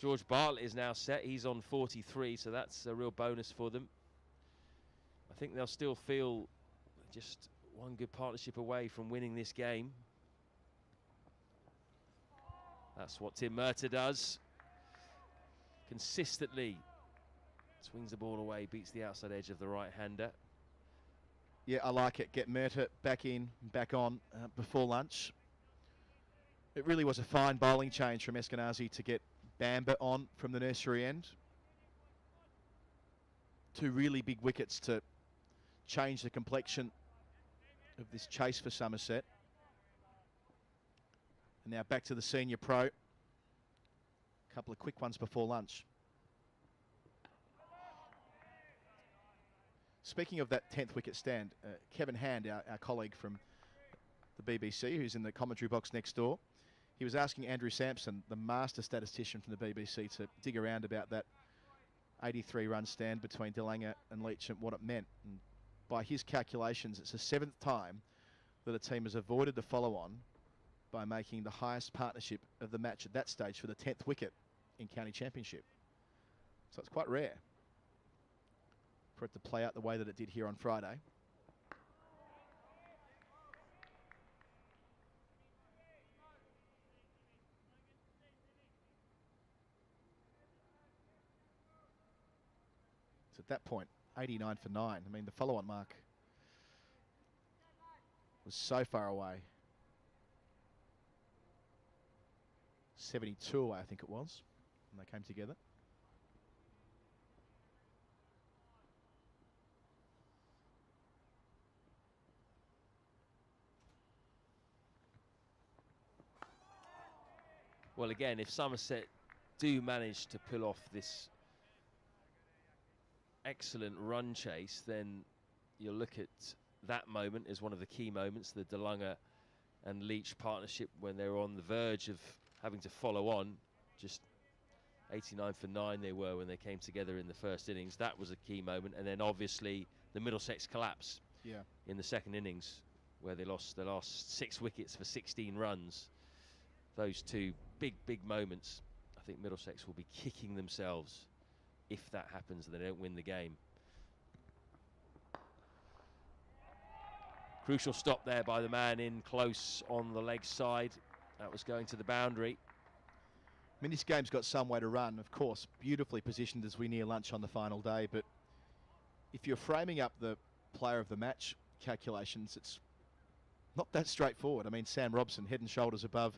George Bartlett is now set, he's on 43, so that's a real bonus for them. I think they'll still feel just one good partnership away from winning this game. That's what Tim Murtagh does. Consistently swings the ball away, beats the outside edge of the right-hander. Yeah, I like it. Get Murtagh back in, back on before lunch. It really was a fine bowling change from Eskenazi to get Bamba on from the nursery end. 2 really big wickets to change the complexion of this chase for Somerset. And now back to the senior pro. A couple of quick ones before lunch. Speaking of that 10th wicket stand, Kevin Hand, our colleague from the BBC, who's in the commentary box next door, he was asking Andrew Sampson, the master statistician from the BBC, to dig around about that 83-run stand between Delanga and Leach and what it meant. And by his calculations, it's the 7th time that a team has avoided the follow-on by making the highest partnership of the match at that stage for the 10th wicket in county championship. So it's quite rare for it to play out the way that it did here on Friday. So at that point, 89 for 9. I mean, the follow-on mark was so far away. 72 away, I think it was, when they came together. Well, again, if Somerset do manage to pull off this excellent run chase, then you'll look at that moment as one of the key moments, the DeLunger and Leach partnership, when they were on the verge of having to follow on. Just 89 for 9 they were when they came together in the first innings. That was a key moment. And then obviously the Middlesex collapse in the second innings, where they lost the last 6 wickets for 16 runs. Those 2 big moments. I think Middlesex will be kicking themselves if that happens and they don't win the game. Crucial stop there by the man in close on the leg side. That was going to the boundary. I mean, this game's got some way to run, of course, beautifully positioned as we near lunch on the final day, but if you're framing up the player of the match calculations, it's not that straightforward. I mean, Sam Robson, head and shoulders above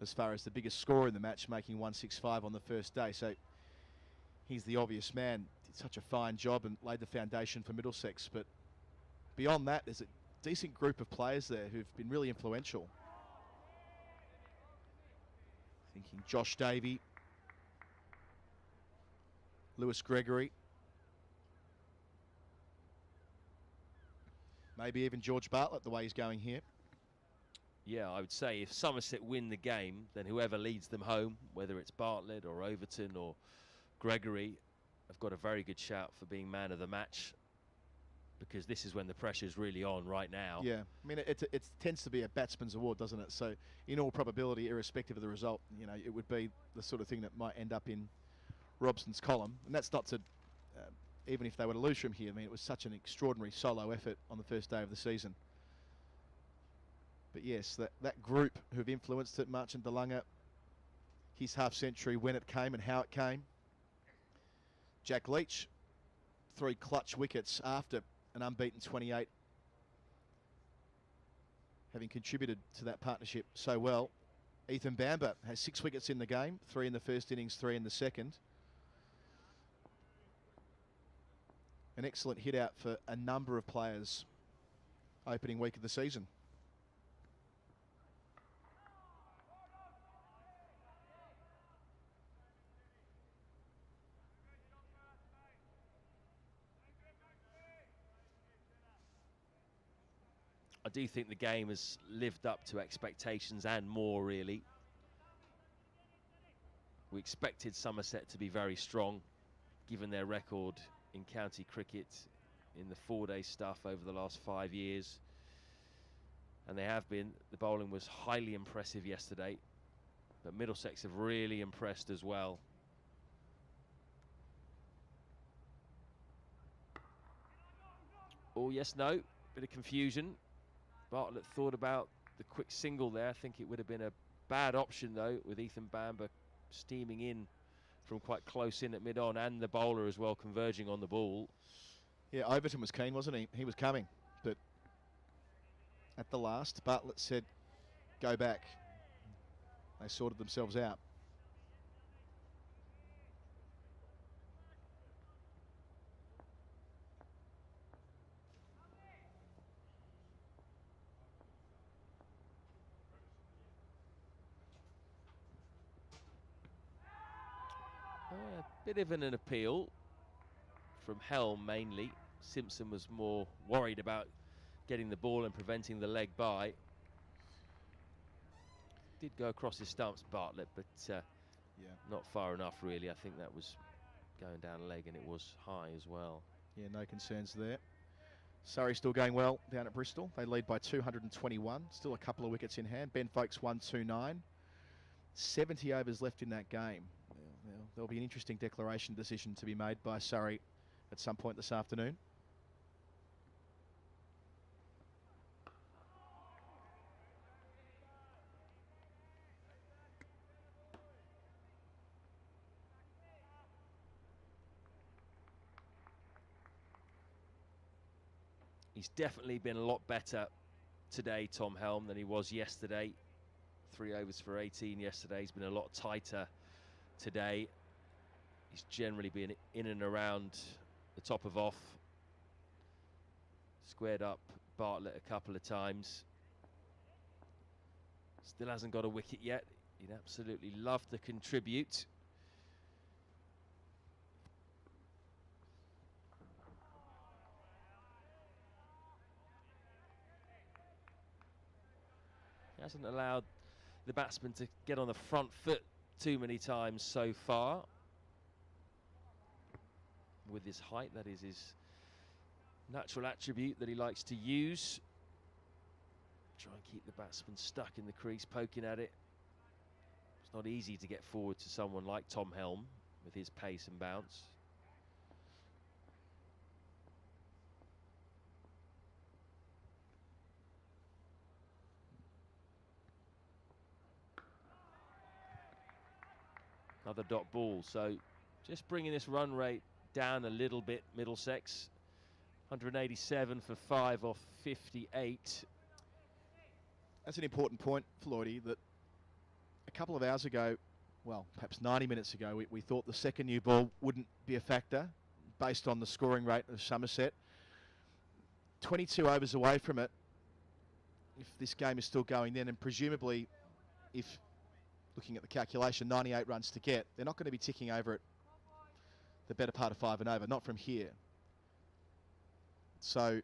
as far as the biggest scorer in the match, making 165 on the first day. So he's the obvious man. Did such a fine job and laid the foundation for Middlesex. But beyond that, there's a decent group of players there who've been really influential. Thinking Josh Davey, Lewis Gregory, maybe even George Bartlett, the way he's going here. Yeah, I would say if Somerset win the game, then whoever leads them home, whether it's Bartlett or Overton or Gregory, have got a very good shout for being man of the match, because this is when the pressure's really on right now. Yeah, I mean, it tends to be a batsman's award, doesn't it? So in all probability, irrespective of the result, you know, it would be the sort of thing that might end up in Robson's column. And that's not to, even if they were to lose from here, I mean, it was such an extraordinary solo effort on the first day of the season. But yes, that group who've influenced it, Marchant DeLunger, his half-century, when it came and how it came. Jack Leach, 3 clutch wickets after an unbeaten 28, having contributed to that partnership so well. Ethan Bamba has 6 wickets in the game, 3 in the first innings, 3 in the second. An excellent hit out for a number of players opening week of the season. I do think the game has lived up to expectations and more, really. We expected Somerset to be very strong, given their record in county cricket in the 4-day stuff over the last 5 years. And they have been. The bowling was highly impressive yesterday, but Middlesex have really impressed as well. Oh, yes, no, bit of confusion. Bartlett thought about the quick single there. I think it would have been a bad option, though, with Ethan Bamber steaming in from quite close in at mid-on, and the bowler as well converging on the ball. Yeah, Overton was keen, wasn't he? He was coming, but at the last, Bartlett said, go back. They sorted themselves out. A bit of an appeal from Helm mainly. Simpson was more worried about getting the ball and preventing the leg by. Did go across his stumps, Bartlett, but yeah, not far enough really. I think that was going down leg, and it was high as well. Yeah, no concerns there. Surrey still going well down at Bristol. They lead by 221. Still a couple of wickets in hand. Ben Folkes 129. 70 overs left in that game. There'll be an interesting declaration decision to be made by Surrey at some point this afternoon. He's definitely been a lot better today, Tom Helm, than he was yesterday. 3 overs for 18 yesterday. He's been a lot tighter today. He's generally been in and around the top of off. Squared up Bartlett a couple of times. Still hasn't got a wicket yet. He'd absolutely love to contribute. He hasn't allowed the batsman to get on the front foot too many times so far. With his height, that is his natural attribute that he likes to use. Try and keep the batsman stuck in the crease, poking at it. It's not easy to get forward to someone like Tom Helm with his pace and bounce. Another dot ball, so just bringing this run rate down a little bit, Middlesex. 187 for 5 off 58. That's an important point, Floydie, that a couple of hours ago, well, perhaps 90 minutes ago, we thought the second new ball wouldn't be a factor based on the scoring rate of Somerset. 22 overs away from it, if this game is still going then, and presumably, if looking at the calculation, 98 runs to get, they're not going to be ticking over at the better part of 5 and over, not from here. So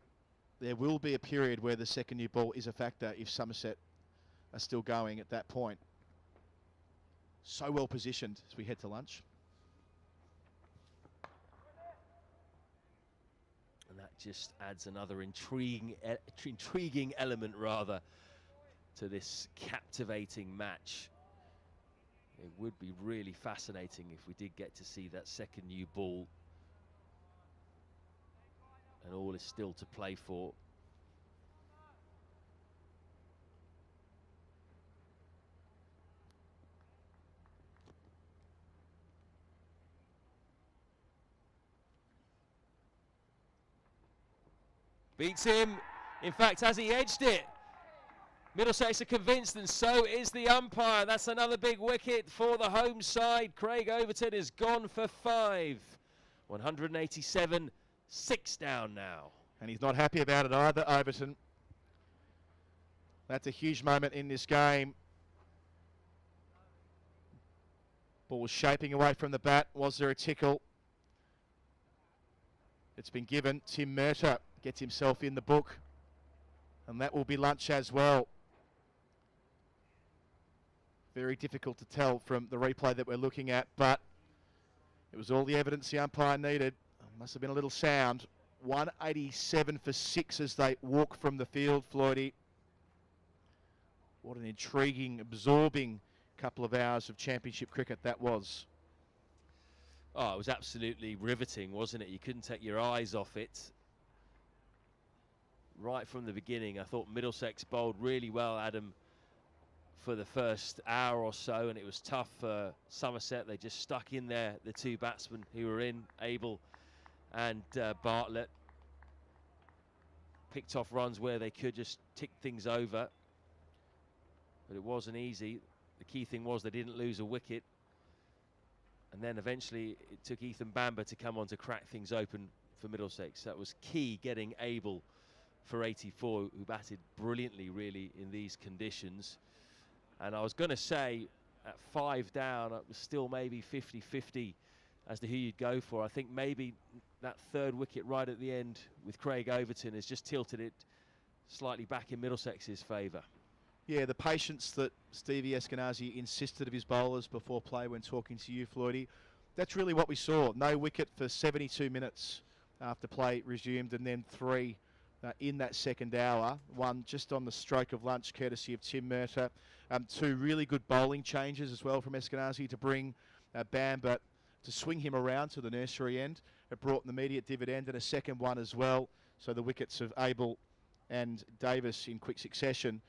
there will be a period where the second new ball is a factor if Somerset are still going at that point. So well positioned as we head to lunch. And that just adds another intriguing element, rather, to this captivating match. It would be really fascinating if we did get to see that second new ball. And all is still to play for. Beats him. In fact, has he edged it? Middlesex are convinced, and so is the umpire. That's another big wicket for the home side. Craig Overton is gone for 5. 187, 6 down now. And he's not happy about it either, Overton. That's a huge moment in this game. Ball was shaping away from the bat. Was there a tickle? It's been given. Tim Murtagh gets himself in the book And that will be lunch as well. Very difficult to tell from the replay that we're looking at, but it was all the evidence the umpire needed. Must have been a little sound. 187 for 6 as they walk from the field, Floydie. What an intriguing, absorbing couple of hours of championship cricket that was. Oh, it was absolutely riveting, wasn't it? You couldn't take your eyes off it. Right from the beginning, I thought Middlesex bowled really well, Adam, for the first hour or so, and it was tough for Somerset. They just stuck in there, the two batsmen who were in, Abel and Bartlett. Picked off runs where they could, just tick things over. But it wasn't easy. The key thing was they didn't lose a wicket. And then eventually it took Ethan Bamber to come on to crack things open for Middlesex. That was key, getting Abel for 84, who batted brilliantly, really, in these conditions. And I was going to say, at 5 down, it was still maybe 50-50 as to who you'd go for. I think maybe that third wicket right at the end with Craig Overton has just tilted it slightly back in Middlesex's favour. Yeah, the patience that Stevie Eskenazi insisted of his bowlers before play when talking to you, Floydie, that's really what we saw. No wicket for 72 minutes after play resumed, and then 3 in that second hour. 1 just on the stroke of lunch, courtesy of Tim Murtagh. 2 really good bowling changes as well from Eskenazi to bring Bamber, to swing him around to the nursery end. It brought an immediate dividend, and a second one as well. So the wickets of Abel and Davis in quick succession.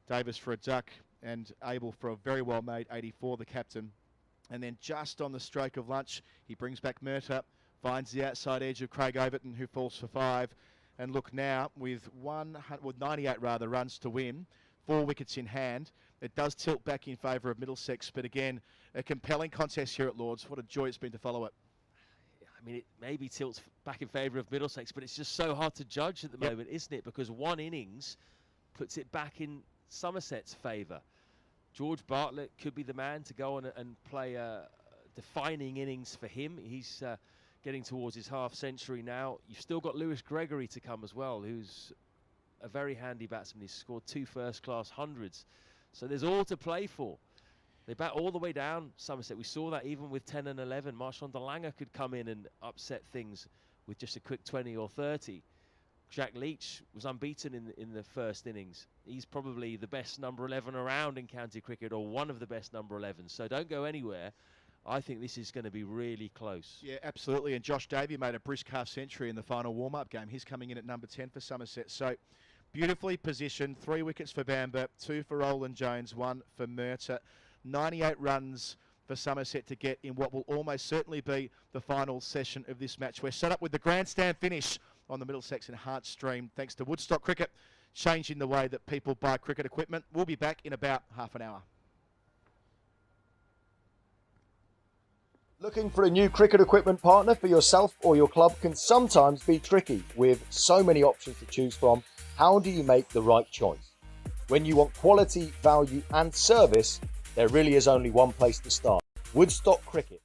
Davis for a duck and Abel for a very well made 84, the captain. And then just on the stroke of lunch, he brings back Murtagh, finds the outside edge of Craig Overton, who falls for 5. And look now, with 98 runs to win, 4 wickets in hand, it does tilt back in favour of Middlesex. But again, a compelling contest here at Lord's. What a joy it's been to follow it. I mean, it maybe tilts back in favour of Middlesex, but it's just so hard to judge at the moment, isn't it? Because one innings puts it back in Somerset's favour. George Bartlett could be the man to go on and play a defining innings for him. He's getting towards his half century now. You've still got Lewis Gregory to come as well, who's a very handy batsman. He's scored 2 first-class hundreds. So there's all to play for. They bat all the way down Somerset. We saw that even with 10 and 11. Marshawn de Lange could come in and upset things with just a quick 20 or 30. Jack Leach was unbeaten in the first innings. He's probably the best number 11 around in county cricket, or one of the best number 11s. So don't go anywhere. I think this is going to be really close. Yeah, absolutely. And Josh Davey made a brisk half century in the final warm-up game. He's coming in at number 10 for Somerset. So beautifully positioned. 3 wickets for Bamber, 2 for Roland Jones, 1 for Murtagh. 98 runs for Somerset to get in what will almost certainly be the final session of this match. We're set up with the grandstand finish on the Middlesex and Heart stream, thanks to Woodstock Cricket, changing the way that people buy cricket equipment. We'll be back in about half an hour. Looking for a new cricket equipment partner for yourself or your club can sometimes be tricky. With so many options to choose from, how do you make the right choice? When you want quality, value and service, there really is only one place to start: Woodstock Cricket.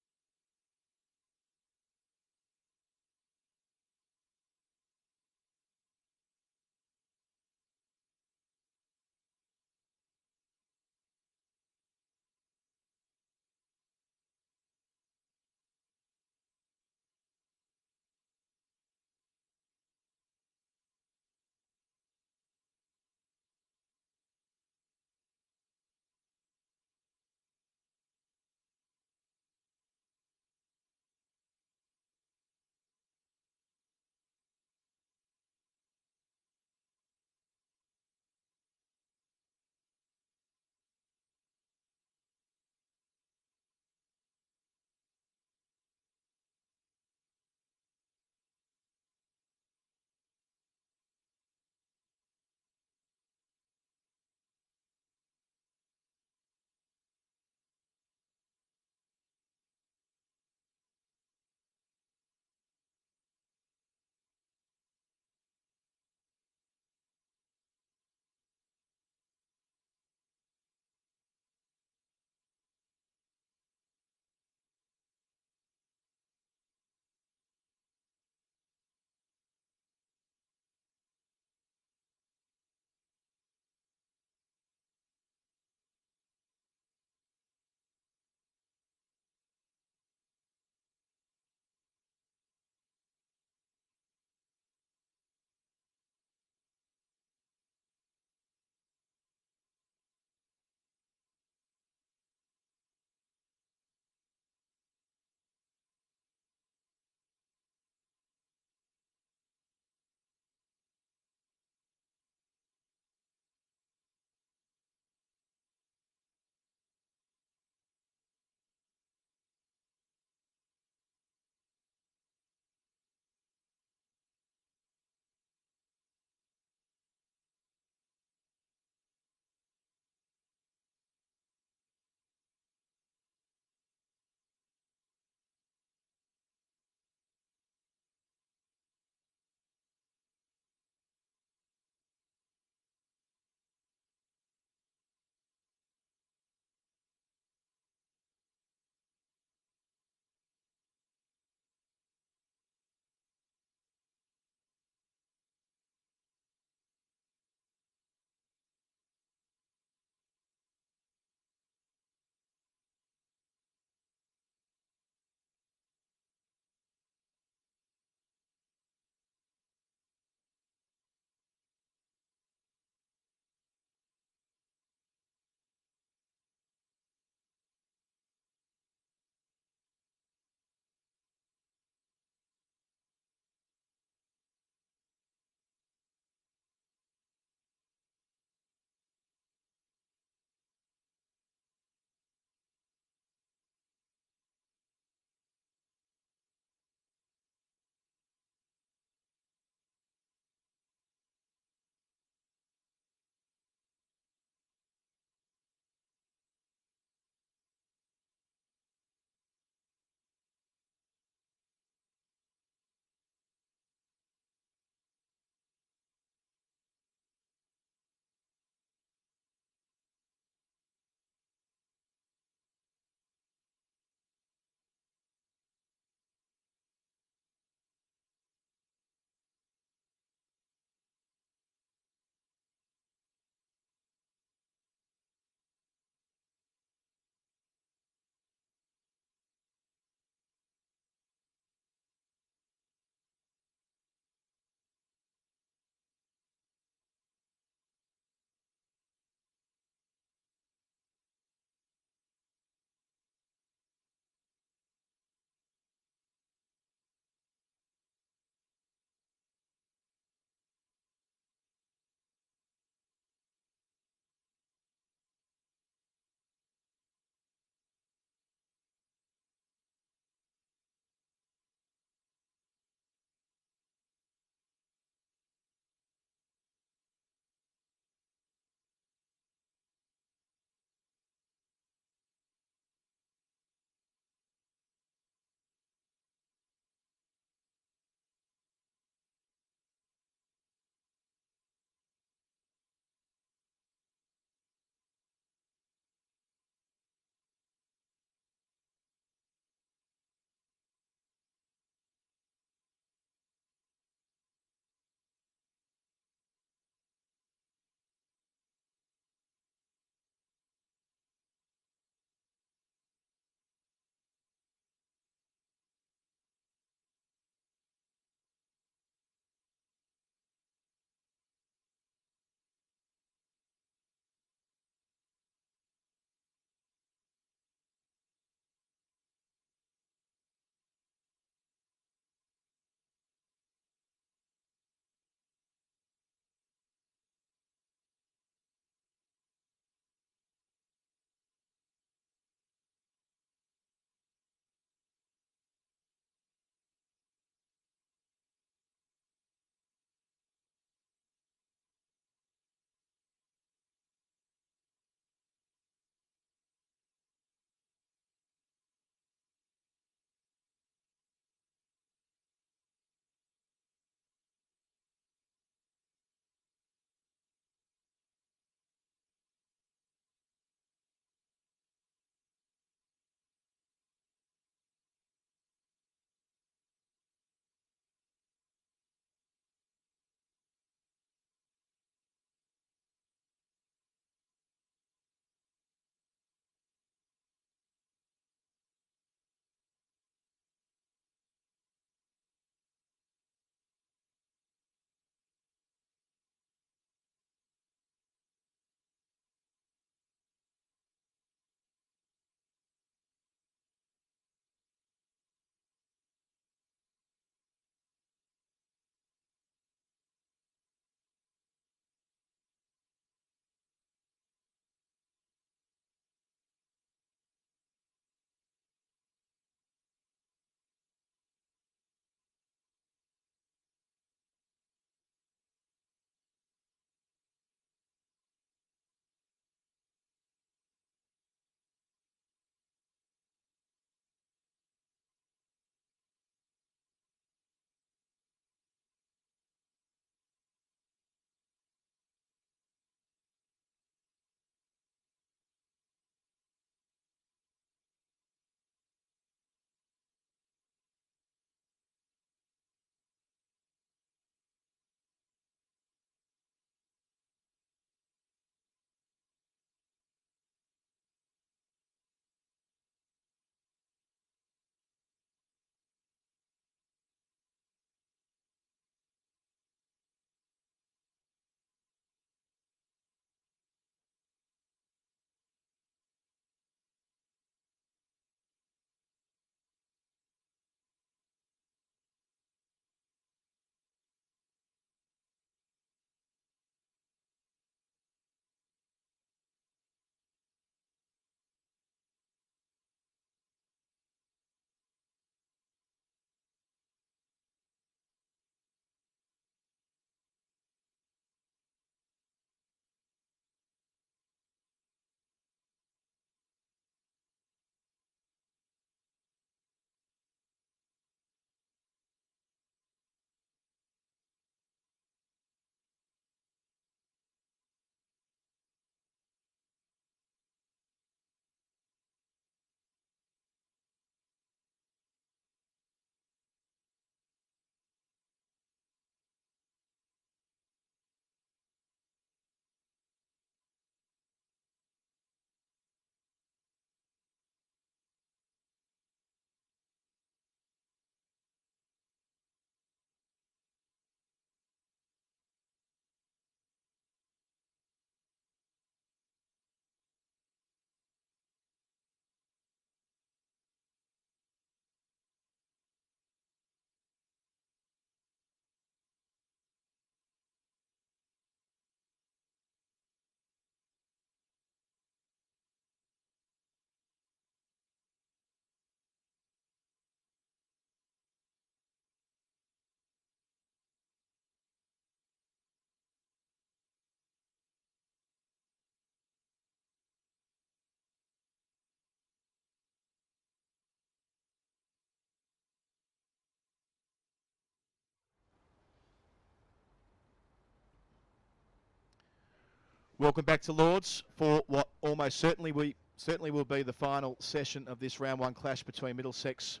Welcome back to Lords for what almost certainly will be the final session of this round 1 clash between Middlesex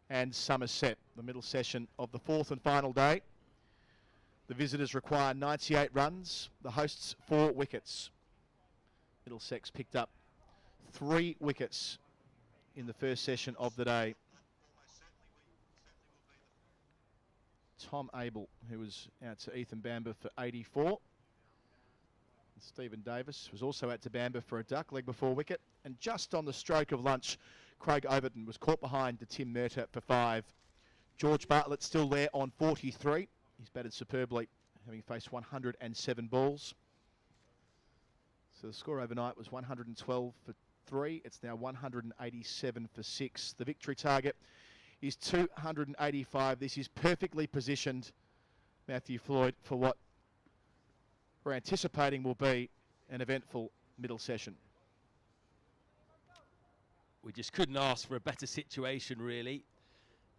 and Somerset. The middle session of the 4th and final day. The visitors require 98 runs, the hosts 4 wickets. Middlesex picked up 3 wickets in the first session of the day. Tom Abel, who was out to Ethan Bamber for 84. And Stephen Davis was also out to Bamber for a duck, leg before wicket. And just on the stroke of lunch, Craig Overton was caught behind to Tim Murtagh for 5. George Bartlett still there on 43. He's batted superbly, having faced 107 balls. So the score overnight was 112 for 3. It's now 187 for 6. The victory target is 285. This is perfectly positioned, Matthew Floyd, for what we're anticipating will be an eventful middle session. We just couldn't ask for a better situation, really,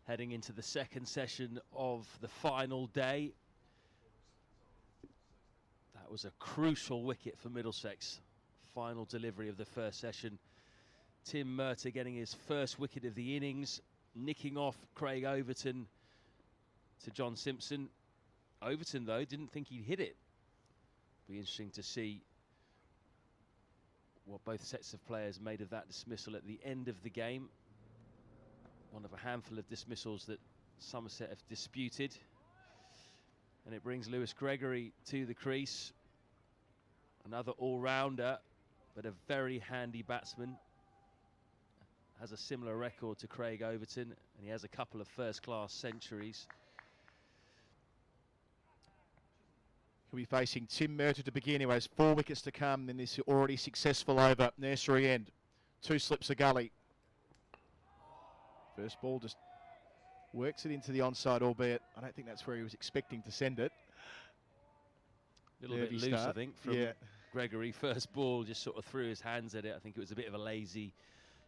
heading into the second session of the final day. That was a crucial wicket for Middlesex. Final delivery of the first session. Tim Murtagh getting his first wicket of the innings, nicking off Craig Overton to John Simpson. Overton, though, didn't think he'd hit it. Be interesting to see what both sets of players made of that dismissal at the end of the game. One of a handful of dismissals that Somerset have disputed. And it brings Lewis Gregory to the crease. Another all-rounder, but a very handy batsman. Has a similar record to Craig Overton, and he has a couple of first-class centuries. He'll be facing Tim Murtagh to begin, who has 4 wickets to come in this already successful over. Nursery end. 2 slips of gully. First ball just works it into the onside, albeit I don't think that's where he was expecting to send it. A little bit loose, I think, from Gregory. First ball just sort of threw his hands at it. I think it was a bit of a lazy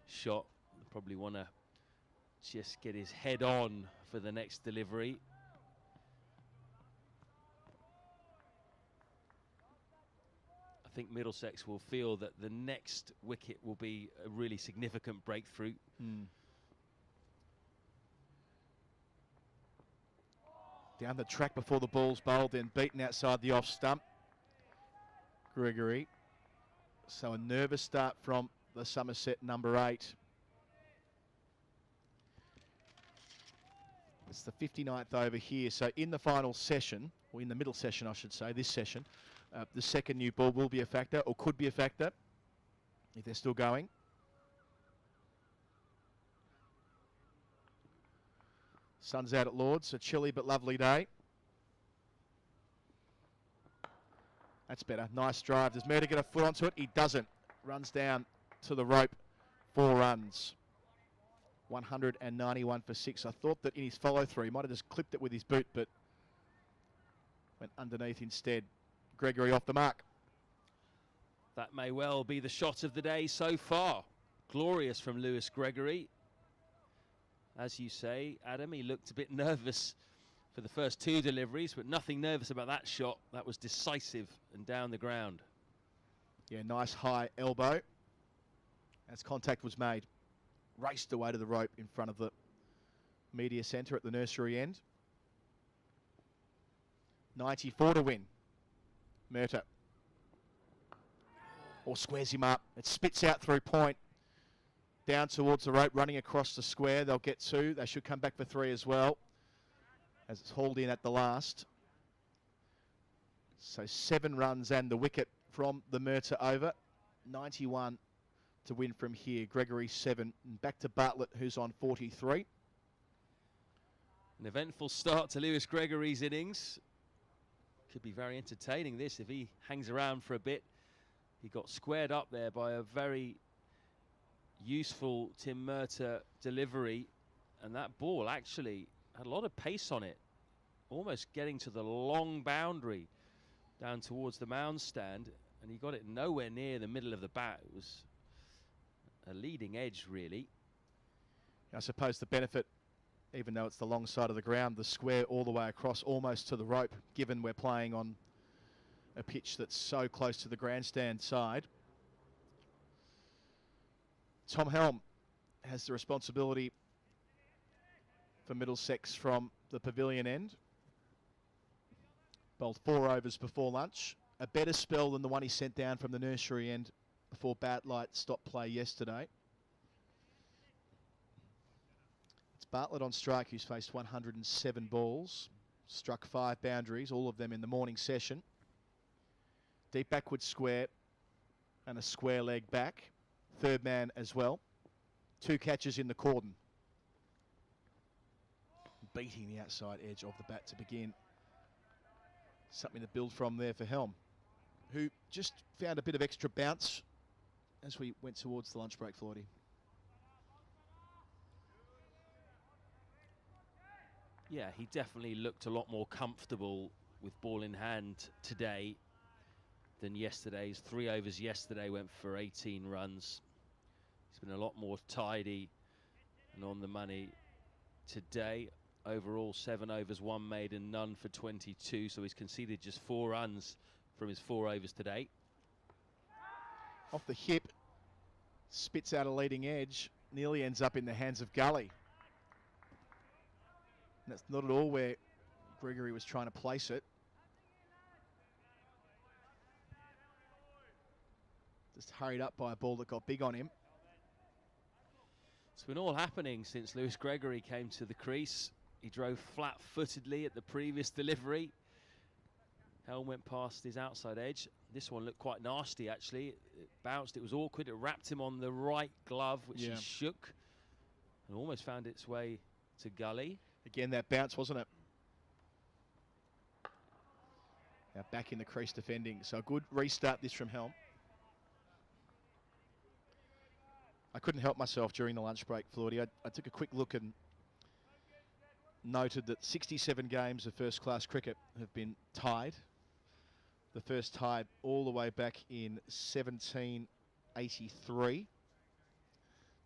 shot. Probably want to just get his head on for the next delivery. I think Middlesex will feel that the next wicket will be a really significant breakthrough. Down the track before the ball's bowled, then beaten outside the off stump. Gregory. So a nervous start from the Somerset number 8. It's the 59th over here. So in the final session, or in the middle session, I should say, this session, the second new ball will be a factor, or could be a factor, if they're still going. Sun's out at Lords, a chilly but lovely day. That's better. Nice drive. Does Murtagh get a foot onto it? He doesn't. Runs down to the rope. 4 runs. 191 for 6. I thought that in his follow-through, he might have just clipped it with his boot, but went underneath instead. Gregory off the mark. That may well be the shot of the day so far. Glorious from Lewis Gregory. As you say, Adam, he looked a bit nervous for the first 2 deliveries, but nothing nervous about that shot. That was decisive and down the ground. Yeah, nice high elbow. As contact was made, raced away to the rope in front of the media centre at the nursery end. 94 to win. Murtagh. Or squares him up. It spits out through point. Down towards the rope, running across the square. They'll get 2. They should come back for 3 as well, as it's hauled in at the last. So 7 runs and the wicket from the Murtagh over. 91 to win from here. Gregory 7. And back to Bartlett, who's on 43. An eventful start to Lewis Gregory's innings. Could be very entertaining, this, if he hangs around for a bit. He got squared up there by a very useful Tim Murtagh delivery, and that ball actually had a lot of pace on it, almost getting to the long boundary down towards the mound stand, and he got it nowhere near the middle of the bat. It was a leading edge, really. I suppose the benefit, even though it's the long side of the ground, the square all the way across almost to the rope, given we're playing on a pitch that's so close to the grandstand side. Tom Helm has the responsibility for Middlesex from the pavilion end. Bowled 4 overs before lunch. A better spell than the one he sent down from the nursery end before bat light stopped play yesterday. It's Bartlett on strike, who's faced 107 balls. Struck 5 boundaries, all of them in the morning session. Deep backward square and a square leg back. Third man as well. 2 catches in the cordon. Beating the outside edge of the bat to begin. Something to build from there for Helm, who just found a bit of extra bounce as we went towards the lunch break, Floydie. Yeah, he definitely looked a lot more comfortable with ball in hand today than yesterday's. 3 overs yesterday went for 18 runs. He's been a lot more tidy and on the money today. Overall, 7 overs, 1 maiden, none for 22. So he's conceded just 4 runs from his 4 overs today. Off the hip, spits out a leading edge, nearly ends up in the hands of Gully. And that's not at all where Gregory was trying to place it. Just hurried up by a ball that got big on him. It's been all happening since Lewis Gregory came to the crease. He drove flat-footedly at the previous delivery. Helm went past his outside edge. This one looked quite nasty, actually. It bounced, it was awkward. It wrapped him on the right glove, which he shook, and almost found its way to Gully. Again, that bounce, wasn't it? Now back in the crease defending. So a good restart this from Helm. I couldn't help myself during the lunch break, Floydie. I took a quick look and noted that 67 games of first-class cricket have been tied. The first tied all the way back in 1783.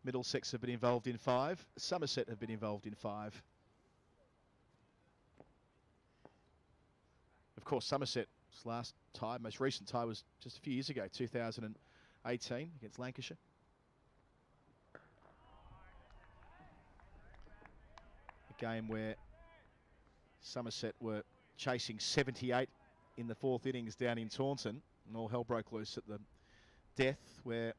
Middlesex have been involved in 5. Somerset have been involved in 5. Of course, Somerset's last tie, most recent tie, was just a few years ago, 2018 against Lancashire. Game where Somerset were chasing 78 in the 4th innings down in Taunton, and all hell broke loose at the death, where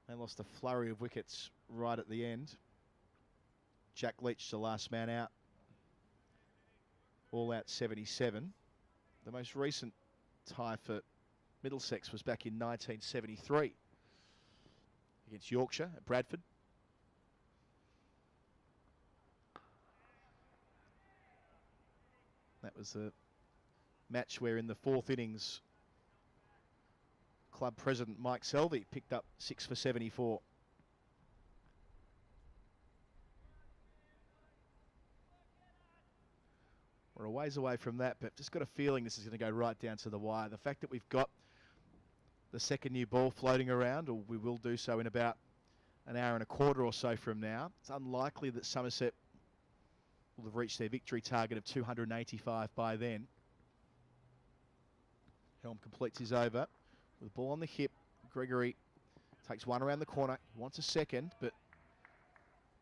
they lost a flurry of wickets right at the end. Jack Leach, the last man out, all out 77. The most recent tie for Middlesex was back in 1973 against Yorkshire at Bradford. That was a match where in the 4th innings, club president Mike Selvey picked up 6 for 74. We're a ways away from that, but just got a feeling this is going to go right down to the wire. The fact that we've got the second new ball floating around, or we will do so in about an hour and a quarter or so from now, it's unlikely that Somerset will have reached their victory target of 285 by then. Helm completes his over with the ball on the hip. Gregory takes 1 around the corner. He wants a second, but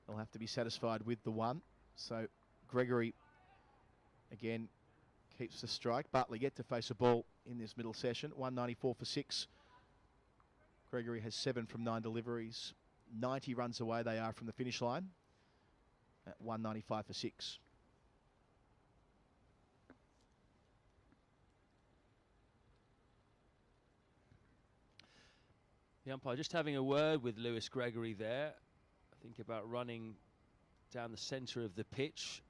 they'll have to be satisfied with the 1. So Gregory, again, keeps the strike. Bartlett yet to face a ball in this middle session. 194 for 6. Gregory has 7 from 9 deliveries. 90 runs away they are from the finish line at 195 for 6. The umpire just having a word with Lewis Gregory there. I think about running down the centre of the pitch,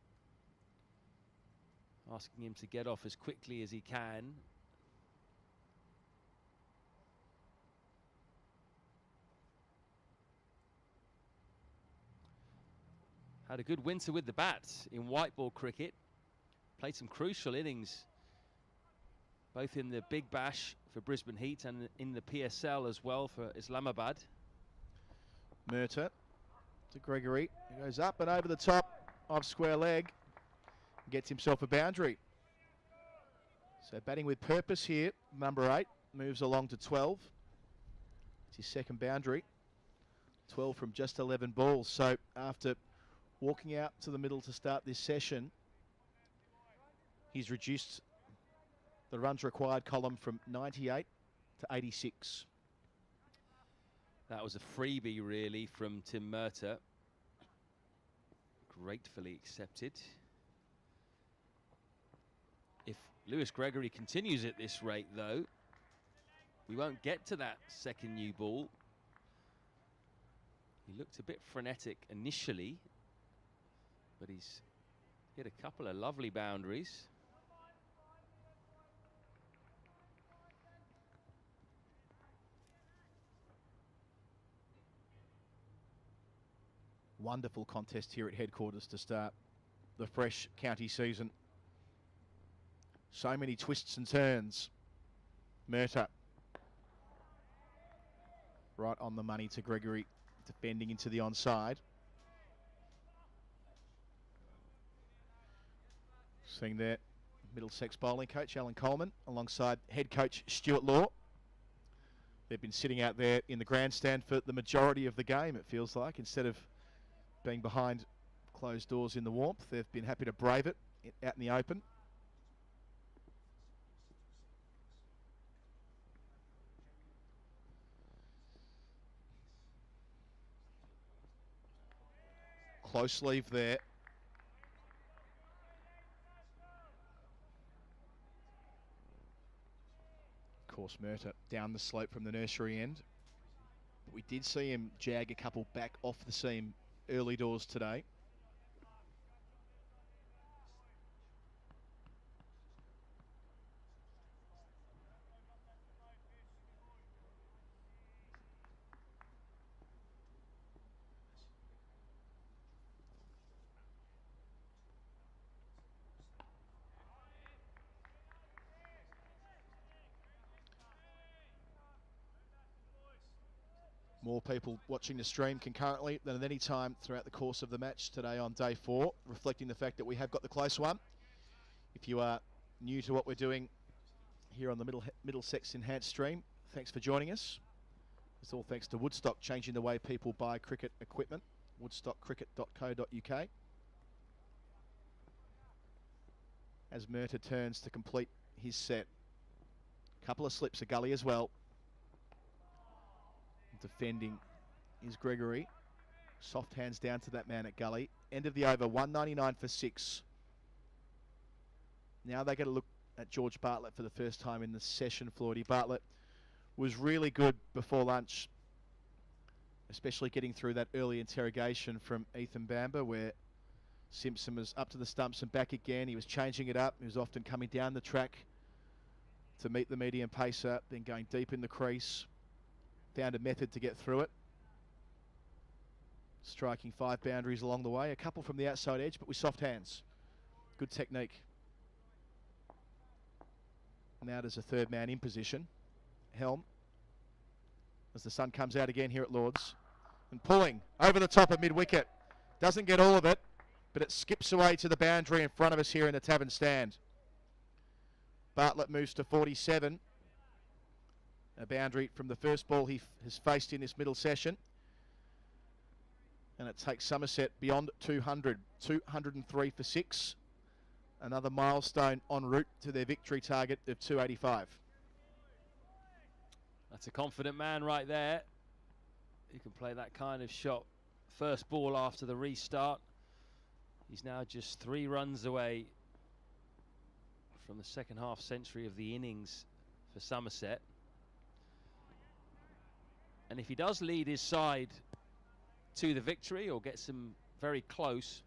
asking him to get off as quickly as he can. Had a good winter with the bat in white ball cricket. Played some crucial innings, both in the Big Bash for Brisbane Heat and in the PSL as well for Islamabad. Murtagh to Gregory. He goes up and over the top of square leg. Gets himself a boundary. So batting with purpose here, number 8 moves along to 12. It's his second boundary. 12 from just 11 balls. So after walking out to the middle to start this session, he's reduced the runs required column from 98 to 86. That was a freebie, really, from Tim Murtagh. Gratefully accepted. If Lewis Gregory continues at this rate, though, we won't get to that second new ball. He looked a bit frenetic initially, but he's hit a couple of lovely boundaries. Wonderful contest here at headquarters to start the fresh county season. So many twists and turns. Murtagh right on the money to Gregory, defending into the onside. Seeing there, Middlesex bowling coach Alan Coleman alongside head coach Stuart Law. They've been sitting out there in the grandstand for the majority of the game, it feels like. Instead of being behind closed doors in the warmth, they've been happy to brave it out in the open. Close leave there. Of course, Murtagh down the slope from the nursery end. But we did see him jag a couple back off the seam early doors today. More people watching the stream concurrently than at any time throughout the course of the match today on day 4, reflecting the fact that we have got the close one. If you are new to what we're doing here on the Middlesex Enhanced stream, thanks for joining us. It's all thanks to Woodstock, changing the way people buy cricket equipment. woodstockcricket.co.uk. As Murtagh turns to complete his set. Couple of slips, a gully as well. Defending is Gregory. Soft hands down to that man at gully. End of the over, 199 for 6. Now they get a look at George Bartlett for the first time in the session, Floydie. Bartlett was really good before lunch, especially getting through that early interrogation from Ethan Bamber, where Simpson was up to the stumps and back again. He was changing it up. He was often coming down the track to meet the medium pacer, then going deep in the crease. Found a method to get through it. Striking 5 boundaries along the way. A couple from the outside edge, but with soft hands. Good technique. Now there's a third man in position. Helm. As the sun comes out again here at Lords. And pulling over the top of mid-wicket. Doesn't get all of it, but it skips away to the boundary in front of us here in the Tavern stand. Bartlett moves to 47. A boundary from the first ball he has faced in this middle session. And it takes Somerset beyond 200. 203 for 6. Another milestone en route to their victory target of 285. That's a confident man right there. He can play that kind of shot. First ball after the restart. He's now just 3 runs away from the second half century of the innings for Somerset. And if he does lead his side to the victory or gets them very close,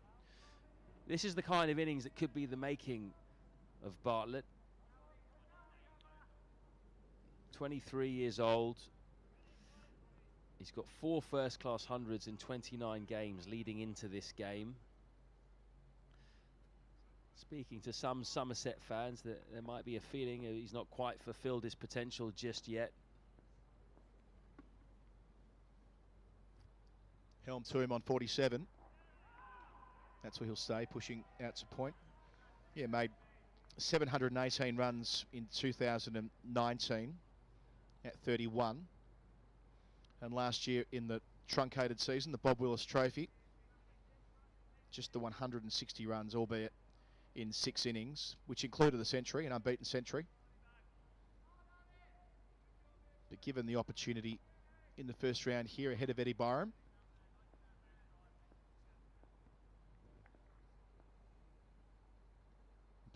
this is the kind of innings that could be the making of Bartlett. 23 years old. He's got 4 first-class hundreds in 29 games leading into this game. Speaking to some Somerset fans, that there might be a feeling he's not quite fulfilled his potential just yet. Helm to him on 47. That's where he'll stay, pushing out to point. Yeah, made 718 runs in 2019 at 31. And last year in the truncated season, the Bob Willis Trophy, just the 160 runs, albeit in 6 innings, which included a century, an unbeaten century. But given the opportunity in the first round here ahead of Eddie Byram,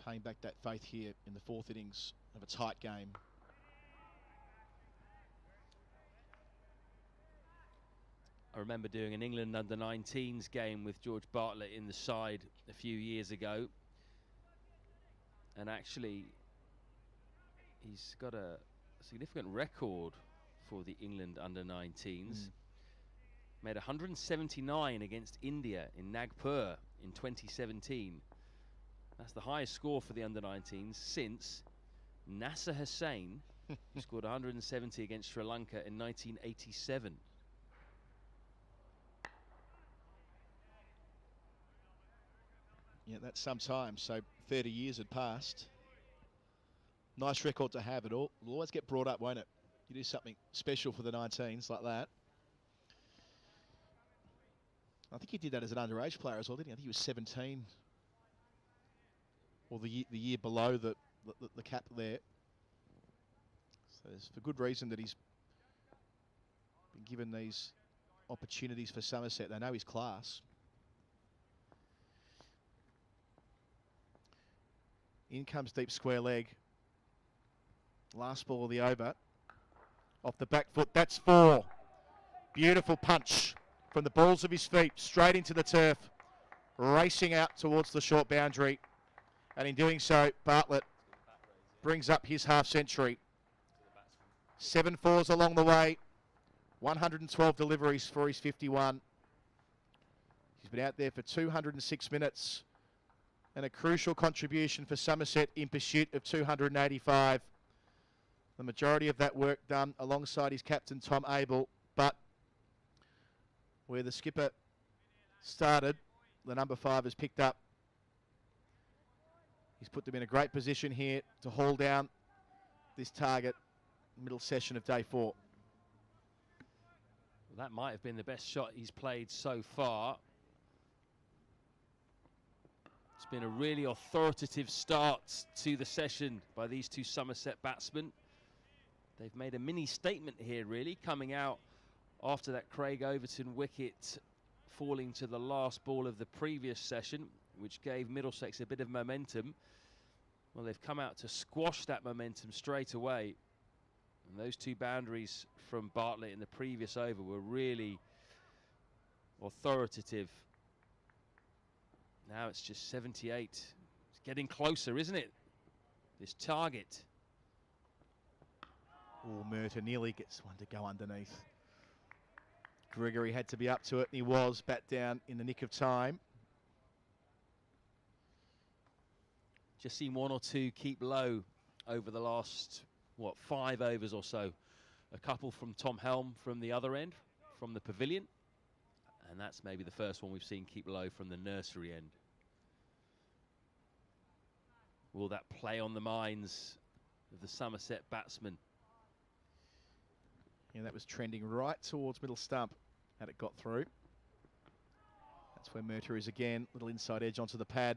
paying back that faith here in the 4th innings of a tight game. I remember doing an England under-19s game with George Bartlett in the side a few years ago. And actually, he's got a significant record for the England under-19s. Made 179 against India in Nagpur in 2017. That's the highest score for the under-19s since Nasser Hussain, who scored 170 against Sri Lanka in 1987. Yeah, that's some time. So 30 years had passed. Nice record to have. It'll always get brought up, won't it? You do something special for the 19s like that. I think he did that as an underage player as well, didn't he? I think he was 17. Or the year below the cap there. So it's for good reason that he's been given these opportunities for Somerset. They know his class. In comes deep square leg. Last ball of the over. Off the back foot, that's 4. Beautiful punch from the balls of his feet, straight into the turf. Racing out towards the short boundary. And in doing so, Bartlett brings up his half century. 7 fours along the way. 112 deliveries for his 51. He's been out there for 206 minutes. And a crucial contribution for Somerset in pursuit of 285. The majority of that work done alongside his captain, Tom Abel. But where the skipper started, the number 5 has picked up. He's put them in a great position here to haul down this target, middle session of day 4. Well, that might have been the best shot he's played so far. It's been a really authoritative start to the session by these two Somerset batsmen. They've made a mini statement here, really, coming out after that Craig Overton wicket falling to the last ball of the previous session, which gave Middlesex a bit of momentum. Well, they've come out to squash that momentum straight away. And those 2 boundaries from Bartlett in the previous over were really authoritative. Now it's just 78. It's getting closer, isn't it? This target. Oh, Murtagh nearly gets one to go underneath. Gregory had to be up to it, and he was. Bat down in the nick of time. Just seen 1 or 2 keep low over the last, 5 overs or so. A couple from Tom Helm from the other end, from the pavilion. And that's maybe the first one we've seen keep low from the nursery end. Will that play on the minds of the Somerset batsmen? Yeah, that was trending right towards middle stump. Had it got through. That's where Murtagh is again. Little inside edge onto the pad.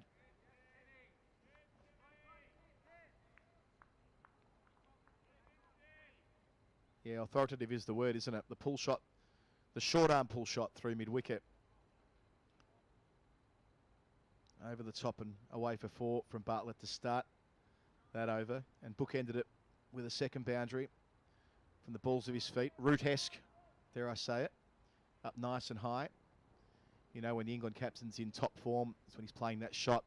Yeah, authoritative is the word, isn't it? The pull shot, the short arm pull shot through mid-wicket. Over the top and away for 4 from Bartlett to start that over. And bookended it with a second boundary from the balls of his feet. Root-esque, dare I say it. Up nice and high. You know, when the England captain's in top form, that's when he's playing that shot.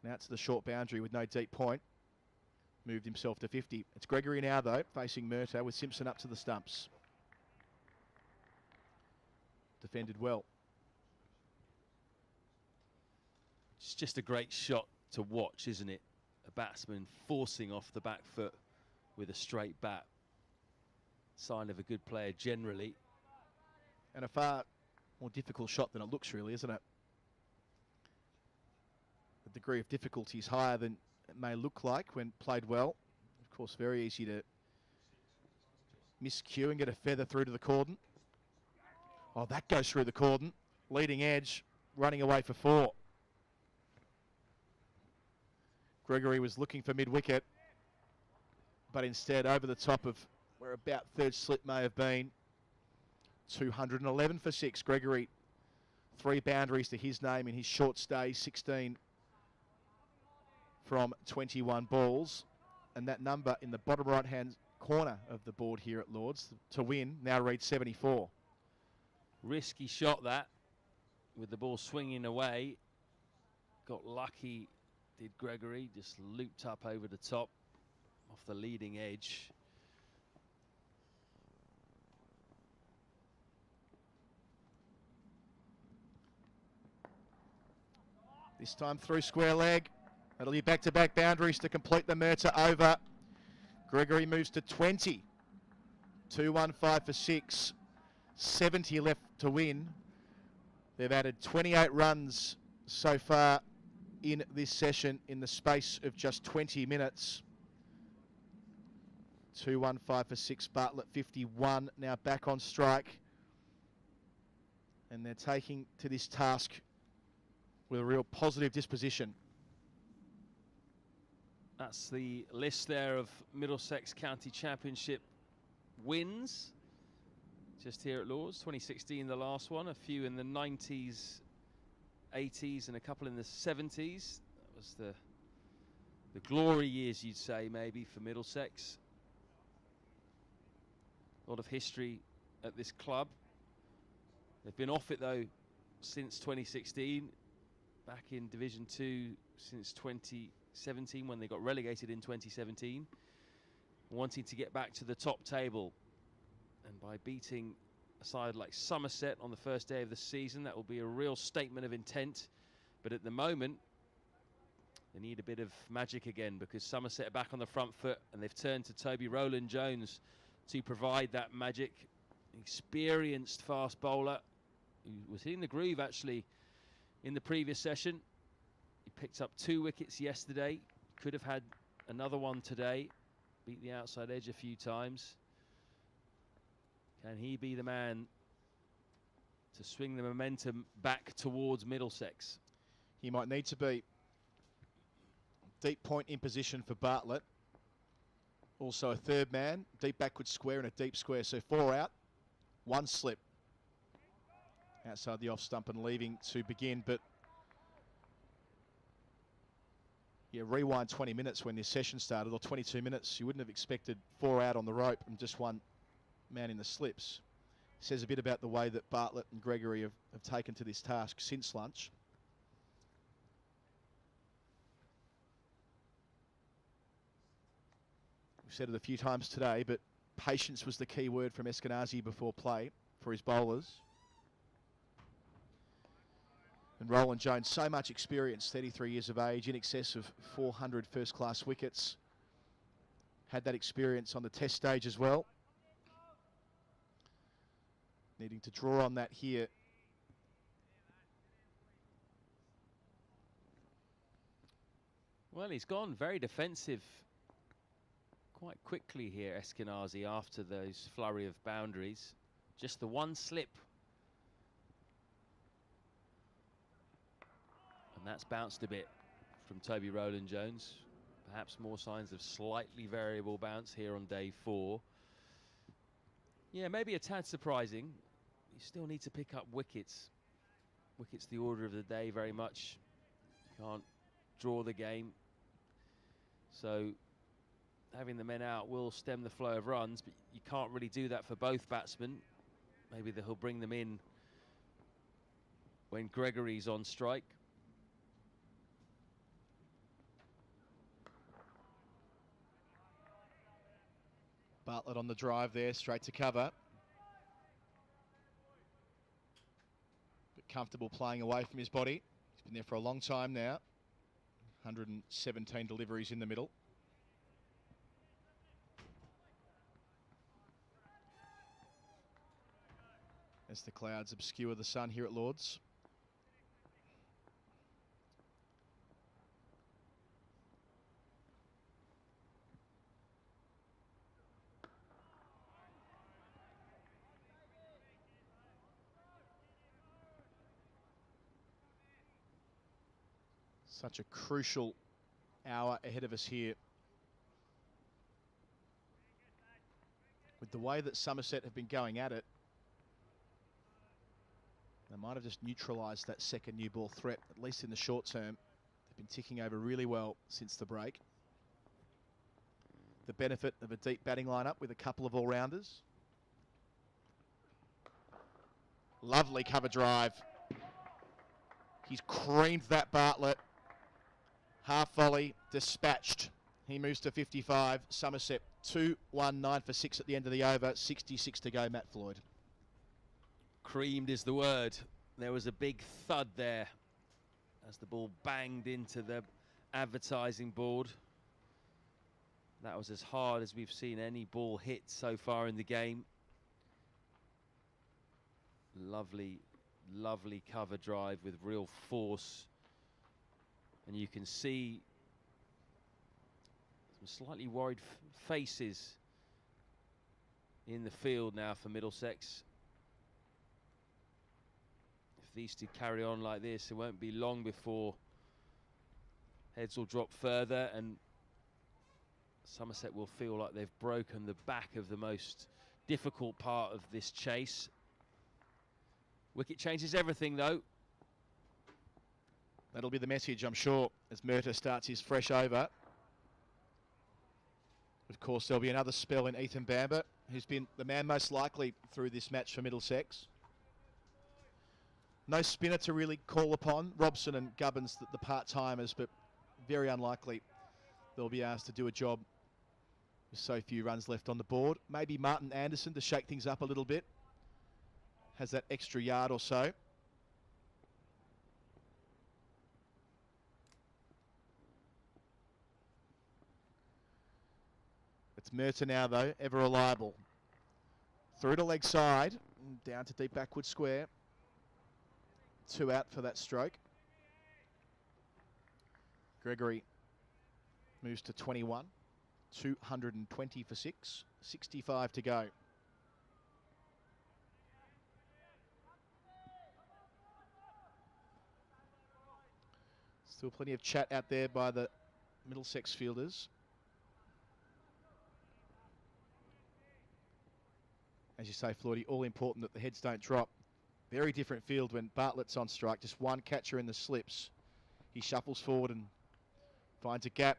Now to the short boundary with no deep point. Moved himself to 50. It's Gregory now, though, facing Murtagh with Simpson up to the stumps. Defended well. It's just a great shot to watch, isn't it? A batsman forcing off the back foot with a straight bat. Sign of a good player generally. And a far more difficult shot than it looks, really, isn't it? The degree of difficulty is higher than it may look like when played well. Of course, very easy to miscue and get a feather through to the cordon. Oh, that goes through the cordon. Leading edge, running away for 4. Gregory was looking for mid-wicket, but instead over the top of where about third slip may have been. 211 for 6. Gregory, 3 boundaries to his name in his short stay, 16 from 21 balls. And that number in the bottom right-hand corner of the board here at Lords to win now reads 74. Risky shot that, with the ball swinging away. Got lucky, did Gregory, just looped up over the top off the leading edge. This time through square leg. That'll be back-to-back boundaries to complete the Murta over. Gregory moves to 20. 215 for 6. 70 left to win. They've added 28 runs so far in this session in the space of just 20 minutes. 215 for 6. Bartlett 51. Now back on strike. And they're taking to this task with a real positive disposition. That's the list there of Middlesex County Championship wins. Just here at Lords, 2016 the last one, a few in the 90s, 80s and a couple in the 70s. That was the glory years, you'd say, maybe, for Middlesex. A lot of history at this club. They've been off it though since 2016, back in Division 2 since 2017 when they got relegated in 2017, wanting to get back to the top table. And by beating a side like Somerset on the first day of the season, that will be a real statement of intent. But at the moment, they need a bit of magic again, because Somerset are back on the front foot and they've turned to Toby Rowland-Jones to provide that magic. Experienced fast bowler who was hitting the groove actually in the previous session. He picked up 2 wickets yesterday, could have had another one today, beat the outside edge a few times. Can he be the man to swing the momentum back towards Middlesex? He might need to be. Deep point in position for Bartlett. Also a third man, deep backward square and a deep square, so 4 out, 1 slip. Outside the off stump and leaving to begin, but yeah, rewind 20 minutes when this session started, or 22 minutes, you wouldn't have expected 4 out on the rope and just 1 man in the slips. Says a bit about the way that Bartlett and Gregory have taken to this task since lunch. We've said it a few times today, but patience was the key word from Eskenazi before play for his bowlers. And Rowland-Jones, so much experience, 33 years of age, in excess of 400 first-class wickets. Had that experience on the test stage as well. Needing to draw on that here. Well, he's gone very defensive quite quickly here, Eskenazi, after those flurry of boundaries. Just the 1 slip. And that's bounced a bit from Toby Rowland-Jones. Perhaps more signs of slightly variable bounce here on day 4. Yeah, maybe a tad surprising. You still need to pick up wickets. Wickets the order of the day very much. Can't draw the game. So having the men out will stem the flow of runs, but you can't really do that for both batsmen. Maybe he'll bring them in when Gregory's on strike. Bartlett on the drive there, straight to cover. But comfortable playing away from his body. He's been there for a long time now. 117 deliveries in the middle. As the clouds obscure the sun here at Lords. Such a crucial hour ahead of us here. With the way that Somerset have been going at it, they might have just neutralised that second new ball threat, at least in the short term. They've been ticking over really well since the break. The benefit of a deep batting lineup with a couple of all-rounders. Lovely cover drive. He's creamed that Bartlett. Half volley, dispatched. He moves to 55. Somerset 2-1-9 for 6 at the end of the over. 66 to go, Matt Floyd. Creamed is the word. There was a big thud there as the ball banged into the advertising board. That was as hard as we've seen any ball hit so far in the game. Lovely, lovely cover drive with real force. And you can see some slightly worried faces in the field now for Middlesex. If these two carry on like this, it won't be long before heads will drop further and Somerset will feel like they've broken the back of the most difficult part of this chase. Wicket changes everything, though. That'll be the message, I'm sure, as Murtagh starts his fresh over. Of course, there'll be another spell in Ethan Bamber, who's been the man most likely through this match for Middlesex. No spinner to really call upon. Robson and Gubbins, the part-timers, but very unlikely they'll be asked to do a job with so few runs left on the board. Maybe Martin Anderson to shake things up a little bit. Has that extra yard or so. It's Murtagh now, though, ever reliable. Through to leg side, down to deep backward square. 2 out for that stroke. Gregory moves to 21. 220 for 6. 65 to go. Still plenty of chat out there by the Middlesex fielders. As you say, Floydie, all important that the heads don't drop. Very different field when Bartlett's on strike. Just one catcher in the slips. He shuffles forward and finds a gap.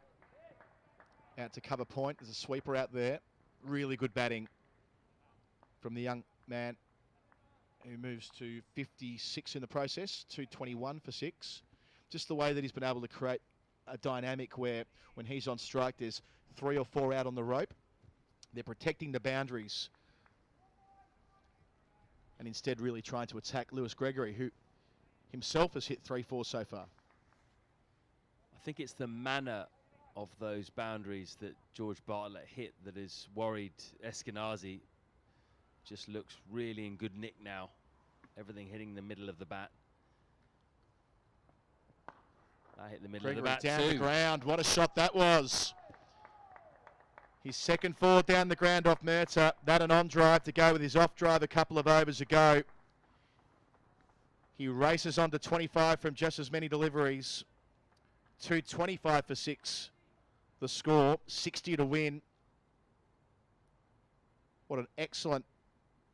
Out to cover point. There's a sweeper out there. Really good batting from the young man who moves to 56 in the process. 221 for 6. Just the way that he's been able to create a dynamic where when he's on strike, there's 3 or 4 out on the rope. They're protecting the boundaries and instead really trying to attack Lewis Gregory, who himself has hit 3-4 so far. I think it's the manner of those boundaries that George Bartlett hit that has worried Eskenazi. Just looks really in good nick now. Everything hitting the middle of the bat. That hit the middle Gregory of the bat down too. the ground. What a shot that was. His second 4 down the ground off Murtagh. That an on drive to go with his off drive a couple of overs ago. He races on to 25 from just as many deliveries. 225 for 6. The score, 60 to win. What an excellent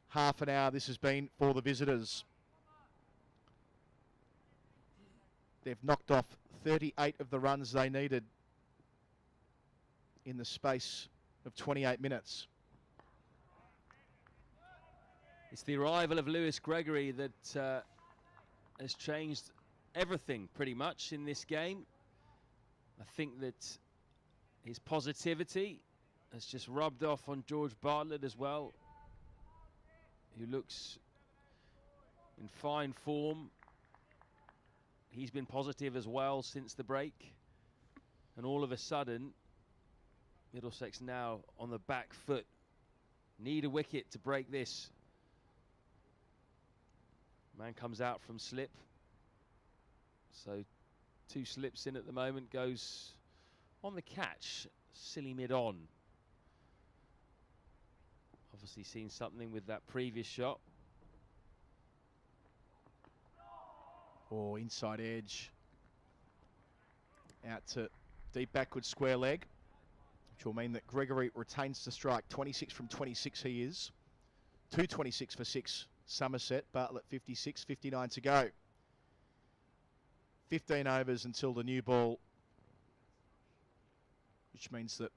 half an hour this has been for the visitors. They've knocked off 38 of the runs they needed in the space of 28 minutes. It's the arrival of Lewis Gregory that has changed everything pretty much in this game. I think that his positivity has just rubbed off on George Bartlett as well, who looks in fine form. He's been positive as well since the break. And all of a sudden, Middlesex now on the back foot. Need a wicket to break this. Man comes out from slip. So 2 slips in at the moment, goes on the catch. Silly mid-on. Obviously seen something with that previous shot. Oh, inside edge. out to deep backward square leg, which will mean that Gregory retains the strike. 26 from 26 he is. 226 for 6 Somerset. Bartlett 56, 59 to go. 15 overs until the new ball, which means that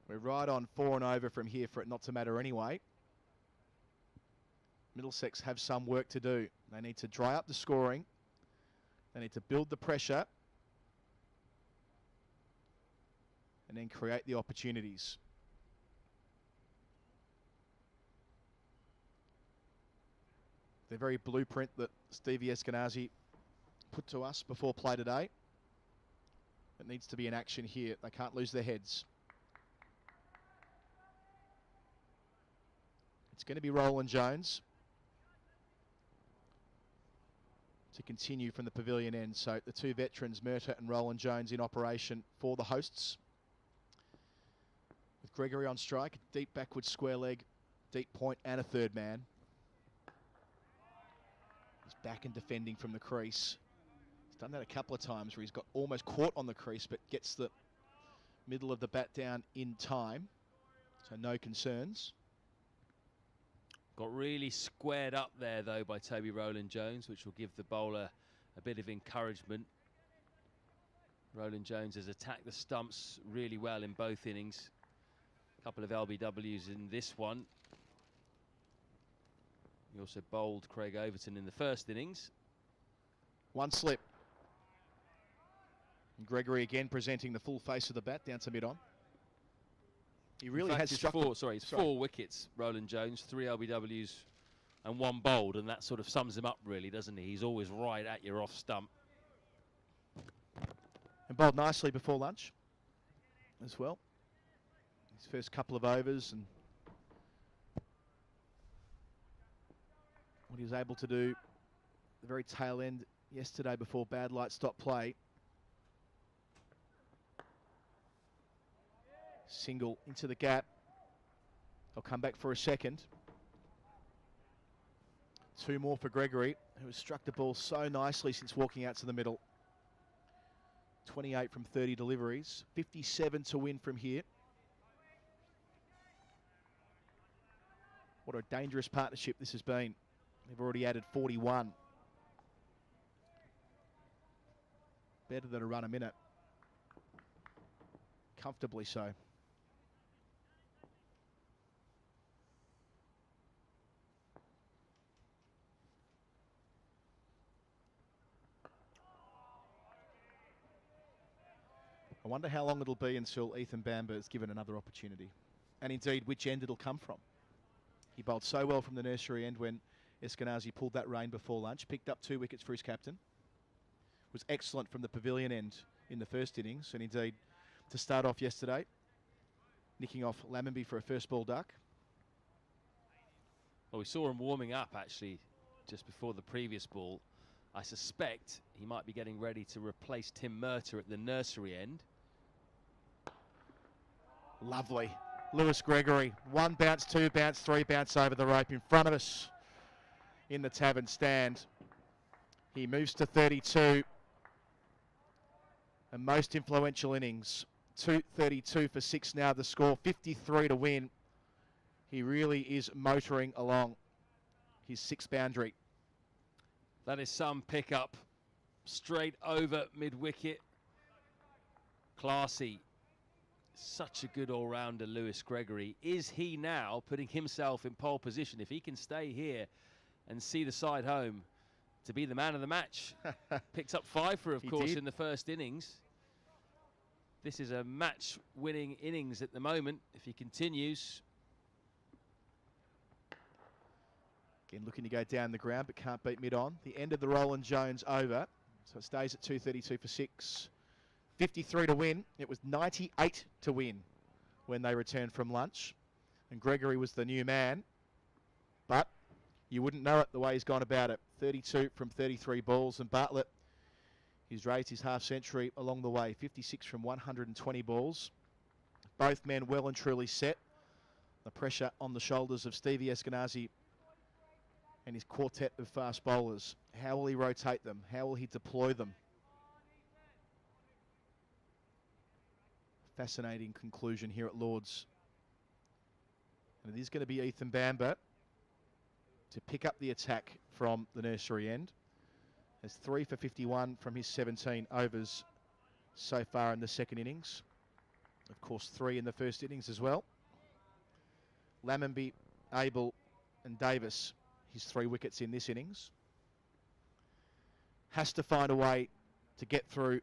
we're right on 4 and over from here for it not to matter anyway. Middlesex have some work to do. They need to dry up the scoring. They need to build the pressure and then create the opportunities. The very blueprint that Stevie Eskenazi put to us before play today. It needs to be in action here. They can't lose their heads. It's going to be Roland Jones to continue from the pavilion end. So the two veterans, Murtagh and Roland Jones, in operation for the hosts. With Gregory on strike, deep backward square leg, deep point and a third man. He's back and defending from the crease. He's done that a couple of times where he's got almost caught on the crease but gets the middle of the bat down in time. So no concerns. Got really squared up there, though, by Toby Rowland-Jones, which will give the bowler a bit of encouragement. Rowland-Jones has attacked the stumps really well in both innings. A couple of LBWs in this one. He also bowled Craig Overton in the first innings. One slip. And Gregory again presenting the full face of the bat down to mid-on. He really has struck. It's 4 wickets, Rowland-Jones, 3 LBWs and 1 bowled, and that sort of sums him up really, doesn't he? He's always right at your off stump. And bowled nicely before lunch as well. His first couple of overs and what he was able to do the very tail end yesterday before bad light stopped play. Single into the gap. They'll come back for a second. 2 more for Gregory, who has struck the ball so nicely since walking out to the middle. 28 from 30 deliveries. 57 to win from here. What a dangerous partnership this has been. They've already added 41. Better than a run a minute. Comfortably so. I wonder how long it'll be until Ethan Bamber is given another opportunity. And indeed, which end it'll come from. He bowled so well from the nursery end when Eskenazi pulled that rein before lunch. Picked up 2 wickets for his captain. Was excellent from the pavilion end in the first innings. And indeed, to start off yesterday, nicking off Lammonby for a first ball duck. Well, we saw him warming up, actually, just before the previous ball. I suspect he might be getting ready to replace Tim Murtagh at the nursery end. Lovely. Lewis Gregory. 1 bounce, 2 bounce, 3 bounce over the rope in front of us in the tavern stand. He moves to 32. A most influential innings. 232 for 6 now the score. 53 to win. He really is motoring along his 6th boundary. That is some pickup. Straight over mid-wicket. Classy. Such a good all-rounder, Lewis Gregory. Is he now putting himself in pole position? If he can stay here and see the side home to be the man of the match. Picked up 5 for, of course, in the first innings. This is a match-winning innings at the moment. If he continues. Again, looking to go down the ground, but can't beat mid-on. The end of the Roland Jones over. So it stays at 232 for 6. 53 to win. It was 98 to win when they returned from lunch. And Gregory was the new man. But you wouldn't know it the way he's gone about it. 32 from 33 balls. And Bartlett, he's raised his half century along the way. 56 from 120 balls. Both men well and truly set. The pressure on the shoulders of Stevie Eskenazi and his quartet of fast bowlers. How will he rotate them? How will he deploy them? fascinating conclusion here at Lord's. And it is going to be Ethan Bamber to pick up the attack from the nursery end. Has 3 for 51 from his 17 overs so far in the second innings. Of course, 3 in the first innings as well. Lammonby, Abel and Davis, his 3 wickets in this innings. Has to find a way to get through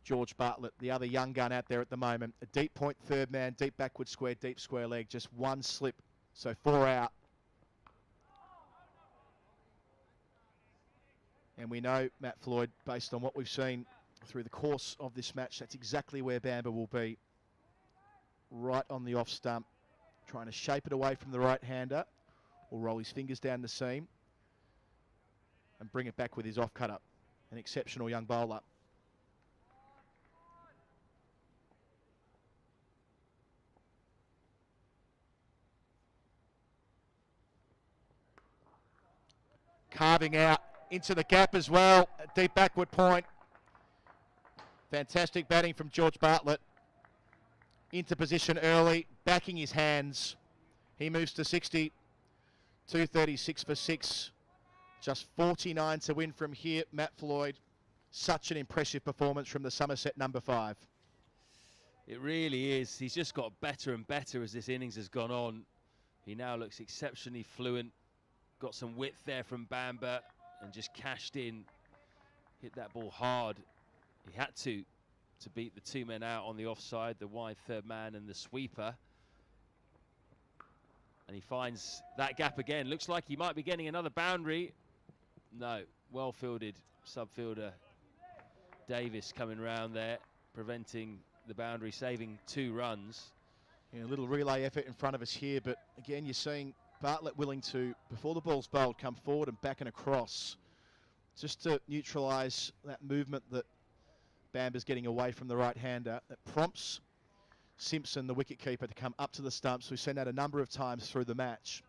George Bartlett, the other young gun out there at the moment. A deep point third man, deep backward square, deep square leg, just 1 slip, so 4 out. And we know, Matt Floyd, based on what we've seen through the course of this match, that's exactly where Bamber will be. Right on the off stump, trying to shape it away from the right-hander, or roll his fingers down the seam and bring it back with his off-cutter. An exceptional young bowler. Carving out into the gap as well. A deep backward point. Fantastic batting from George Bartlett. Into position early, backing his hands. He moves to 60. 236 for 6. Just 49 to win from here. Matt Floyd. Such an impressive performance from the Somerset number 5. It really is. He's just got better and better as this innings has gone on. He now looks exceptionally fluent. Got some width there from Bamber and just cashed in. Hit that ball hard. He had to beat the 2 men out on the offside, the wide third man and the sweeper. And he finds that gap again. Looks like he might be getting another boundary. No, well fielded subfielder Davis coming round there, preventing the boundary, saving 2 runs. Yeah, a little relay effort in front of us here, but again, you're seeing Bartlett willing to, before the ball's bowled, come forward and back and across, just to neutralise that movement that Bamber's getting away from the right-hander. That prompts Simpson, the wicket-keeper, to come up to the stumps. We've seen that a number of times through the match.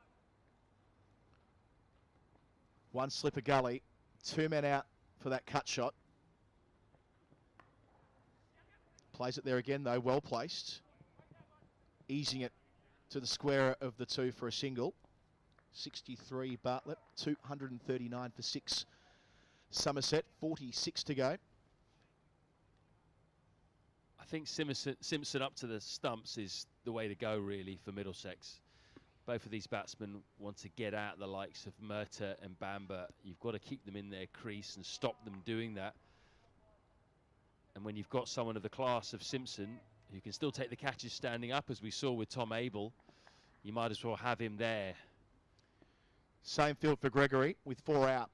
1 slip of gully, 2 men out for that cut shot. Plays it there again, though, well placed. Easing it to the square of the 2 for a single. 63 Bartlett, 239 for 6 Somerset, 46 to go. I think Simpson up to the stumps is the way to go, really, for Middlesex. Both of these batsmen want to get out the likes of Murtagh and Bamber. You've got to keep them in their crease and stop them doing that. And when you've got someone of the class of Simpson, who can still take the catches standing up, as we saw with Tom Abel, you might as well have him there. Same field for Gregory with 4 out.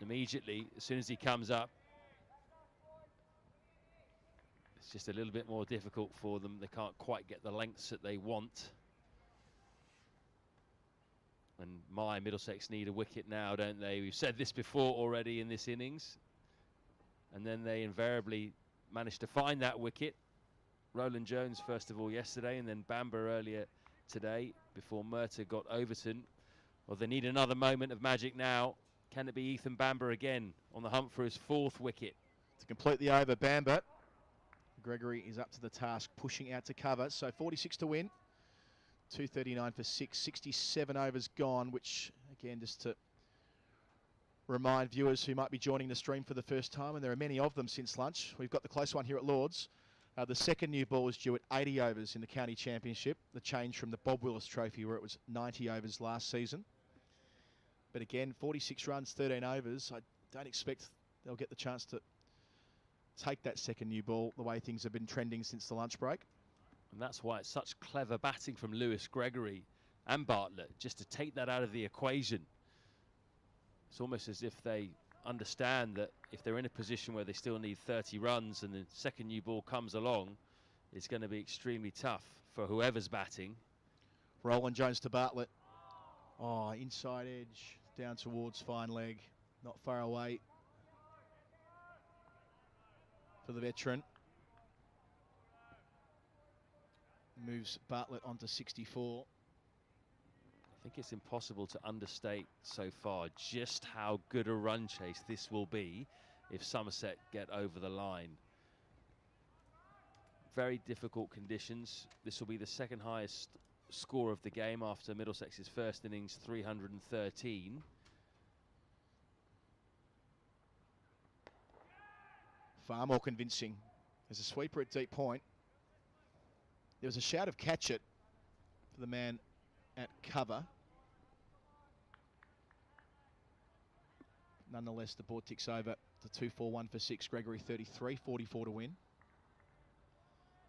Immediately, as soon as he comes up, it's just a little bit more difficult for them. They can't quite get the lengths that they want. And my Middlesex need a wicket now, don't they? We've said this before already in this innings. And then they invariably managed to find that wicket. Roland Jones first of all yesterday, and then Bamber earlier today before Murtagh got Overton. Well, they need another moment of magic now. Can it be Ethan Bamber again on the hunt for his 4th wicket? To complete the over, Bamber. Gregory is up to the task, pushing out to cover. So 46 to win. 239 for 6, 67 overs gone, which, again, just to remind viewers who might be joining the stream for the first time, and there are many of them since lunch. We've got the close one here at Lord's. The second new ball is due at 80 overs in the county championship. The change from the Bob Willis Trophy, where it was 90 overs last season. But again, 46 runs, 13 overs. I don't expect they'll get the chance to take that second new ball the way things have been trending since the lunch break. And that's why it's such clever batting from Lewis, Gregory and Bartlett, just to take that out of the equation. It's almost as if they understand that if they're in a position where they still need 30 runs and the second new ball comes along, it's going to be extremely tough for whoever's batting. Roland Jones to Bartlett. Oh, inside edge, down towards fine leg, not far away for the veteran. Moves Bartlett onto 64. I think it's impossible to understate so far just how good a run chase this will be if Somerset get over the line. very difficult conditions. This will be the second highest score of the game after Middlesex's first innings, 313. Far more convincing. There's a sweeper at deep point. There was a shout of catch it for the man at cover. Nonetheless, the board ticks over to 2-4-1 for 6. Gregory 33, 44 to win.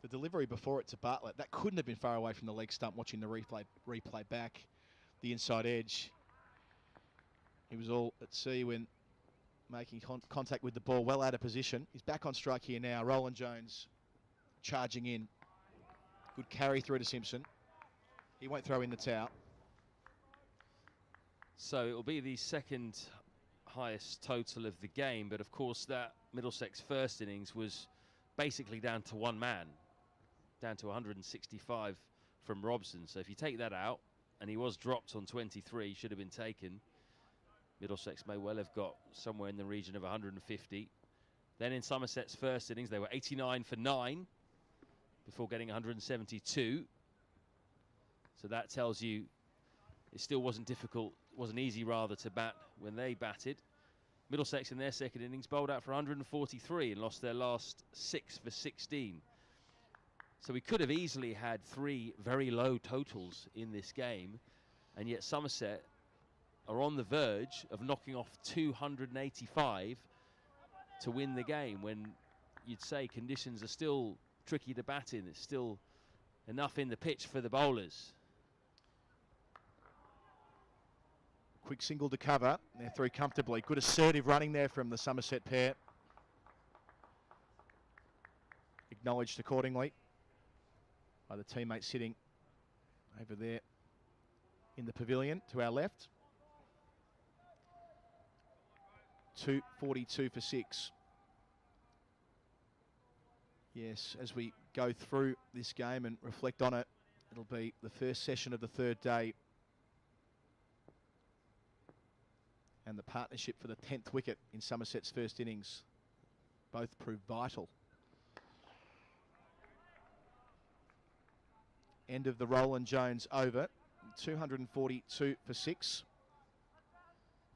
The delivery before it to Bartlett, that couldn't have been far away from the leg stump. Watching the replay back, the inside edge. He was all at sea when making contact with the ball, well out of position. He's back on strike here now. Roland Jones charging in. Good carry through to Simpson. He won't throw in the towel. So it will be the second highest total of the game, but of course that Middlesex first innings was basically down to one man, down to 165 from Robson. So if you take that out, and he was dropped on 23, should have been taken, Middlesex may well have got somewhere in the region of 150. Then in Somerset's first innings, they were 89 for 9 before getting 172. So that tells you it still wasn't easy rather to bat when they batted. Middlesex in their second innings bowled out for 143 and lost their last 6 for 16. So we could have easily had 3 very low totals in this game, and yet Somerset are on the verge of knocking off 285 to win the game, when you'd say conditions are still tricky to bat in. There's still enough in the pitch for the bowlers. Quick single to cover. They're through comfortably. Good assertive running there from the Somerset pair. Acknowledged accordingly by the teammate sitting over there in the pavilion to our left. 242 for 6. Yes, as we go through this game and reflect on it, it'll be the first session of the third day. And the partnership for the 10th wicket in Somerset's first innings. Both proved vital. End of the Roland Jones over. 242 for 6.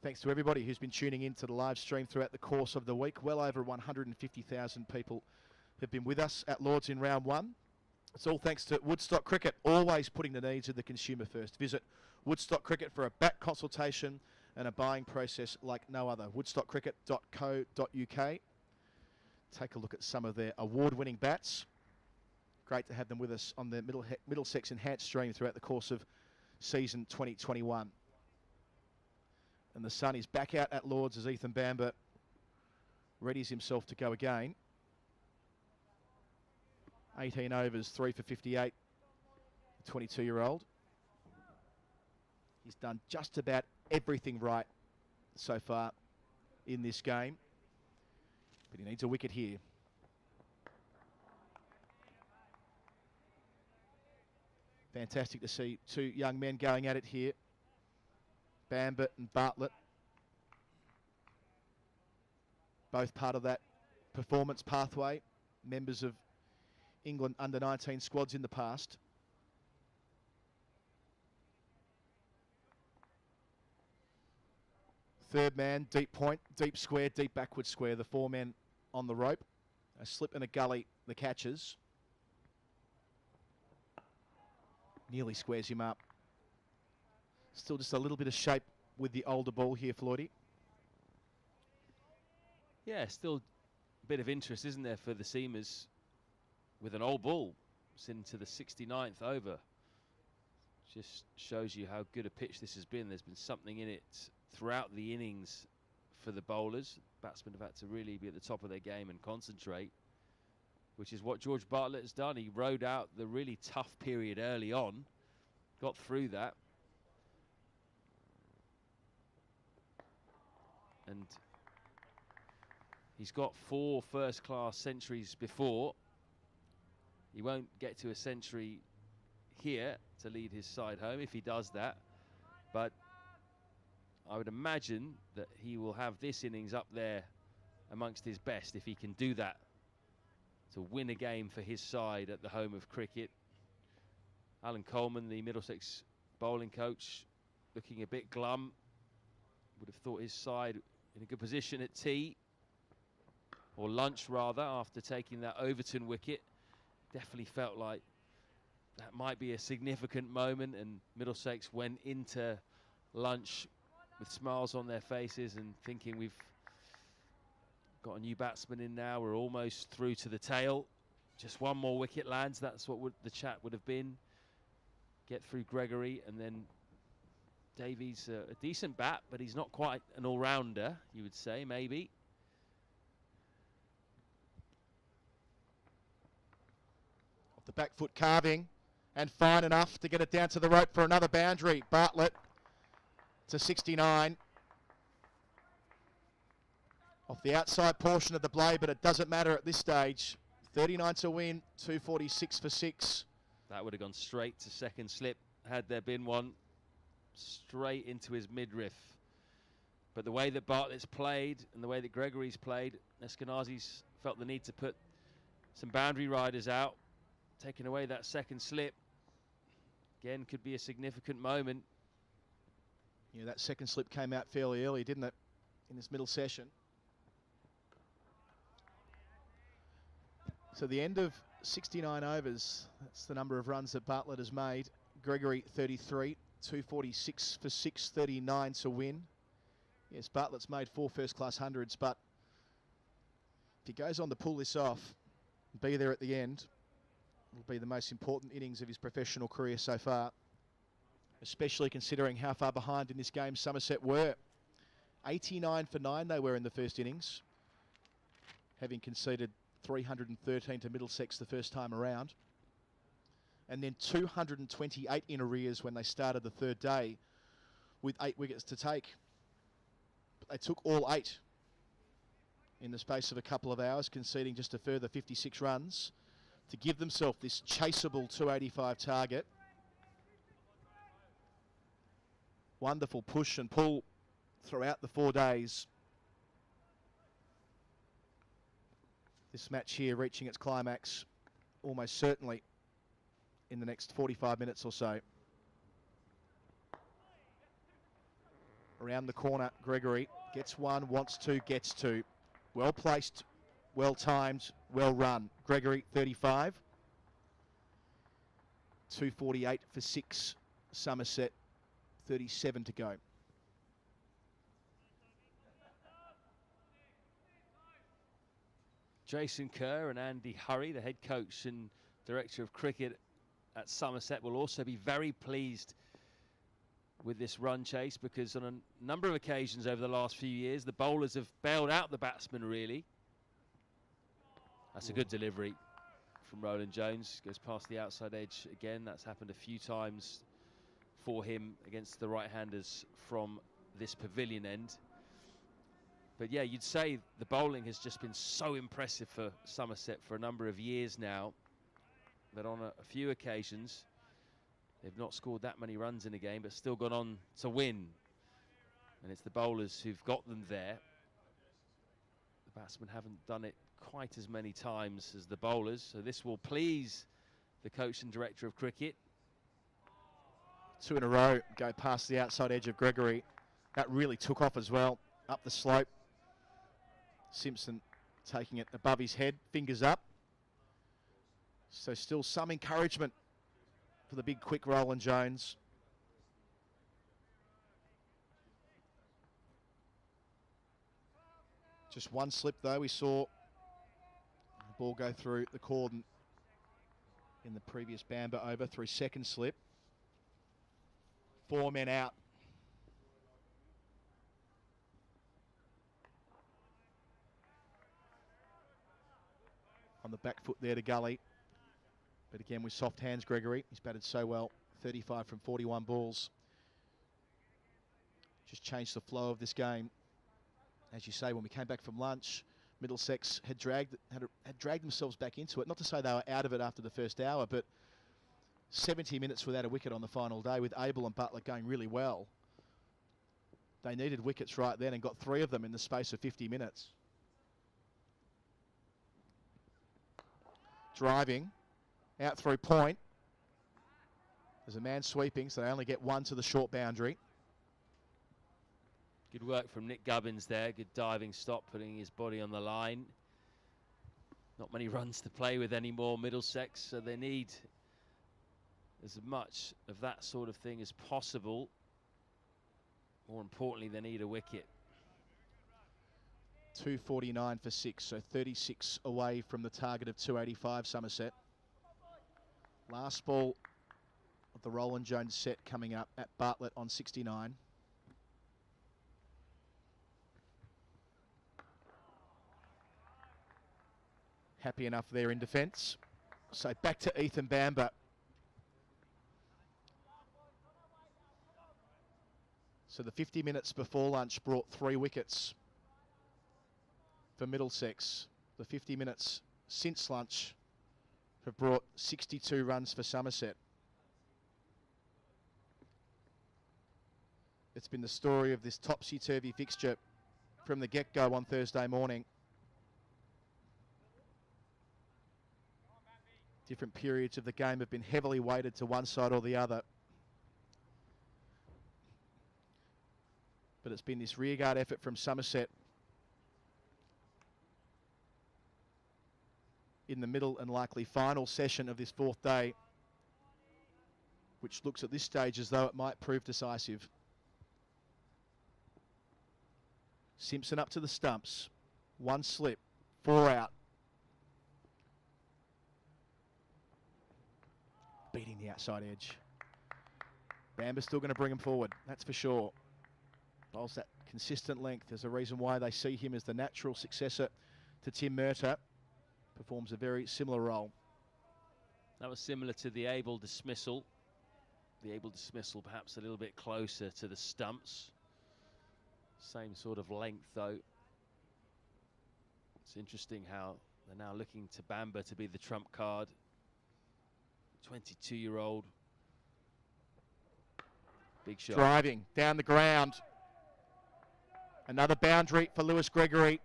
Thanks to everybody who's been tuning in to the live stream throughout the course of the week. Well over 150,000 people have been with us at Lords in round 1. It's all thanks to Woodstock Cricket, always putting the needs of the consumer first. Visit Woodstock Cricket for a bat consultation and a buying process like no other. woodstockcricket.co.uk. Take a look at some of their award-winning bats. Great to have them with us on the Middlesex Enhanced stream throughout the course of season 2021. And the sun is back out at Lords as Ethan Bamber readies himself to go again. 18 overs, 3 for 58. The 22-year-old. He's done just about everything right so far in this game, but he needs a wicket here. Fantastic to see 2 young men going at it here. Bamber and Bartlett, both part of that performance pathway, members of England under-19 squads in the past. Third man, deep point, deep square, deep backward square. The 4 men on the rope. A slip and a gully, the catches. Nearly squares him up. Still just a little bit of shape with the older ball here, Floydie. Yeah, still a bit of interest, isn't there, for the seamers with an old ball. It's into the 69th over. Just shows you how good a pitch this has been. There's been something in it throughout the innings for the bowlers. Batsmen have had to really be at the top of their game and concentrate, which is what George Bartlett has done. He rode out the really tough period early on, got through that, and he's got 4 first-class centuries before. He won't get to a century here to lead his side home if he does that, but I would imagine that he will have this innings up there amongst his best if he can do that to win a game for his side at the home of cricket. Alan Coleman, the Middlesex bowling coach, looking a bit glum. Would have thought his side in a good position at tea, or lunch rather, after taking that Overton wicket. Definitely felt like that might be a significant moment, and Middlesex went into lunch with smiles on their faces and thinking, we've got a new batsman in now, we're almost through to the tail. Just one more wicket lands, that's what the chat would have been. Get through Gregory, and then Davies, a decent bat, but he's not quite an all-rounder, you would say, maybe. Off the back foot carving, and fine enough to get it down to the rope for another boundary. Bartlett to 69. Off the outside portion of the blade, but it doesn't matter at this stage. 39 to win, 246 for 6. That would have gone straight to second slip had there been one. Straight into his midriff. But the way that Bartlett's played and the way that Gregory's played, Eskenazi's felt the need to put some boundary riders out, taking away that second slip. Again, could be a significant moment. Yeah, that second slip came out fairly early, didn't it, in this middle session? So the end of 69 overs, that's the number of runs that Bartlett has made. Gregory 33, 246 for 6, 39 to win. Yes, Bartlett's made 4 first-class hundreds, but if he goes on to pull this off and be there at the end, it'll be the most important innings of his professional career so far, especially considering how far behind in this game Somerset were. 89 for 9 they were in the first innings, having conceded 313 to Middlesex the first time around, and then 228 in arrears when they started the third day with 8 wickets to take. But they took all 8 in the space of a couple of hours, conceding just a further 56 runs to give themselves this chaseable 285 target. Wonderful push and pull throughout the 4 days. This match here reaching its climax almost certainly in the next 45 minutes or so. Around the corner, Gregory gets one, wants to, gets two. Well placed, well timed, well run. Gregory 35. 248 for 6. Somerset 37 to go. Jason Kerr and Andy Hurry, the head coach and director of cricket at Somerset, will also be very pleased with this run chase, because on a number of occasions over the last few years, the bowlers have bailed out the batsmen, really. That's a good delivery from Roland Jones. Goes past the outside edge again. That's happened a few times for him against the right-handers from this pavilion end. But yeah, you'd say the bowling has just been so impressive for Somerset for a number of years now, that on a few occasions they've not scored that many runs in a game but still gone on to win. And it's the bowlers who've got them there. The batsmen haven't done it quite as many times as the bowlers, so this will please the coach and director of cricket. 2 in a row go past the outside edge of Gregory. That really took off as well, up the slope. Simpson taking it above his head, fingers up. So still some encouragement for the big quick Roland Jones. Just one slip though, we saw the ball go through the cordon in the previous Bamber over through second slip. 4 men out. On the back foot there to Gully. But again, with soft hands, Gregory. He's batted so well. 35 from 41 balls. Just changed the flow of this game. As you say, when we came back from lunch, Middlesex had dragged themselves back into it. Not to say they were out of it after the first hour, but 70 minutes without a wicket on the final day, with Abel and Butler going really well. They needed wickets right then and got 3 of them in the space of 50 minutes. driving out through point. There's a man sweeping, so they only get one to the short boundary. Good work from Nick Gubbins there. Good diving stop, putting his body on the line. Not many runs to play with anymore, Middlesex, so they need as much of that sort of thing as possible. More importantly, they need a wicket. 249 for 6, so 36 away from the target of 285, Somerset. Last ball of the Roland Jones set coming up at Bartlett on 69. Happy enough there in defence. So back to Ethan Bamber. So the 50 minutes before lunch brought 3 wickets for Middlesex. The 50 minutes since lunch have brought 62 runs for Somerset. It's been the story of this topsy-turvy fixture from the get-go on Thursday morning. Different periods of the game have been heavily weighted to one side or the other. But it's been this rearguard effort from Somerset in the middle and likely final session of this 4th day, which looks at this stage as though it might prove decisive. Simpson up to the stumps. 1 slip, 4 out. Beating the outside edge. Bamber's still going to bring him forward, that's for sure. Bowls that consistent length. There's a reason why they see him as the natural successor to Tim Murtagh. Performs a very similar role. That was similar to the Abel dismissal. The Abel dismissal perhaps a little bit closer to the stumps. Same sort of length though. It's interesting how they're now looking to Bamber to be the trump card. 22-year-old. Big shot. Driving down the ground. Another boundary for Lewis Gregory.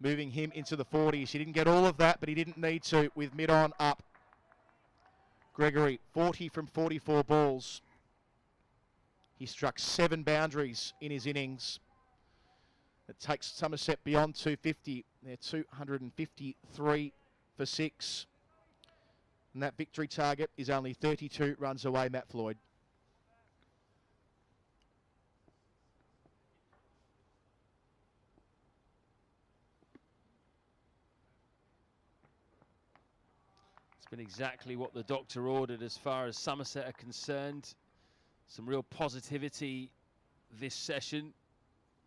Moving him into the 40s. He didn't get all of that, but he didn't need to with mid-on up. Gregory, 40 from 44 balls. He struck 7 boundaries in his innings. It takes Somerset beyond 250. They're 253 for 6. And that victory target is only 32 runs away, Matt Floyd. It's been exactly what the doctor ordered as far as Somerset are concerned. Some real positivity this session.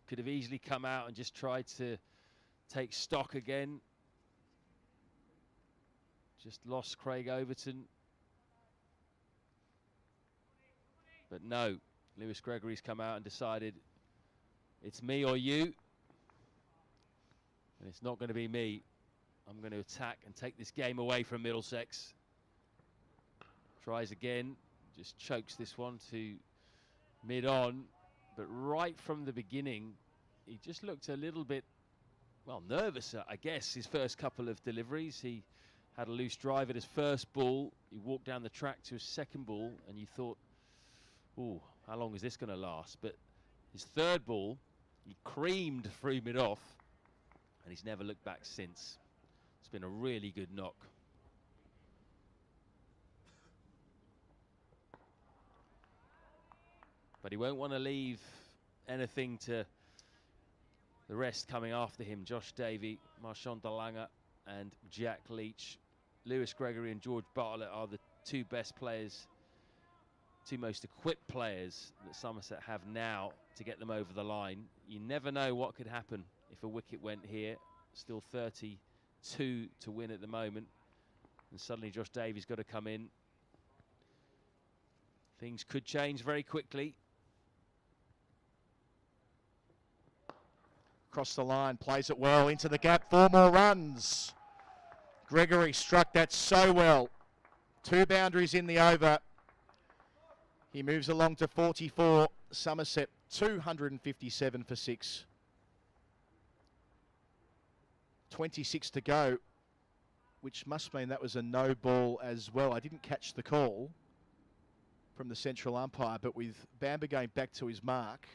Could have easily come out and just tried to take stock again. Just lost Craig Overton. But no, Lewis Gregory's come out and decided it's me or you. And it's not going to be me. I'm going to attack and take this game away from Middlesex. Tries again, just chokes this one to mid-on. But right from the beginning, he just looked a little bit, well, nervous, I guess, his first couple of deliveries. He had a loose drive at his first ball. He walked down the track to his second ball, and you thought, oh, how long is this going to last? But his third ball, he creamed through mid-off, and he's never looked back since. It's been a really good knock. But he won't want to leave anything to the rest coming after him. Josh Davey, Marchand de Lange and Jack Leach. Lewis Gregory and George Bartlett are the 2 best players, 2 most equipped players that Somerset have now to get them over the line. You never know what could happen if a wicket went here. Still 32 to win at the moment. And suddenly Josh Davies got to come in. Things could change very quickly. Across the line, plays it well into the gap. 4 more runs. Gregory struck that so well. 2 boundaries in the over. He moves along to 44. Somerset 257 for 6. 26 to go which must mean that was a no ball as well. I didn't catch the call from the central umpire, but with Bamber going back to his mark,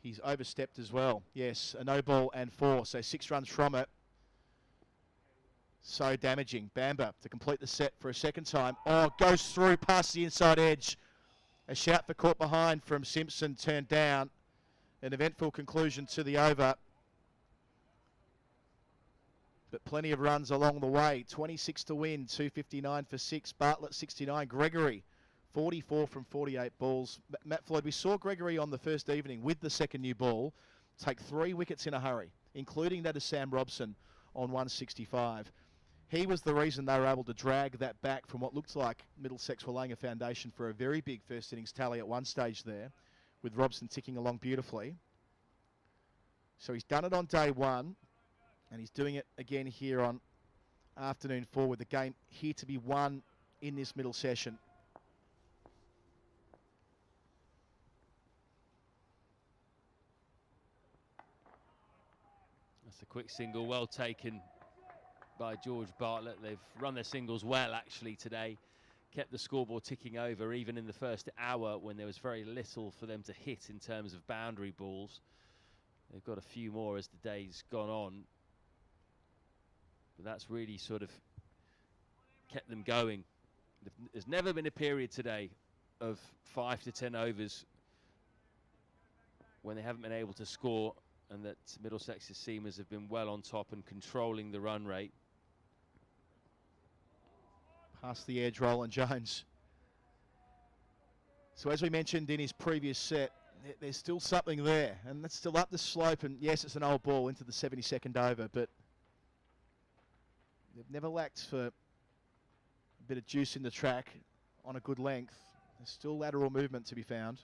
he's overstepped as well. Yes, a no ball and 4, so 6 runs from it. So damaging. Bamber to complete the set for a second time. Oh, goes through past the inside edge. A shout for caught behind from Simpson, turned down. An eventful conclusion to the over. But plenty of runs along the way. 26 to win, 259 for 6. Bartlett 69. Gregory 44 from 48 balls. Matt Floyd, we saw Gregory on the first evening with the second new ball take 3 wickets in a hurry, including that of Sam Robson on 165. He was the reason they were able to drag that back from what looked like Middlesex were laying a foundation for a very big first innings tally at one stage there, with Robson ticking along beautifully. So he's done it on day 1, and he's doing it again here on afternoon 4, with the game here to be won in this middle session. That's a quick single, well taken by George Bartlett. They've run their singles well actually today, kept the scoreboard ticking over even in the first hour when there was very little for them to hit in terms of boundary balls. They've got a few more as the day's gone on, but that's really sort of kept them going. There's never been a period today of 5 to 10 overs when they haven't been able to score, and that Middlesex's seamers have been well on top and controlling the run rate. Past the edge, Roland Jones. So as we mentioned in his previous set, there's still something there, and that's still up the slope, and yes, it's an old ball into the 72nd over, but they've never lacked for a bit of juice in the track on a good length. There's still lateral movement to be found.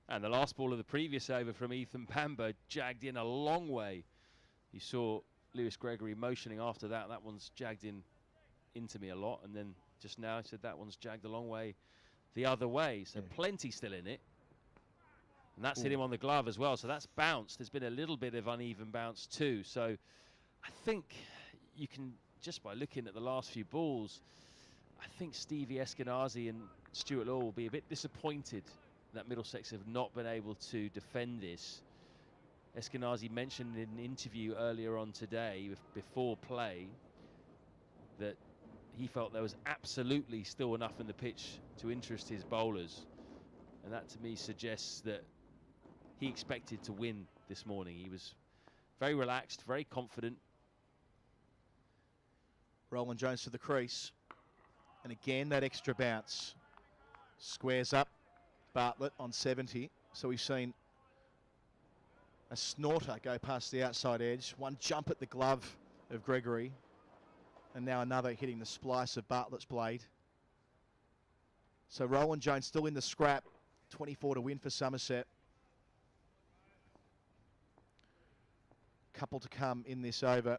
And the last ball of the previous over from Ethan Bamber jagged in a long way. You saw Lewis Gregory motioning after that. That one's jagged in into me a lot, and then just now I said that one's jagged a long way the other way, so plenty still in it, and that's hit him on the glove as well, so that's bounced. There's been a little bit of uneven bounce too, so I think you can, just by looking at the last few balls, I think Stevie Eskenazi and Stuart Law will be a bit disappointed that Middlesex have not been able to defend this. Eskenazi mentioned in an interview earlier on today before play that he felt there was absolutely still enough in the pitch to interest his bowlers, and that to me suggests that he expected to win this morning. He was very relaxed, very confident. Roland Jones to the crease, and again that extra bounce squares up Bartlett on 70. So we've seen a snorter go past the outside edge, one jump at the glove of Gregory, and now another hitting the splice of Bartlett's blade. So Roland Jones still in the scrap, 24 to win for Somerset. Couple to come in this over.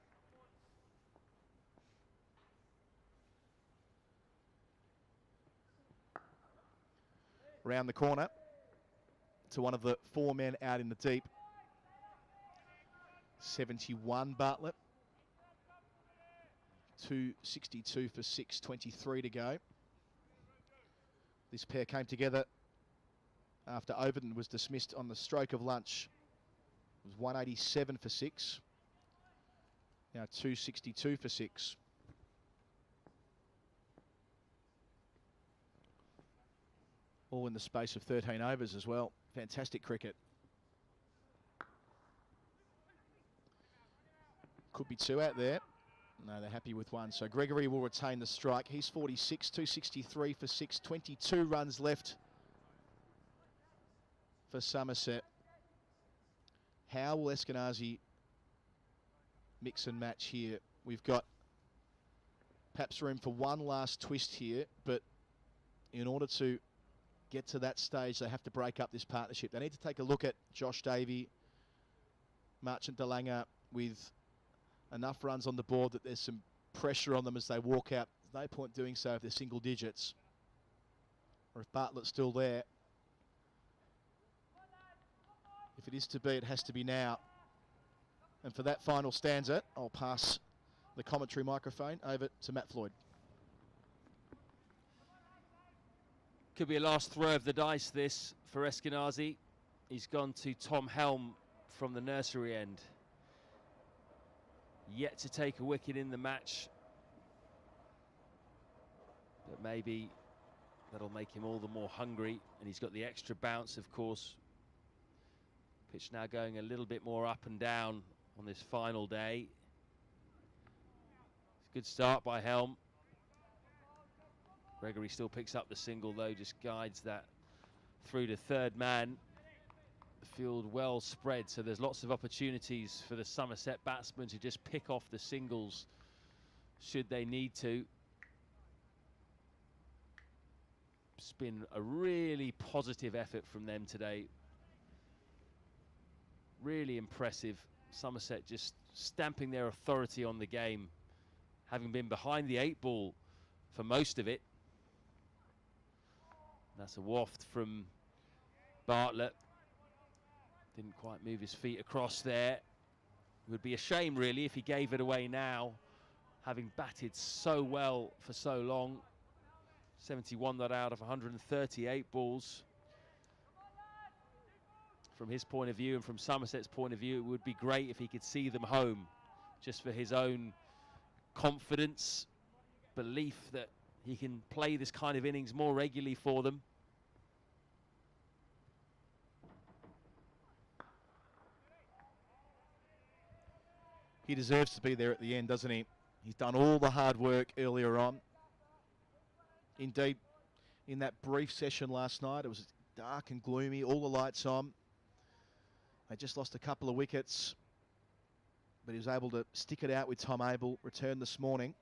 Round the corner to one of the 4 men out in the deep. 71 Bartlett. 262 for 6, 23 to go. This pair came together after Overton was dismissed on the stroke of lunch. It was 187 for 6. Now 262 for 6. All in the space of 13 overs as well. Fantastic cricket. Could be 2 out there. No, they're happy with 1. So Gregory will retain the strike. He's 46, 263 for 6, 22 runs left for Somerset. How will Eskenazi mix and match here? We've got perhaps room for one last twist here, but in order to get to that stage, they have to break up this partnership. They need to take a look at Josh Davey, Marchant Delanger with enough runs on the board that there's some pressure on them as they walk out. There's no point doing so if they're single digits, or if Bartlett's still there. If it is to be, it has to be now. And for that final stanza, I'll pass the commentary microphone over to Matt Floyd. Could be a last throw of the dice, this, for Eskenazi. He's gone to Tom Helm from the nursery end. Yet to take a wicket in the match. But maybe that'll make him all the more hungry. And he's got the extra bounce, of course. Pitch now going a little bit more up and down on this final day. It's a good start by Helm. Gregory still picks up the single, though, just guides that through to third man. The field well spread, so there's lots of opportunities for the Somerset batsmen to just pick off the singles should they need to. It's been a really positive effort from them today. Really impressive. Somerset just stamping their authority on the game, having been behind the 8 ball for most of it. That's a waft from Bartlett. Didn't quite move his feet across there. It would be a shame, really, if he gave it away now, having batted so well for so long. 71 not out of 138 balls. From his point of view and from Somerset's point of view, it would be great if he could see them home, just for his own confidence, belief that he can play this kind of innings more regularly for them. He deserves to be there at the end, doesn't he? He's done all the hard work earlier on. Indeed, in that brief session last night, it was dark and gloomy, all the lights on. They just lost a couple of wickets, but he was able to stick it out with Tom Abel, return this morning,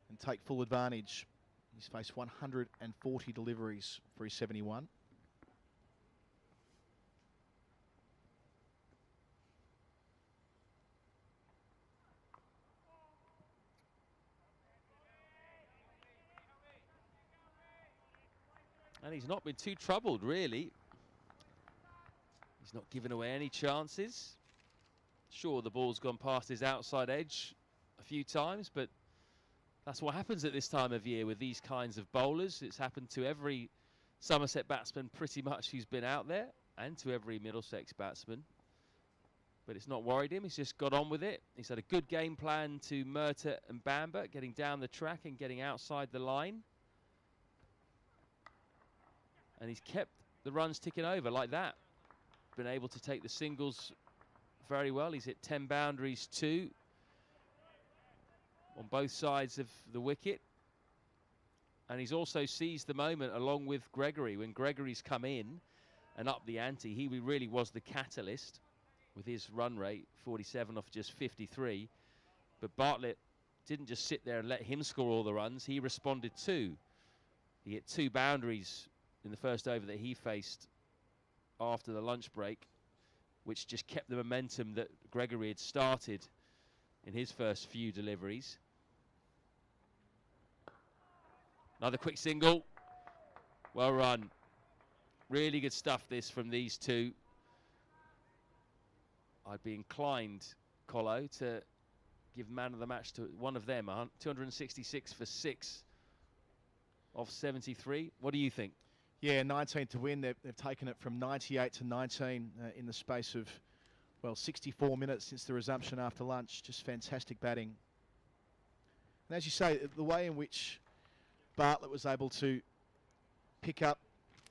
and take full advantage. He's faced 140 deliveries for his 71. And he's not been too troubled, really. He's not given away any chances. Sure, the ball's gone past his outside edge a few times, but that's what happens at this time of year with these kinds of bowlers. It's happened to every Somerset batsman pretty much who's been out there, and to every Middlesex batsman. But it's not worried him. He's just got on with it. He's had a good game plan to Murtagh and Bamber, getting down the track and getting outside the line. And he's kept the runs ticking over like that. Been able to take the singles very well. He's hit 10 boundaries too on both sides of the wicket. And he's also seized the moment along with Gregory. When Gregory's come in and up the ante, he really was the catalyst with his run rate, 47 off just 53. But Bartlett didn't just sit there and let him score all the runs. He responded too. He hit 2 boundaries in the first over that he faced after the lunch break, which just kept the momentum that Gregory had started in his first few deliveries. Another quick single. Well run. Really good stuff, this, from these two. I'd be inclined, Colo, to give man of the match to one of them. 266 for 6 off 73. What do you think? Yeah, 19 to win. They've taken it from 98 to 19 in the space of, well, 64 minutes since the resumption after lunch. Just fantastic batting. And as you say, the way in which Bartlett was able to pick up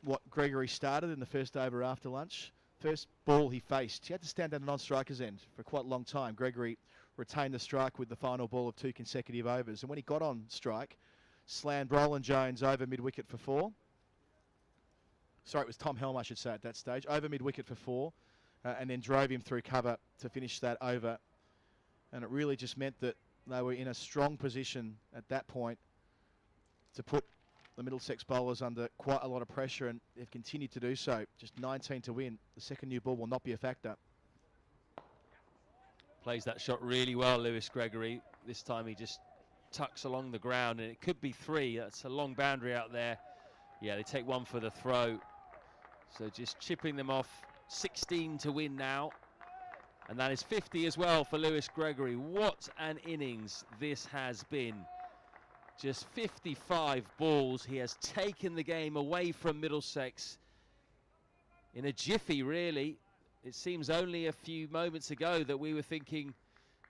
what Gregory started in the first over after lunch. First ball he faced, he had to stand at a non-striker's end for quite a long time. Gregory retained the strike with the final ball of 2 consecutive overs. And when he got on strike, slammed Roland Jones over mid-wicket for 4. Sorry, it was Tom Helm, I should say, at that stage. Over mid-wicket for 4, and then drove him through cover to finish that over. And it really just meant that they were in a strong position at that point to put the Middlesex bowlers under quite a lot of pressure, and they've continued to do so. Just 19 to win. The second new ball will not be a factor. Plays that shot really well, Lewis Gregory. This time he just tucks along the ground, and it could be 3. That's a long boundary out there. Yeah, they take 1 for the throw. So just chipping them off. 16 to win now. And that is 50 as well for Lewis Gregory. What an innings this has been. Just 55 balls. He has taken the game away from Middlesex in a jiffy, really. It seems only a few moments ago that we were thinking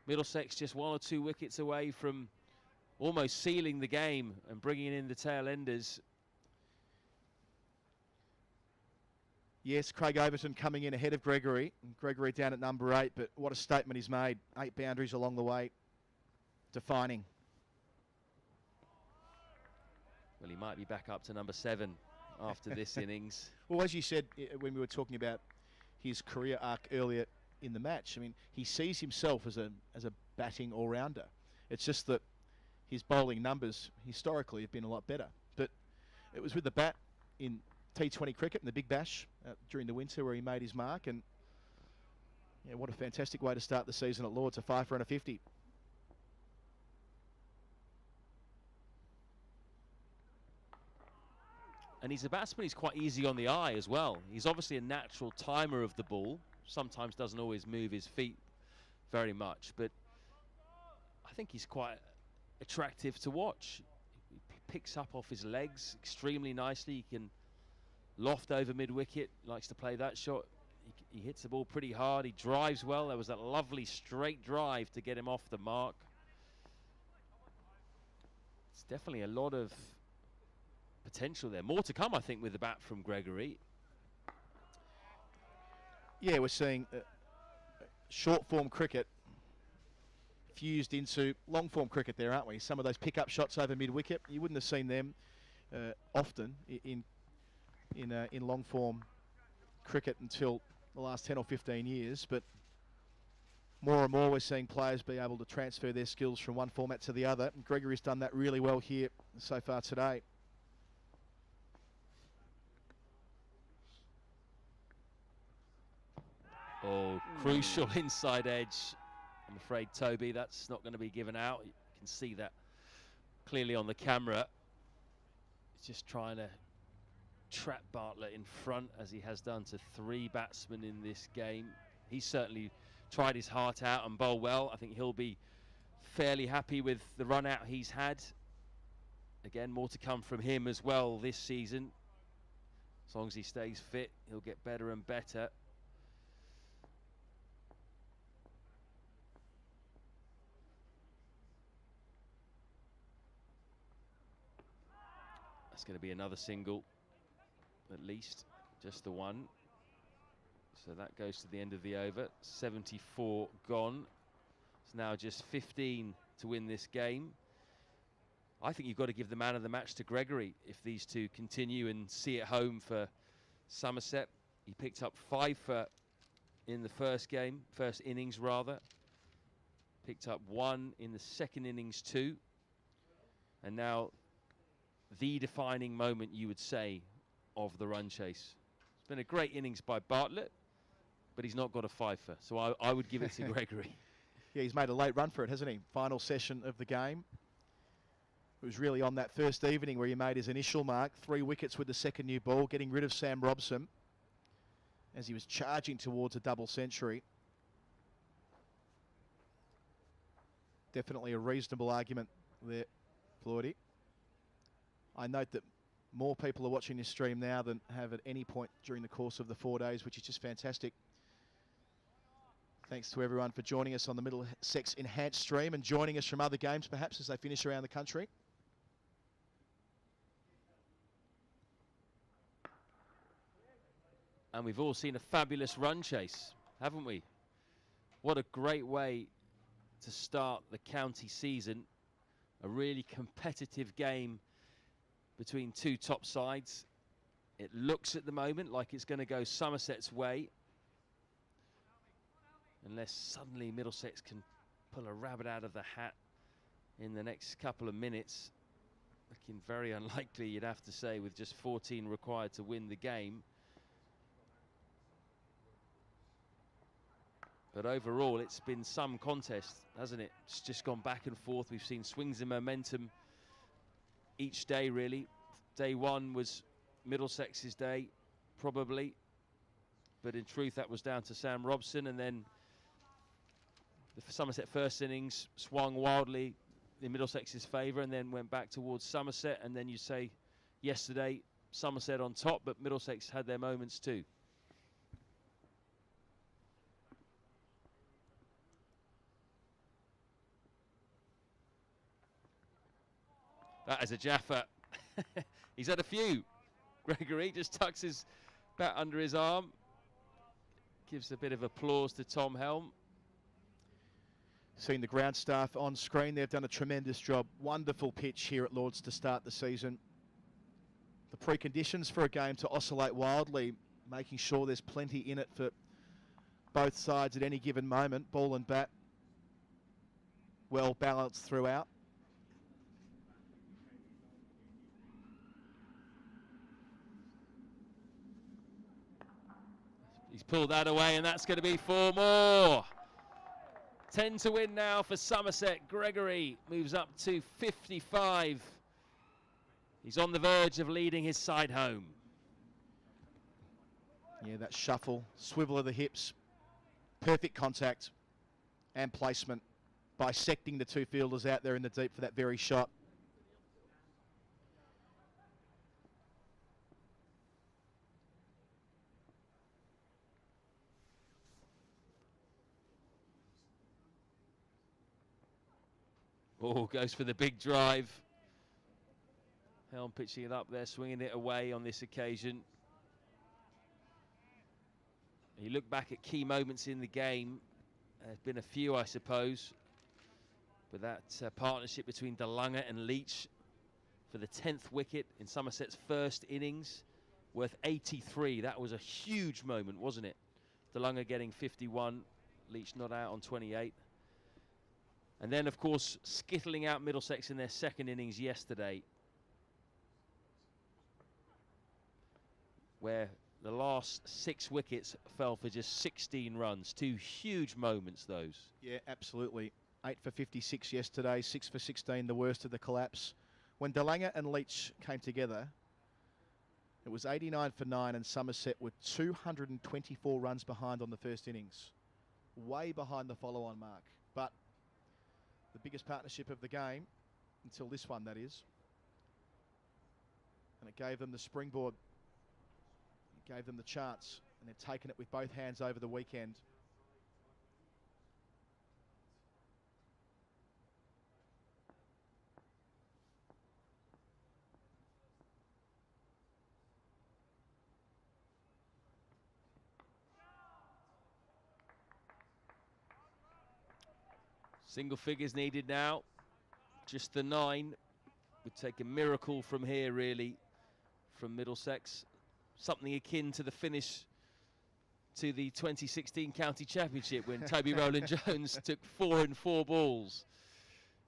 Middlesex just 1 or 2 wickets away from almost sealing the game and bringing in the tail enders. Yes, Craig Overton coming in ahead of Gregory. Gregory down at number 8, but what a statement he's made. 8 boundaries along the way. Defining. Well, he might be back up to number 7 after this innings. Well, as you said when we were talking about his career arc earlier in the match, I mean, he sees himself as a batting all-rounder. It's just that his bowling numbers historically have been a lot better. But it was with the bat in T20 cricket in the Big Bash during the winter where he made his mark. And yeah, what a fantastic way to start the season at Lord's, a 5 for under 50. And he's a batsman, he's quite easy on the eye as well. He's obviously a natural timer of the ball. Sometimes doesn't always move his feet very much, but I think he's quite attractive to watch. He picks up off his legs extremely nicely. He can loft over mid-wicket, likes to play that shot. He hits the ball pretty hard. He drives well. There was that lovely straight drive to get him off the mark. It's definitely a lot of potential there. More to come, I think, with the bat from Gregory. Yeah, we're seeing short-form cricket fused into long-form cricket there, aren't we? Some of those pick-up shots over mid-wicket, you wouldn't have seen them often in long-form cricket until the last 10 or 15 years, but more and more we're seeing players be able to transfer their skills from one format to the other, and Gregory's done that really well here so far today. Oh, crucial inside edge. I'm afraid, Toby, that's not going to be given out. You can see that clearly on the camera. He's just trying to trap Bartlett in front, as he has done to 3 batsmen in this game. He's certainly tried his heart out and bowled well. I think he'll be fairly happy with the run out he's had. Again, more to come from him as well this season. As long as he stays fit, he'll get better and better. That's going to be another single, at least, just the one. So that goes to the end of the over. 74 gone. It's now just 15 to win this game. I think you've got to give the man of the match to Gregory if these two continue and see it home for Somerset. He picked up 5 for in the first innings rather. Picked up 1 in the second innings too. And now the defining moment, you would say, of the run chase. It's been a great innings by Bartlett, but he's not got a 5-fer, so I would give it to Gregory. Yeah, he's made a late run for it, hasn't he? Final session of the game. It was really on that first evening where he made his initial mark. 3 wickets with the second new ball, getting rid of Sam Robson as he was charging towards a double century. Definitely a reasonable argument there, Floydie. I note that more people are watching this stream now than have at any point during the course of the 4 days, which is just fantastic. Thanks to everyone for joining us on the Middlesex Enhanced stream and joining us from other games perhaps as they finish around the country. And we've all seen a fabulous run chase, haven't we? What a great way to start the county season. A really competitive game between 2 top sides. It looks at the moment like it's going to go Somerset's way, unless suddenly Middlesex can pull a rabbit out of the hat in the next couple of minutes. Looking very unlikely, you'd have to say, with just 14 required to win the game. But overall, it's been some contest, hasn't it? It's just gone back and forth. We've seen swings in momentum each day, really. Day 1 was Middlesex's day, probably. But in truth, that was down to Sam Robson. And then Somerset first innings swung wildly in Middlesex's favour and then went back towards Somerset, and then you say yesterday Somerset on top, but Middlesex had their moments too. That is a Jaffa. He's had a few. Gregory just tucks his bat under his arm. Gives a bit of applause to Tom Helm. Seen the ground staff on screen. They've done a tremendous job. Wonderful pitch here at Lords to start the season. The preconditions for a game to oscillate wildly, making sure there's plenty in it for both sides at any given moment. Ball and bat well balanced throughout. He's pulled that away, and that's going to be 4 more. 10 to win now for Somerset. Gregory moves up to 55. He's on the verge of leading his side home. Yeah, that shuffle, swivel of the hips, perfect contact and placement, bisecting the two fielders out there in the deep for that very shot. Oh, goes for the big drive. Helm pitching it up there, swinging it away on this occasion. You look back at key moments in the game. There's been a few, I suppose. But that partnership between DeLange and Leach for the 10th wicket in Somerset's first innings, worth 83. That was a huge moment, wasn't it? DeLange getting 51, Leach not out on 28. And then, of course, skittling out Middlesex in their second innings yesterday, where the last 6 wickets fell for just 16 runs. 2 huge moments, those. Yeah, absolutely. 8 for 56 yesterday, 6 for 16, the worst of the collapse. When DeLange and Leach came together, it was 89 for 9, and Somerset were 224 runs behind on the first innings. Way behind the follow-on mark. But the biggest partnership of the game, until this one, that is. And it gave them the springboard. It gave them the chance, and they've taken it with both hands over the weekend. Single figures needed now. Just the 9. Would take a miracle from here, really, from Middlesex. Something akin to the finish to the 2016 County Championship when Toby Rowland-Jones took 4 and 4 balls.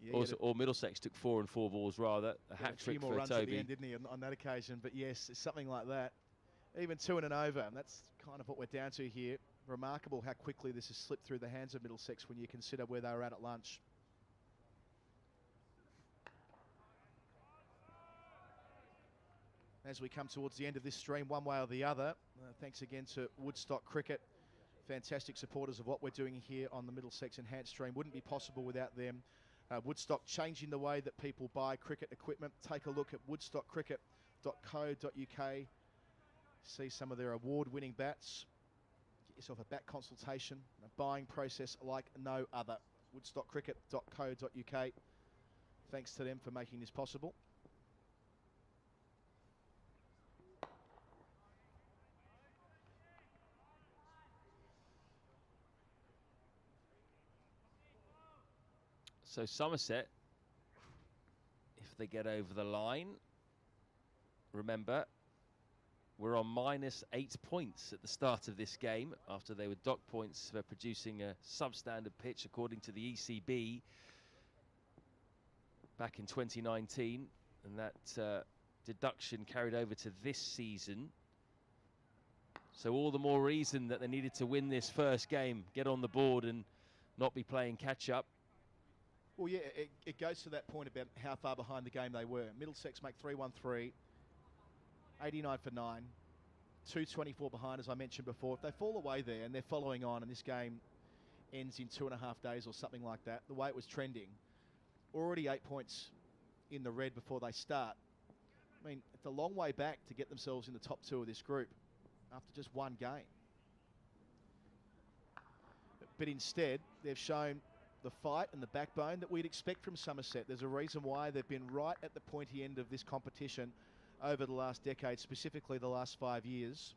Yeah, or Middlesex took 4 and 4 balls, rather. A hat-trick for Toby. A few more runs at the end, didn't he, on that occasion? But yes, it's something like that. Even 2 and over, and that's kind of what we're down to here. Remarkable how quickly this has slipped through the hands of Middlesex when you consider where they were at lunch. As we come towards the end of this stream, one way or the other, thanks again to Woodstock Cricket. Fantastic supporters of what we're doing here on the Middlesex Enhanced stream. Wouldn't be possible without them. Woodstock changing the way that people buy cricket equipment. Take a look at woodstockcricket.co.uk. See some of their award-winning bats. Get yourself a bat consultation, a buying process like no other. woodstockcricket.co.uk. Thanks to them for making this possible. So Somerset, if they get over the line, remember, we're on -8 points at the start of this game after they were docked points for producing a substandard pitch according to the ECB back in 2019, and that deduction carried over to this season. So all the more reason that they needed to win this first game, get on the board and not be playing catch-up. Well, yeah, it goes to that point about how far behind the game they were. Middlesex make 3-1-3, 89 for 9, 224 behind, as I mentioned before. If they fall away there and they're following on and this game ends in 2.5 days or something like that, the way it was trending, already 8 points in the red before they start. I mean, it's a long way back to get themselves in the top 2 of this group after just one game. But instead, they've shown the fight and the backbone that we'd expect from Somerset. There's a reason why they've been right at the pointy end of this competition over the last decade, specifically the last 5 years.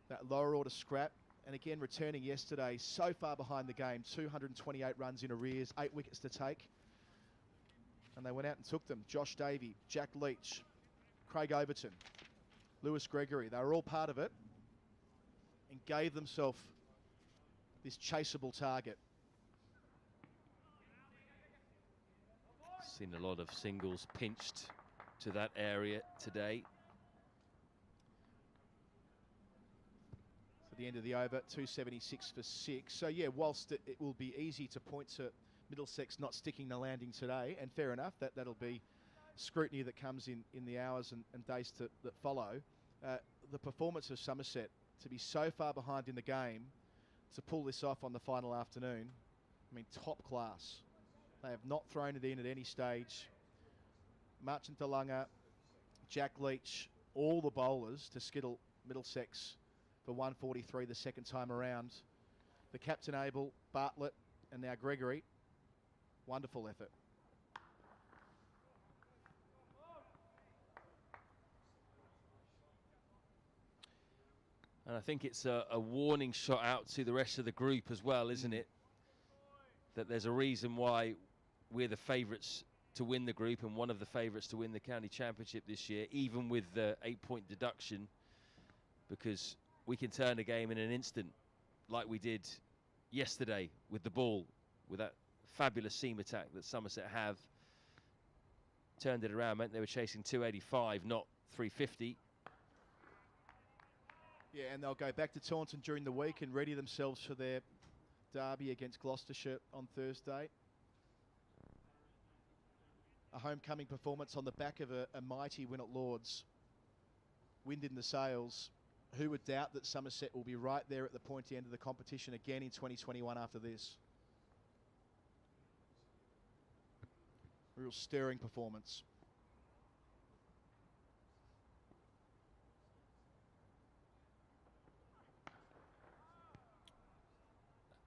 That lower order scrap, and again returning yesterday, so far behind the game, 228 runs in arrears, 8 wickets to take. And they went out and took them. Josh Davey, Jack Leach, Craig Overton, Lewis Gregory, they were all part of it and gave themselves this chaseable target. Seen a lot of singles pinched to that area today. So the end of the over, 276 for 6. So yeah, whilst it will be easy to point to Middlesex not sticking the landing today, and fair enough, that'll be scrutiny that comes in the hours and days that follow. The performance of Somerset to be so far behind in the game, to pull this off on the final afternoon, I mean, top class. They have not thrown it in at any stage. Marchant Delunga, Jack Leach, all the bowlers to skittle Middlesex for 143 the second time around. The captain Abel, Bartlett, and now Gregory. Wonderful effort. And I think it's a warning shot out to the rest of the group as well, isn't it? That there's a reason why we're the favourites to win the group and one of the favourites to win the county championship this year, even with the 8-point deduction, because we can turn a game in an instant like we did yesterday with the ball, with that fabulous seam attack that Somerset have. Turned it around, meant they were chasing 285, not 350. Yeah, and they'll go back to Taunton during the week and ready themselves for their derby against Gloucestershire on Thursday. A homecoming performance on the back of a mighty win at Lords. Wind in the sails. Who would doubt that Somerset will be right there at the pointy end of the competition again in 2021 after this? Real stirring performance.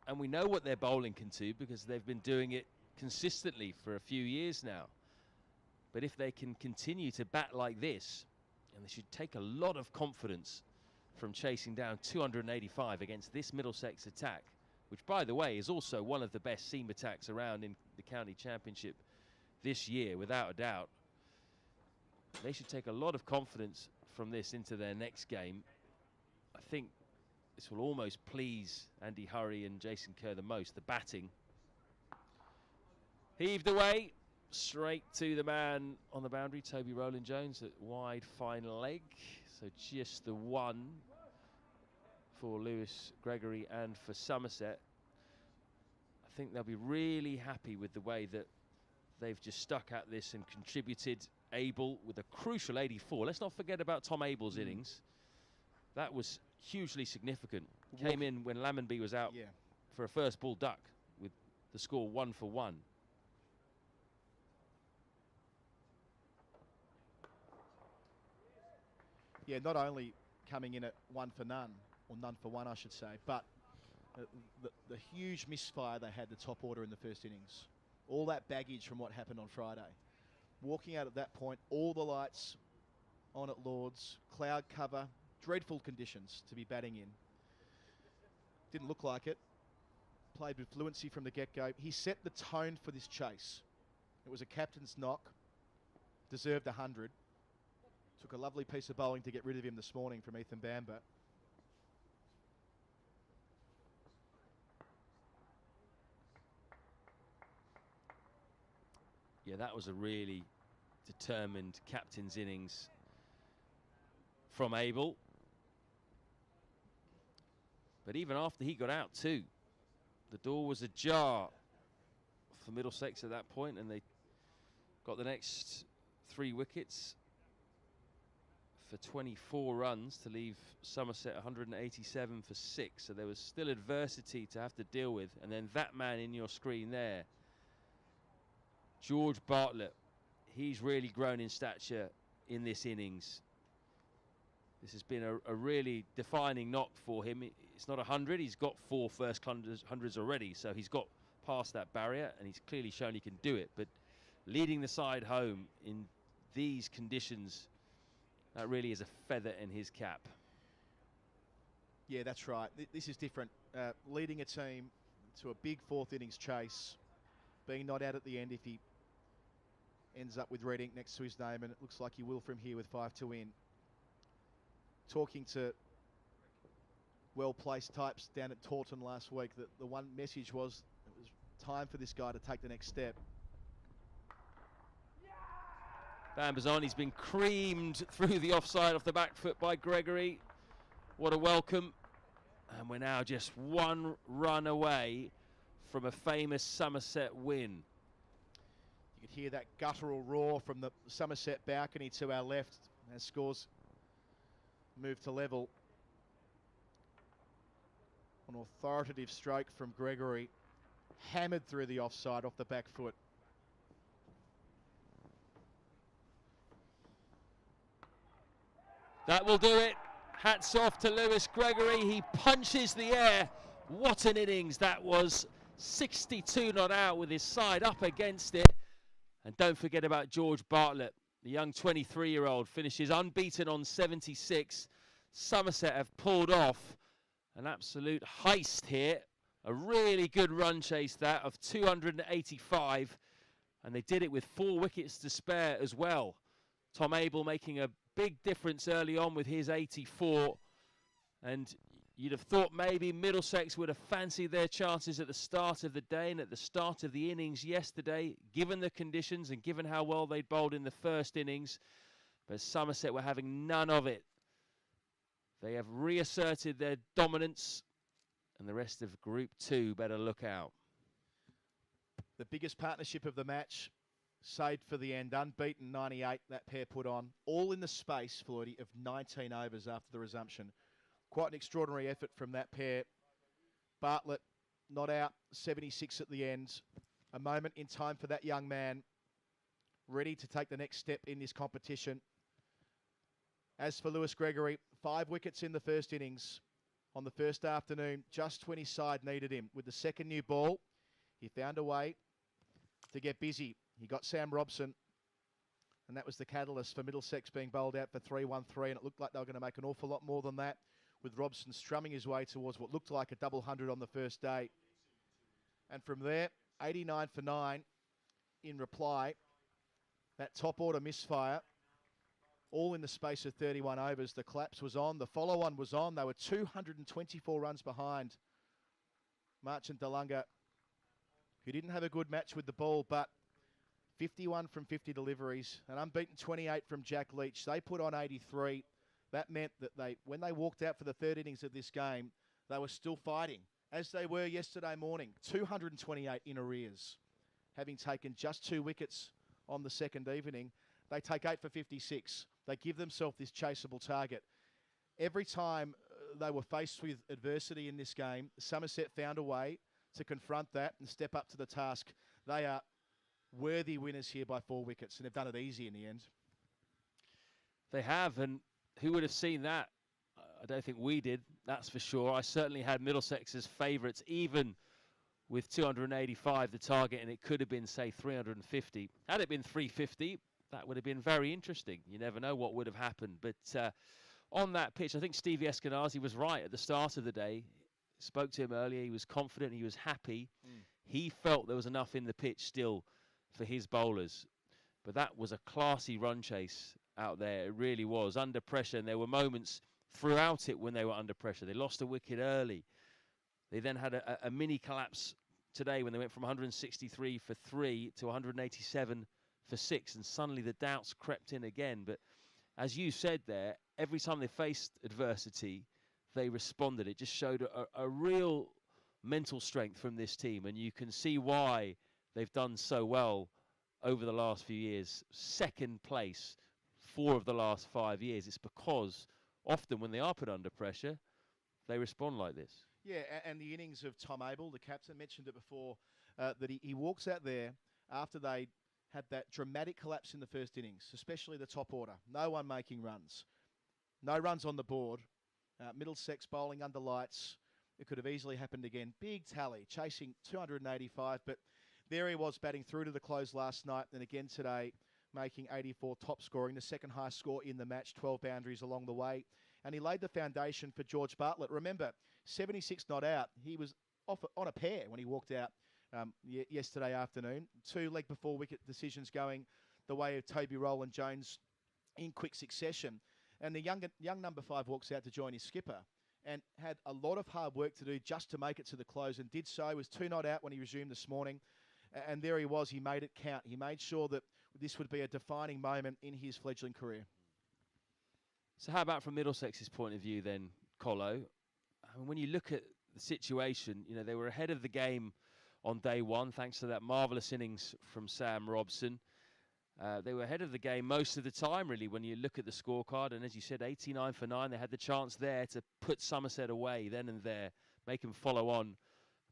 And we know what their bowling can do because they've been doing it consistently for a few years now. But if they can continue to bat like this, and they should take a lot of confidence from chasing down 285 against this Middlesex attack, which, by the way, is also one of the best seam attacks around in the county championship this year, without a doubt. They should take a lot of confidence from this into their next game. I think this will almost please Andy Hurry and Jason Kerr the most, the batting. Heaved away, straight to the man on the boundary, Toby Rowland-Jones at wide fine leg. So just the one for Lewis Gregory and for Somerset. I think they'll be really happy with the way that they've just stuck at this and contributed. Abel with a crucial 84. Let's not forget about Tom Abel's innings. That was hugely significant. Came in when Lammonby was out for a first ball duck with the score 1 for 1. Yeah, not only coming in at 1 for none, or none for 1 I should say, but the huge misfire they had the top order in the first innings. All that baggage from what happened on Friday. Walking out at that point, all the lights on at Lords, cloud cover, dreadful conditions to be batting in. Didn't look like it. Played with fluency from the get-go. He set the tone for this chase. It was a captain's knock. Deserved 100. Took a lovely piece of bowling to get rid of him this morning from Ethan Bamber. Yeah, that was a really determined captain's innings from Abel. But even after he got out too, the door was ajar for Middlesex at that point, and they got the next 3 wickets. for 24 runs to leave Somerset 187 for 6. So there was still adversity to have to deal with. And then that man in your screen there, George Bartlett, he's really grown in stature in this innings. This has been a really defining knock for him. It's not 100, he's got 4 first hundreds already, so he's got past that barrier and he's clearly shown he can do it. But leading the side home in these conditions, that really is a feather in his cap. Yeah, that's right. This is different. Leading a team to a big 4th innings chase, being not out at the end if he ends up with red ink next to his name, and it looks like he will from here with 5 to win. Talking to well-placed types down at Taunton last week, that the one message was it was time for this guy to take the next step. Bambazon, he's been creamed through the offside off the back foot by Gregory. What a welcome. And we're now just 1 run away from a famous Somerset win. You could hear that guttural roar from the Somerset balcony to our left as scores move to level. An authoritative stroke from Gregory, hammered through the offside off the back foot. That will do it. Hats off to Lewis Gregory. He punches the air. What an innings that was. 62 not out with his side up against it. And don't forget about George Bartlett, the young 23-year-old, finishes unbeaten on 76. Somerset have pulled off an absolute heist here. A really good run chase that of 285. And they did it with 4 wickets to spare as well. Tom Abel making a big difference early on with his 84. And you'd have thought maybe Middlesex would have fancied their chances at the start of the day and at the start of the innings yesterday, given the conditions and given how well they'd bowled in the first innings. But Somerset were having none of it. They have reasserted their dominance, and the rest of Group 2 better look out. The biggest partnership of the match, saved for the end, unbeaten 98, that pair put on, all in the space, Floydie, of 19 overs after the resumption. Quite an extraordinary effort from that pair. Bartlett not out, 76 at the end. A moment in time for that young man, ready to take the next step in this competition. As for Lewis Gregory, 5 wickets in the first innings on the first afternoon, just when his side needed him. With the second new ball, he found a way to get busy. He got Sam Robson, and that was the catalyst for Middlesex being bowled out for 3-1-3, and it looked like they were going to make an awful lot more than that, with Robson strumming his way towards what looked like a double 100 on the first day. And from there, 89 for 9 in reply. That top order misfire, all in the space of 31 overs. The collapse was on. The follow-on was on. They were 224 runs behind Marchant Delunga, who didn't have a good match with the ball, but 51 from 50 deliveries, an unbeaten 28 from Jack Leach. They put on 83. That meant that when they walked out for the third innings of this game, they were still fighting, as they were yesterday morning. 228 in arrears, having taken just 2 wickets on the second evening. They take 8 for 56. They give themselves this chaseable target. Every time they were faced with adversity in this game, Somerset found a way to confront that and step up to the task. They are worthy winners here by 4 wickets, and they've done it easy in the end. They have, and who would have seen that? I don't think we did, that's for sure. I certainly had Middlesex as favourites, even with 285 the target, and it could have been, say, 350. Had it been 350, that would have been very interesting. You never know what would have happened. But on that pitch, I think Stevie Eskenazi was right at the start of the day. Spoke to him earlier. He was confident. He was happy. He felt there was enough in the pitch still for his bowlers. But that was a classy run chase out there. It really was. Under pressure. And there were moments throughout it when they were under pressure. They lost a wicket early. They then had a mini collapse today when they went from 163 for 3 to 187 for 6. And suddenly the doubts crept in again. But as you said there, every time they faced adversity, they responded. It just showed a real mental strength from this team. And you can see why they've done so well over the last few years. Second place, 4 of the last 5 years. It's because often when they are put under pressure, they respond like this. Yeah, and the innings of Tom Abel, the captain, mentioned it before, that he walks out there after they had that dramatic collapse in the first innings, especially the top order. No one making runs. No runs on the board. Middlesex bowling under lights. It could have easily happened again. Big tally, chasing 285, but there he was batting through to the close last night, and again today, making 84, top scoring, the second highest score in the match, 12 boundaries along the way. And he laid the foundation for George Bartlett. Remember, 76 not out. He was off on a pair when he walked out yesterday afternoon. 2 leg before wicket decisions going the way of Toby Rowland Jones in quick succession. And the young number 5 walks out to join his skipper and had a lot of hard work to do just to make it to the close, and did so. He was 2 not out when he resumed this morning. And there he was. He made it count. He made sure that this would be a defining moment in his fledgling career. So how about from Middlesex's point of view then, Colo? I mean, when you look at the situation, you know, they were ahead of the game on day one, thanks to that marvellous innings from Sam Robson. They were ahead of the game most of the time, really, when you look at the scorecard. And as you said, 89 for 9. They had the chance there to put Somerset away then and there, make them follow on,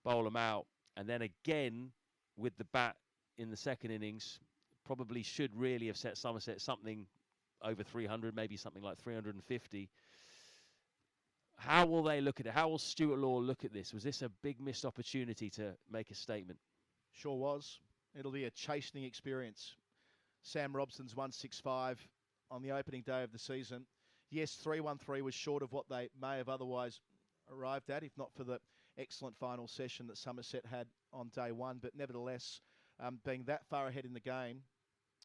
bowl them out. And then again, with the bat in the second innings, probably should really have set Somerset something over 300, maybe something like 350. How will they look at it? How will Stuart Law look at this? Was this a big missed opportunity to make a statement? Sure was. It'll be a chastening experience. Sam Robson's 165 on the opening day of the season. Yes, 313 was short of what they may have otherwise arrived at, if not for the excellent final session that Somerset had on day one. But nevertheless, being that far ahead in the game,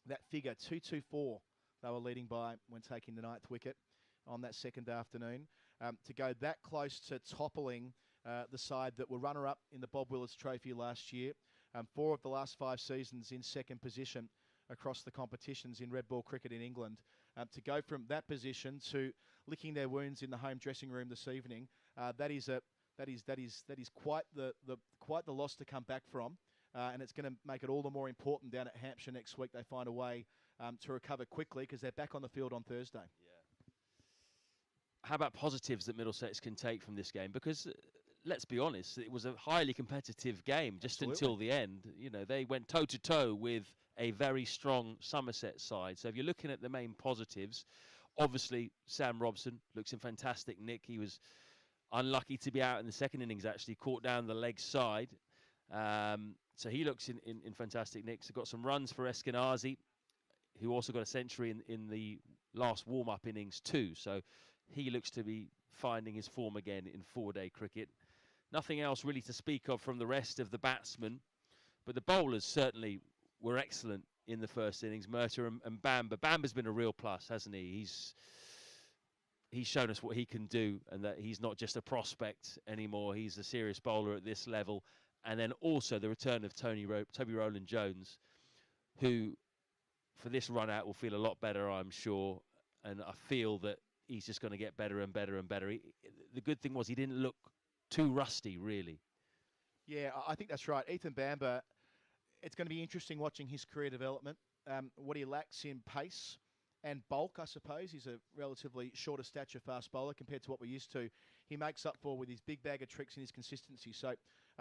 that figure, 224, they were leading by when taking the 9th wicket on that second afternoon. To go that close to toppling the side that were runner-up in the Bob Willis Trophy last year. 4 of the last 5 seasons in second position across the competitions in red ball cricket in England. To go from that position to licking their wounds in the home dressing room this evening, that is quite the loss to come back from, and it's going to make it all the more important down at Hampshire next week. They find a way to recover quickly because they're back on the field on Thursday. Yeah. How about positives that Middlesex can take from this game? Because let's be honest, it was a highly competitive game just until the end. You know, they went toe-to-toe with a very strong Somerset side. So if you're looking at the main positives, obviously Sam Robson looks in fantastic nick. He was unlucky to be out in the second innings, actually, caught down the leg side. So he looks in fantastic nick. So got some runs for Eskenazi, who also got a century in the last warm-up innings too. So he looks to be finding his form again in 4-day cricket. Nothing else really to speak of from the rest of the batsmen, but the bowlers certainly were excellent in the first innings. Murtagh and Bamber. Bamber's been a real plus, hasn't he? He's shown us what he can do, and that he's not just a prospect anymore. He's a serious bowler at this level. And then also the return of Toby Rowland Jones, who for this run out will feel a lot better, I'm sure. And I feel that he's just going to get better and better and better. The good thing was he didn't look too rusty, really. Yeah, I think that's right. Ethan Bamber, it's going to be interesting watching his career development. What he lacks in pace and bulk, I suppose. He's a relatively shorter stature fast bowler compared to what we're used to. He makes up for with his big bag of tricks and his consistency. So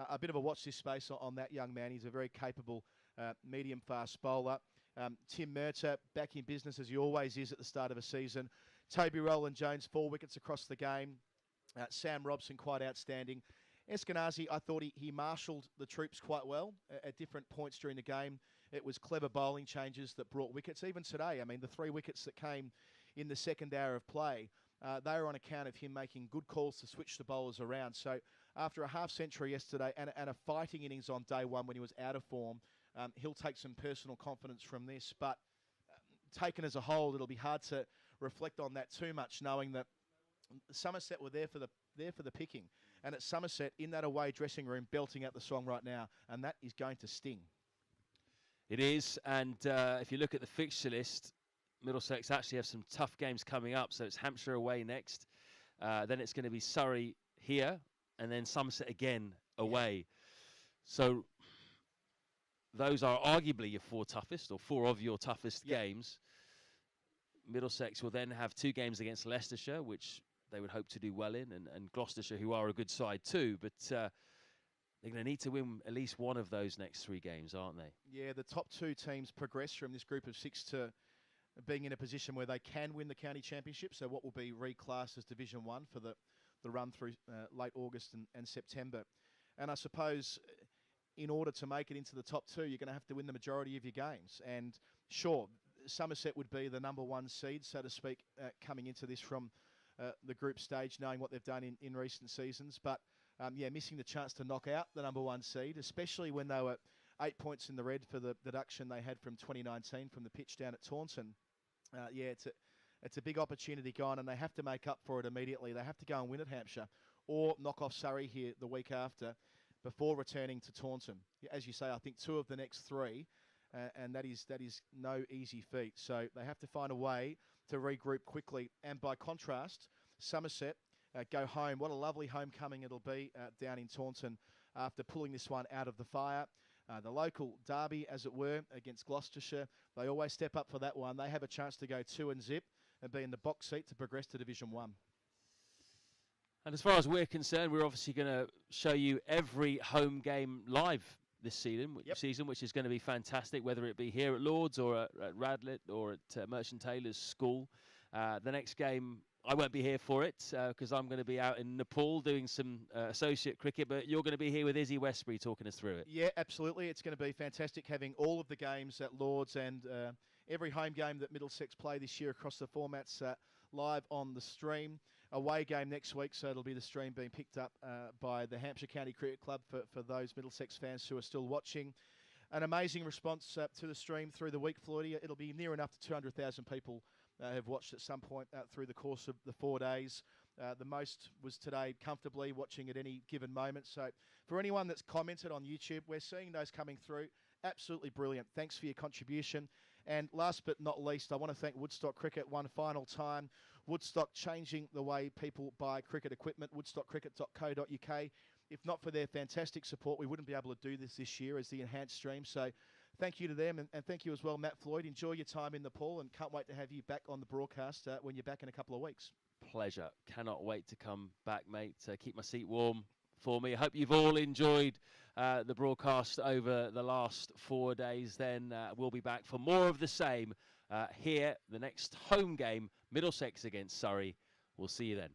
a bit of a watch this space on that young man. He's a very capable medium fast bowler. Tim Murtagh back in business as he always is at the start of a season. Toby Rowland Jones, 4 wickets across the game. Sam Robson quite outstanding. Eskenazi, I thought he marshalled the troops quite well at different points during the game. It was clever bowling changes that brought wickets. Even today, I mean, the 3 wickets that came in the second hour of play, they were on account of him making good calls to switch the bowlers around. So after a half-century yesterday and a fighting innings on day one when he was out of form, he'll take some personal confidence from this. But taken as a whole, it'll be hard to reflect on that too much, knowing that Somerset were there for the picking. And at Somerset, in that away dressing room, belting out the song right now, and that is going to sting. It is, and if you look at the fixture list, Middlesex actually have some tough games coming up. So it's Hampshire away next, then it's going to be Surrey here, and then Somerset again away. Yeah. So those are arguably your 4 toughest, or 4 of your toughest games. Middlesex will then have 2 games against Leicestershire, which they would hope to do well in, and Gloucestershire, who are a good side too. But they're going to need to win at least one of those next 3 games, aren't they? Yeah, the top 2 teams progress from this group of 6 to being in a position where they can win the county championship. So what will be reclassed as Division 1 for the run through late August and September. And I suppose in order to make it into the top 2, you're going to have to win the majority of your games. And sure, Somerset would be the number 1 seed, so to speak, coming into this from the group stage, knowing what they've done in recent seasons. But yeah, missing the chance to knock out the number 1 seed, especially when they were 8 points in the red for the deduction they had from 2019 from the pitch down at Taunton. Yeah, it's a big opportunity gone, and they have to make up for it immediately. They have to go and win at Hampshire or knock off Surrey here the week after before returning to Taunton. As you say, I think 2 of the next 3, and that is no easy feat. So they have to find a way to regroup quickly. And by contrast, Somerset go home. What a lovely homecoming it'll be down in Taunton after pulling this one out of the fire. The local derby, as it were, against Gloucestershire. They always step up for that one. They have a chance to go 2-0 and be in the box seat to progress to Division 1. And as far as we're concerned, we're obviously going to show you every home game live this season, which is going to be fantastic, whether it be here at Lords or at Radlett or at Merchant Taylor's school. The next game, I won't be here for it because I'm going to be out in Nepal doing some associate cricket, but you're going to be here with Izzy Westbury talking us through it. Yeah, absolutely. It's going to be fantastic having all of the games at Lords and every home game that Middlesex play this year across the formats live on the stream. Away game next week, so it'll be the stream being picked up by the Hampshire County Cricket Club for those Middlesex fans who are still watching. An amazing response to the stream through the week, Floydie. It'll be near enough to 200,000 people have watched at some point through the course of the 4 days. The most was today comfortably watching at any given moment. So for anyone that's commented on YouTube, we're seeing those coming through. Absolutely brilliant. Thanks for your contribution. And last but not least, I want to thank Woodstock Cricket one final time. Woodstock changing the way people buy cricket equipment, woodstockcricket.co.uk. If not for their fantastic support, we wouldn't be able to do this year as the enhanced stream. So thank you to them, and thank you as well, Matt Floyd. Enjoy your time in Nepal, and can't wait to have you back on the broadcast when you're back in a couple of weeks. Pleasure. Cannot wait to come back, mate. Keep my seat warm for me. I hope you've all enjoyed the broadcast over the last 4 days. Then we'll be back for more of the same here. The next home game, Middlesex against Surrey. We'll see you then.